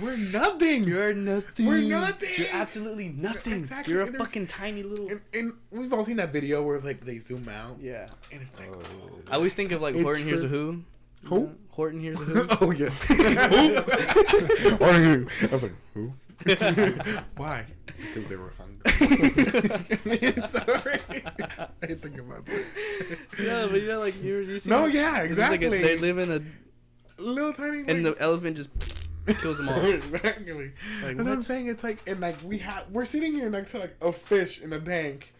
We're nothing. You're nothing. We're nothing. You're absolutely nothing. Exactly. You're a fucking tiny little... And we've all seen that video where like they zoom out. Yeah. And it's like... I always think of like Horton Hears a Who. Who? You know? Horton Hears a Who. Oh, yeah. Who? I was like, who? Why? Because they were hungry. Sorry. I didn't think about that. Yeah, but you know, like, you see... No, yeah, exactly. Like they live in a... Little tiny... And the elephant just... kills them all. Exactly. That's what I'm saying. It's like, and like we're sitting here next to like a fish in a tank,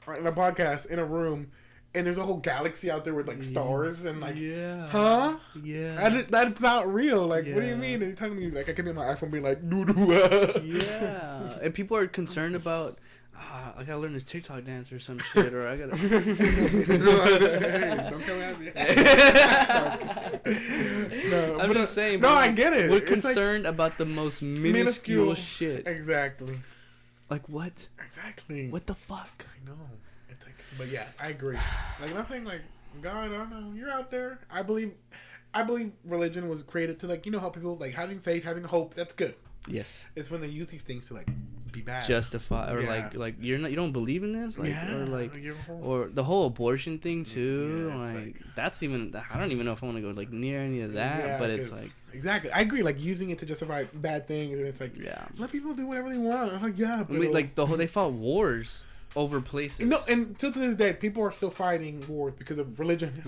or in a podcast in a room, and there's a whole galaxy out there with like stars and like, huh? Yeah. That's not real. Like, what do you mean? And you're telling me like I could be on my iPhone being like, doo. Yeah. And people are concerned about. I gotta learn this TikTok dance or some shit, or I gotta. Don't come at me. I'm just saying. No, I get it. We're concerned about the most minuscule shit. Exactly. Like what? Exactly. What the fuck? I know. It's like, but yeah, I agree. Like nothing. Like God, I don't know. You're out there. I believe religion was created to like how people like having faith, having hope. That's good. Yes. It's when they use these things to like be bad, justify, or like you don't believe in this, like, or like, or the whole abortion thing too. Like that's even, I don't even know if I want to go like near any of that. But it's like exactly, I agree. Like using it to justify bad things, and it's like let people do whatever they want. Like but like they fought wars over places. No, and to this day, people are still fighting wars because of religion.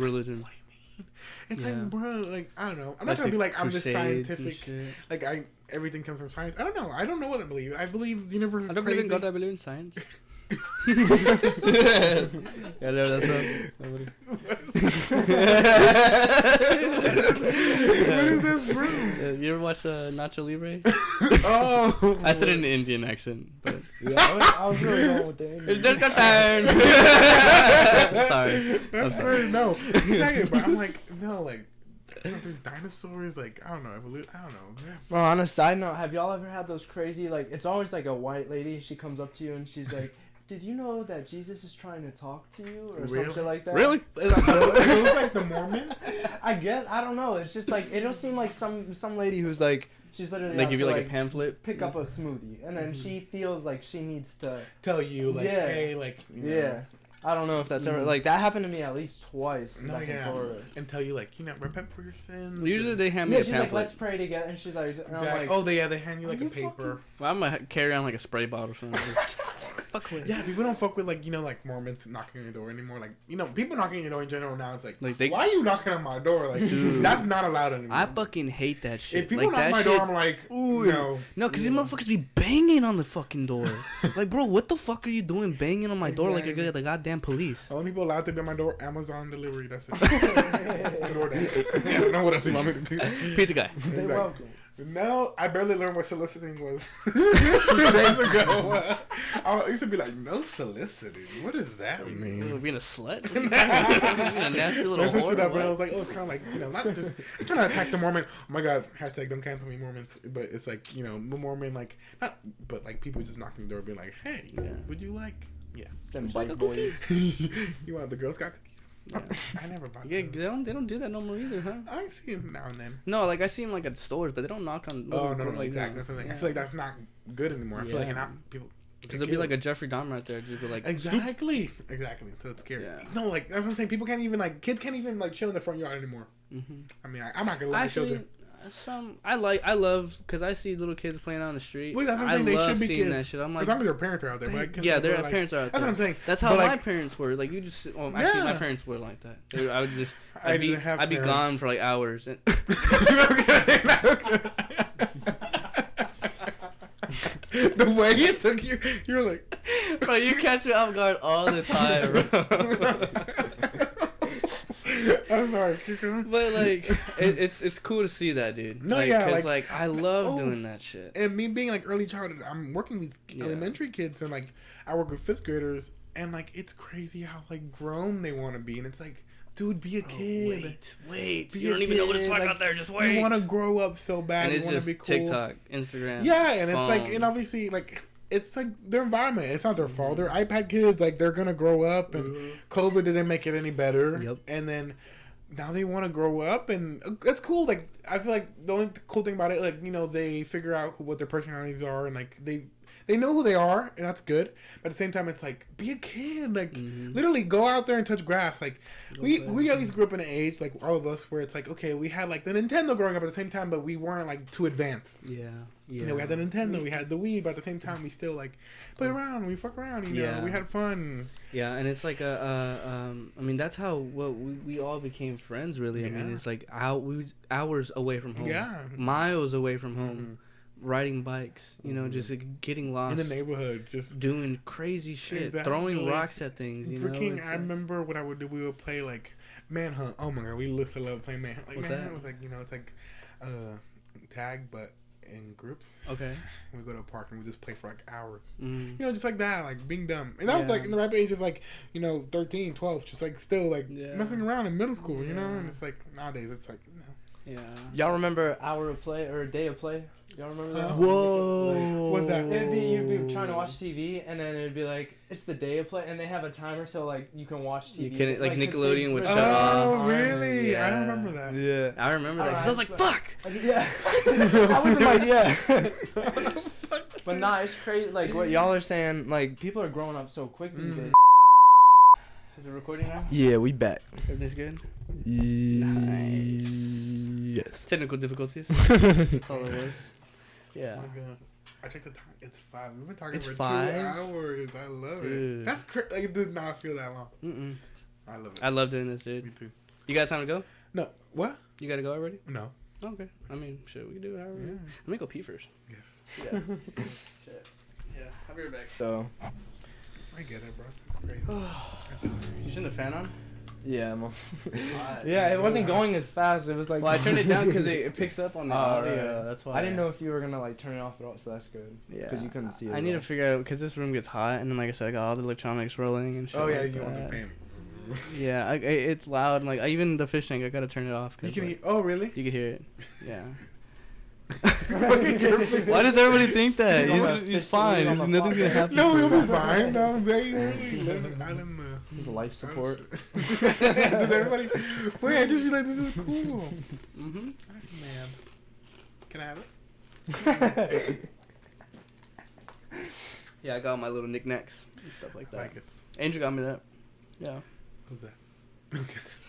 It's like, bro, like I don't know. I'm not trying to be like I'm just scientific. Like everything comes from science. I don't know. I don't know what I believe. I believe the universe is crazy. I don't believe in God. I believe in science. Yeah, no, that's right. What is this from? You ever watch Nacho Libre? Oh, I said it in an Indian accent, but I was really going with the Indian. Sorry. I'm sorry. No, exactly. But I'm like, no, like. There's dinosaurs, like I don't know, evolution. I don't know. Well, on a side note, have y'all ever had those crazy like? It's always like a white lady. She comes up to you and she's like, "Did you know that Jesus is trying to talk to you?" Or some shit like that. Really? It looks like the Mormon. I don't know. It's just like it'll seem like some lady who's like She's literally They give you to, like a pamphlet. pick up a smoothie, and then she feels like she needs to tell you like, Yeah. hey, like, you know, yeah. I don't know if that's ever like that happened to me at least twice. No, back in yeah, Florida. and tell you like, you know, repent for your sins. Usually and- they hand me Yeah, a she's like, pamphlet. let's pray together, and she's like, and I'm Exactly. like, Oh, they hand you like Are a you paper. Well, I'm gonna carry on like a spray bottle or something. Fuck with. Yeah, people don't fuck with like, you know, like Mormons knocking on your door anymore. Like, you know, people knocking on your door in general now is like Like, why are you knocking on my door? Like, Dude. that's not allowed anymore. I fucking hate that shit. If people like, knock that my shit, door, I'm like, ooh, no. No, because these motherfuckers be banging on the fucking door. Like, bro, what the fuck are you doing banging on my door like you're the goddamn police? The only people allowed to be at my door, Amazon delivery. That's it. DoorDash. I don't know what else you want me to do. Pizza guy. they're welcome. No, I barely learned what soliciting was 2 days ago. I used to be like, no soliciting. What does that mean? Being a slut? Being a nasty little I switched it whore? up, and I What? was like, oh, it's kind of like, you know, not just I'm trying to attack the Mormon. Oh my God, hashtag don't cancel me Mormons. But it's like, you know, the Mormon, like, not, but like people just knocking the door, being like, hey, would you like, Them like a bike boys. you want the Girl Scout cookies? Yeah. I never bought Yeah, those. they don't do that no more either, huh? I see them now and then. No, like I see them like at stores, but they don't knock on. Oh no, like, exactly. That's something. I feel like that's not good anymore. I feel like not people. Because there'll be like a Jeffrey Dahmer right there, just be like, exactly. So it's scary. Yeah. No, like that's what I'm saying. People can't even like kids can't even like chill in the front yard anymore. mm-hmm. I mean, I'm not gonna lie to children. I love because I see little kids playing out on the street. Well, that's what I'm I saying. They love should be seeing kids. that shit. I'm like, As long as their parents are out there, right? yeah, their like, parents are out there. That's what I'm saying. That's how But, my like, parents were. Like you just, well, actually, my Yeah. parents were like that. I would just, I I'd didn't have be parents. gone for like hours. And The way it took you, you're like, bro, you catch me off guard all the time, bro. I'm sorry. Keep going. But like, it's cool to see that, dude. No, like, yeah, 'cause, like- I love oh. doing that shit. And me being like early childhood, I'm working with Yeah. elementary kids, and like I work with fifth graders, and like it's crazy how like grown they want to be, and it's like, dude, be a kid. Wait. Be You a don't even know what it's kid, like like, out there. Just wait. You want to grow up so bad. and You it's want to just be cool. TikTok, Instagram. Yeah, and it's like, phone. and obviously like. It's like their environment. It's not their fault. They're iPad kids. Like they're gonna grow up, and COVID didn't make it any better. Yep. And then now they want to grow up, and it's cool. Like I feel like the only cool thing about it, like you know, they figure out what their personalities are, and like they know who they are, and that's good. But at the same time, it's like be a kid. Like literally go out there and touch grass. Like we at least grew up in an age, like all of us, where it's like okay, we had like the Nintendo growing up at the same time, but we weren't like too advanced. Yeah. You know, we had the Nintendo, we had the Wii, but at the same time, we still like play around, we fuck around. You know, we had fun. Yeah, and it's like I mean, that's how we all became friends. Really, I mean, it's like hours away from home, miles away from home, riding bikes. You know, just like, getting lost in the neighborhood, just doing crazy shit, throwing rocks at things. You know, I remember what I would do. We would play like Manhunt. Oh my god, we used to love playing Manhunt. Like What's Manhunt that? was like it's like tag, but in groups. Okay. We go to a park and we just play for like hours. Mm. You know, just like that, like being dumb. And that was like in the right age of like, 13, 12, just like still like messing around in middle school, you know? And it's like nowadays it's like, Yeah. Y'all remember Hour of Play or Day of Play? Y'all remember that? Whoa. What's that? You'd be trying to watch TV, and then it'd be like it's the day of play, and they have a timer so like you can watch TV. You can, like 'cause Nickelodeon they would put shut it off. Oh, on. really? Yeah. I don't remember that. Yeah, I remember that because I was like, "Fuck." Yeah, I wasn't like, yeah. But nah, it's crazy. Like what y'all are saying. Like people are growing up so quick these days. Is it recording now? Yeah, we back. Everything's good. Nice. Yes. Technical difficulties. That's all it was. Yeah. Oh my God. I checked the time. It's 5. We've been talking It's for 5? 2 hours. I love Dude. it. That's crazy. Like, it does not feel that long. Mm-mm. I love it. I love doing this, dude. Me too. You got time to go? No. What? You got to go already? No. Okay. I mean, shit, we can do it however. Yeah. Let me go pee first. Yes. Yeah. Shit. Yeah. I'll be right back. So. I get it, bro. It's crazy. You shouldn't have fan on? Yeah, yeah, it wasn't going as fast. It was like. Well, I turned it down because it picks up on the audio. Right. That's why. I didn't know if you were gonna like turn it off at all, so that's good. Yeah. Because you couldn't see it. I need to figure out because this room gets hot, and then like I said, I got all the electronics rolling and shit. Oh, yeah, like you want the that. fan. Yeah, it's loud. And, like even the fish tank, I gotta turn it off. You can like, oh, really? you can hear it. Yeah. Fucking Why does everybody think that? He's He's fine. on the Nothing's gonna happen. No, he'll be fine. No, very early. His life support. Does everybody? Wait, I just realized this is cool. Mhm. Man, can I have it? Yeah, I got my little knickknacks and stuff like that. I like it. Angel got me that. Yeah. Who's that?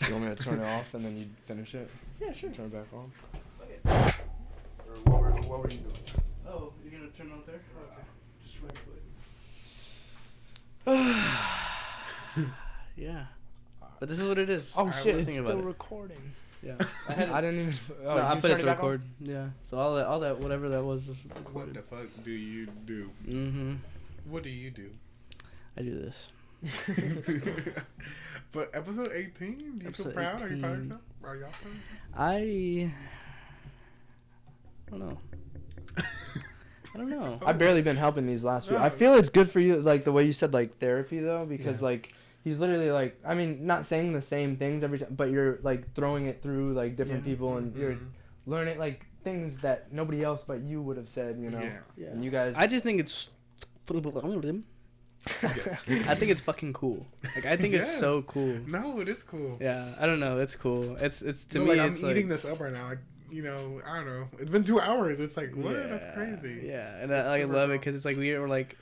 You want me to turn it off and then you finish it? Yeah, sure. Turn it back on. Or what were you doing? Oh, you're gonna turn it on there? Okay. Just right quick. Yeah. But this is what it is. Oh shit! It's Think still about it. recording. Yeah. I didn't even. No, Oh, I you put it turned to back on? record. Yeah. So all that, whatever that was What recorded. the fuck do you do? Mm-hmm. What do you do? I do this. But episode 18, do you feel Episode proud? Are you proud of 18. yourself? Are y'all proud? I don't know. I don't know. I've barely been helping these last few. No. I feel it's good for you, like the way you said, like therapy though, because like he's literally like, I mean, not saying the same things every time, but you're like throwing it through like different people, and you're learning like things that nobody else but you would have said, you know. Yeah. And you guys. I just think it's. I think it's fucking cool. Like I think it's so cool. No, it is cool. Yeah, I don't know. It's cool. It's to No, me. like, It's I'm eating this up right now. Like, you know, I don't know. It's been 2 hours. It's like, what? Yeah, That's crazy. Yeah, and I super love it cool. because it's like we're like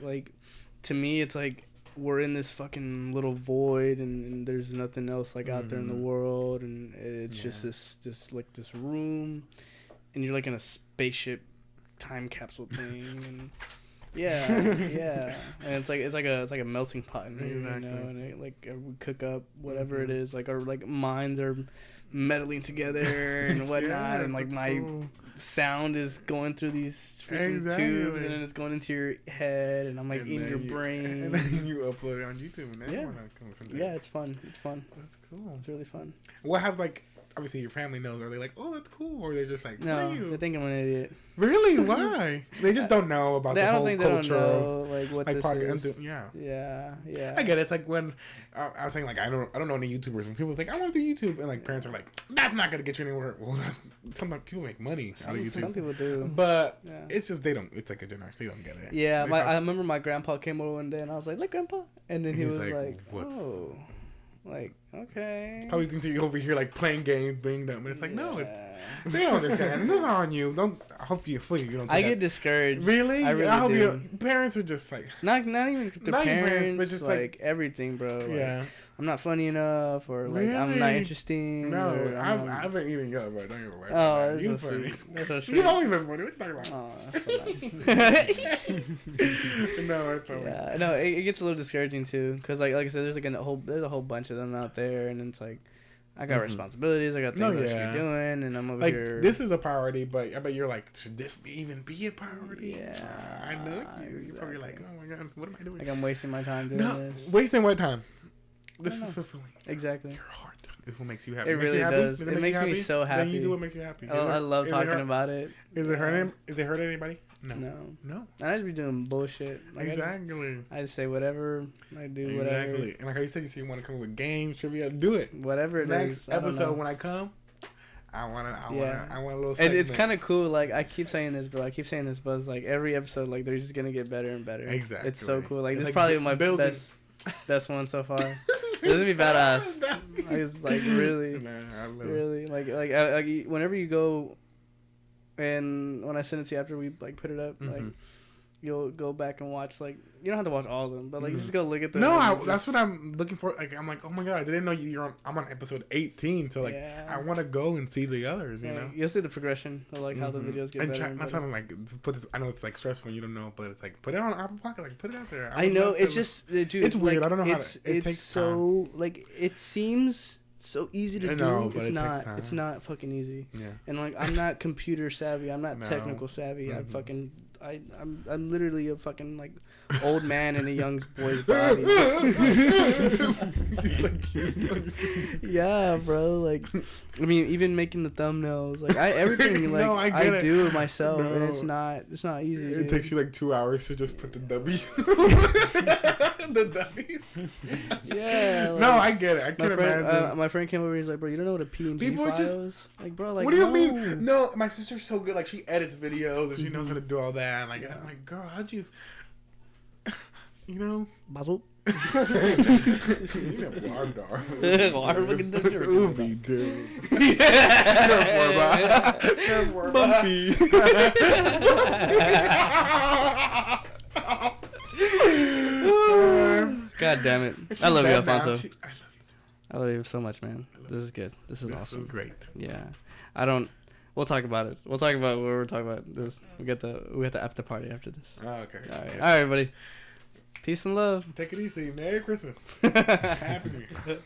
to me it's like we're in this fucking little void and there's nothing else like out there in the world, and it's just this like this room, and you're like in a spaceship time capsule thing, and yeah, and it's like a melting pot in here, you know, and it, like we cook up whatever it is, like our like minds are meddling together and whatnot, and like my sound is going through these freaking tubes, and then it's going into your head, and I'm like eating your brain. And then you upload it on YouTube, and then wanna come listen to it. Yeah, it's fun. It's fun. That's cool. It's really fun. What has like, obviously your family knows? Are they like, oh, that's cool, or they're just like, what No, are you? they think I'm an idiot. Really? Why? They just don't know about the I don't whole think they don't culture of know like what like this podcast. is. Yeah. Yeah. I get it. It's like when I was saying like I don't know any YouTubers, and people are like I want to do YouTube, and like parents are like that's not gonna get you anywhere. Well, sometimes people make money out of YouTube. Some people do. But Yeah. it's just they don't. It's like a generation. They don't get it. Yeah, They I remember my grandpa came over one day and I was like, "Look, grandpa," and then he He's was like, like, "What's-" "Oh, like okay." Probably thinks you're over here like playing games, being dumb, and it's like no, it's they don't understand. It's not on you. Don't. Hopefully you don't. I take get that. discouraged. Really? I really hope do. your parents are just like Not even the Not your parents, parents, but just, like everything, bro. Like, yeah. I'm not funny enough, or like I'm not Really? interesting. No, or I've been eating you up, bro. Don't even worry. Oh, about that. that's You so funny. sweet. That's so sweet. You've always been funny. What you talking about? Oh, that's so nice. No, it's funny. Yeah, no, it gets a little discouraging too, cause like I said, there's a whole bunch of them out there, and it's like I got responsibilities, I got things I should be doing, and I'm over like, here. this is a priority, but I bet you're like, should this even be a priority? Yeah, I know you. You're probably like, oh my god, what am I doing? like I'm wasting my time doing No, this. wasting what time? This I is don't know. fulfilling. Exactly. Your heart is what makes you happy. It Makes really you happy? does. Does It makes me so Then happy. you do what makes you happy. I love talking about it. Is it hurting? Is it hurting anybody? No. No. And I just be doing bullshit. Like Exactly. I just say whatever. I do whatever. Exactly. And like how you said, you want to come up with games, trivia, do it. Whatever it Next is. I don't know. episode when I come, I want a little And segment. it's kind of cool. Like I keep saying this, bro. But it's like every episode, like they're just gonna get better and better. Exactly. It's so cool. Like It's this is like probably my building. best one so far. This is gonna be badass. It's like really, Man, I love it. really like whenever you go, and when I send it to you after we like put it up, like you'll go back and watch. Like you don't have to watch all of them, but like just go look at them. No, that's what I'm looking for. Like I'm like, oh my god, I didn't know I'm on episode 18. So like, I want to go and see the others. You know, you'll see the progression of like how the videos get better. I'm trying to like put this. I know it's like stressful when you don't know, but it's like put it on Apple Pocket. Like put it out there. I know it's just, dude. It's weird. Like, I don't know how it's, it it's takes so like it seems so easy to do. but It's it not. takes time. It's not fucking easy. Yeah. And like I'm not computer savvy. I'm not No. technical savvy. I'm literally a fucking like old man in a young boy's body. Yeah, bro. Like, I mean, even making the thumbnails, like everything, like No, I get it. do it myself, and No. it's not easy. It dude. takes you like 2 hours to just put the W. The W. Yeah. Like, No, I get it. I can imagine. My friend came over. He's like, "Bro, you don't know what a PNG People file just- is?" Like, bro, like, What do you no. mean? No, my sister's so good. Like she edits videos and she knows how to do all that. Like, and I'm like, girl, how'd you? you know. Basil. You know, Wardar. Ubi, dude. Bumpy. God damn it. I love you, Alfonso. I love you too. I love you so much, man. This is good. This is awesome. This is great. Yeah. I don't. We'll talk about it. We'll talk about what we're talking about. This. We got the after party after this. Oh, okay. All right, everybody. Peace and love. Take it easy. Merry Christmas. Happy New Year.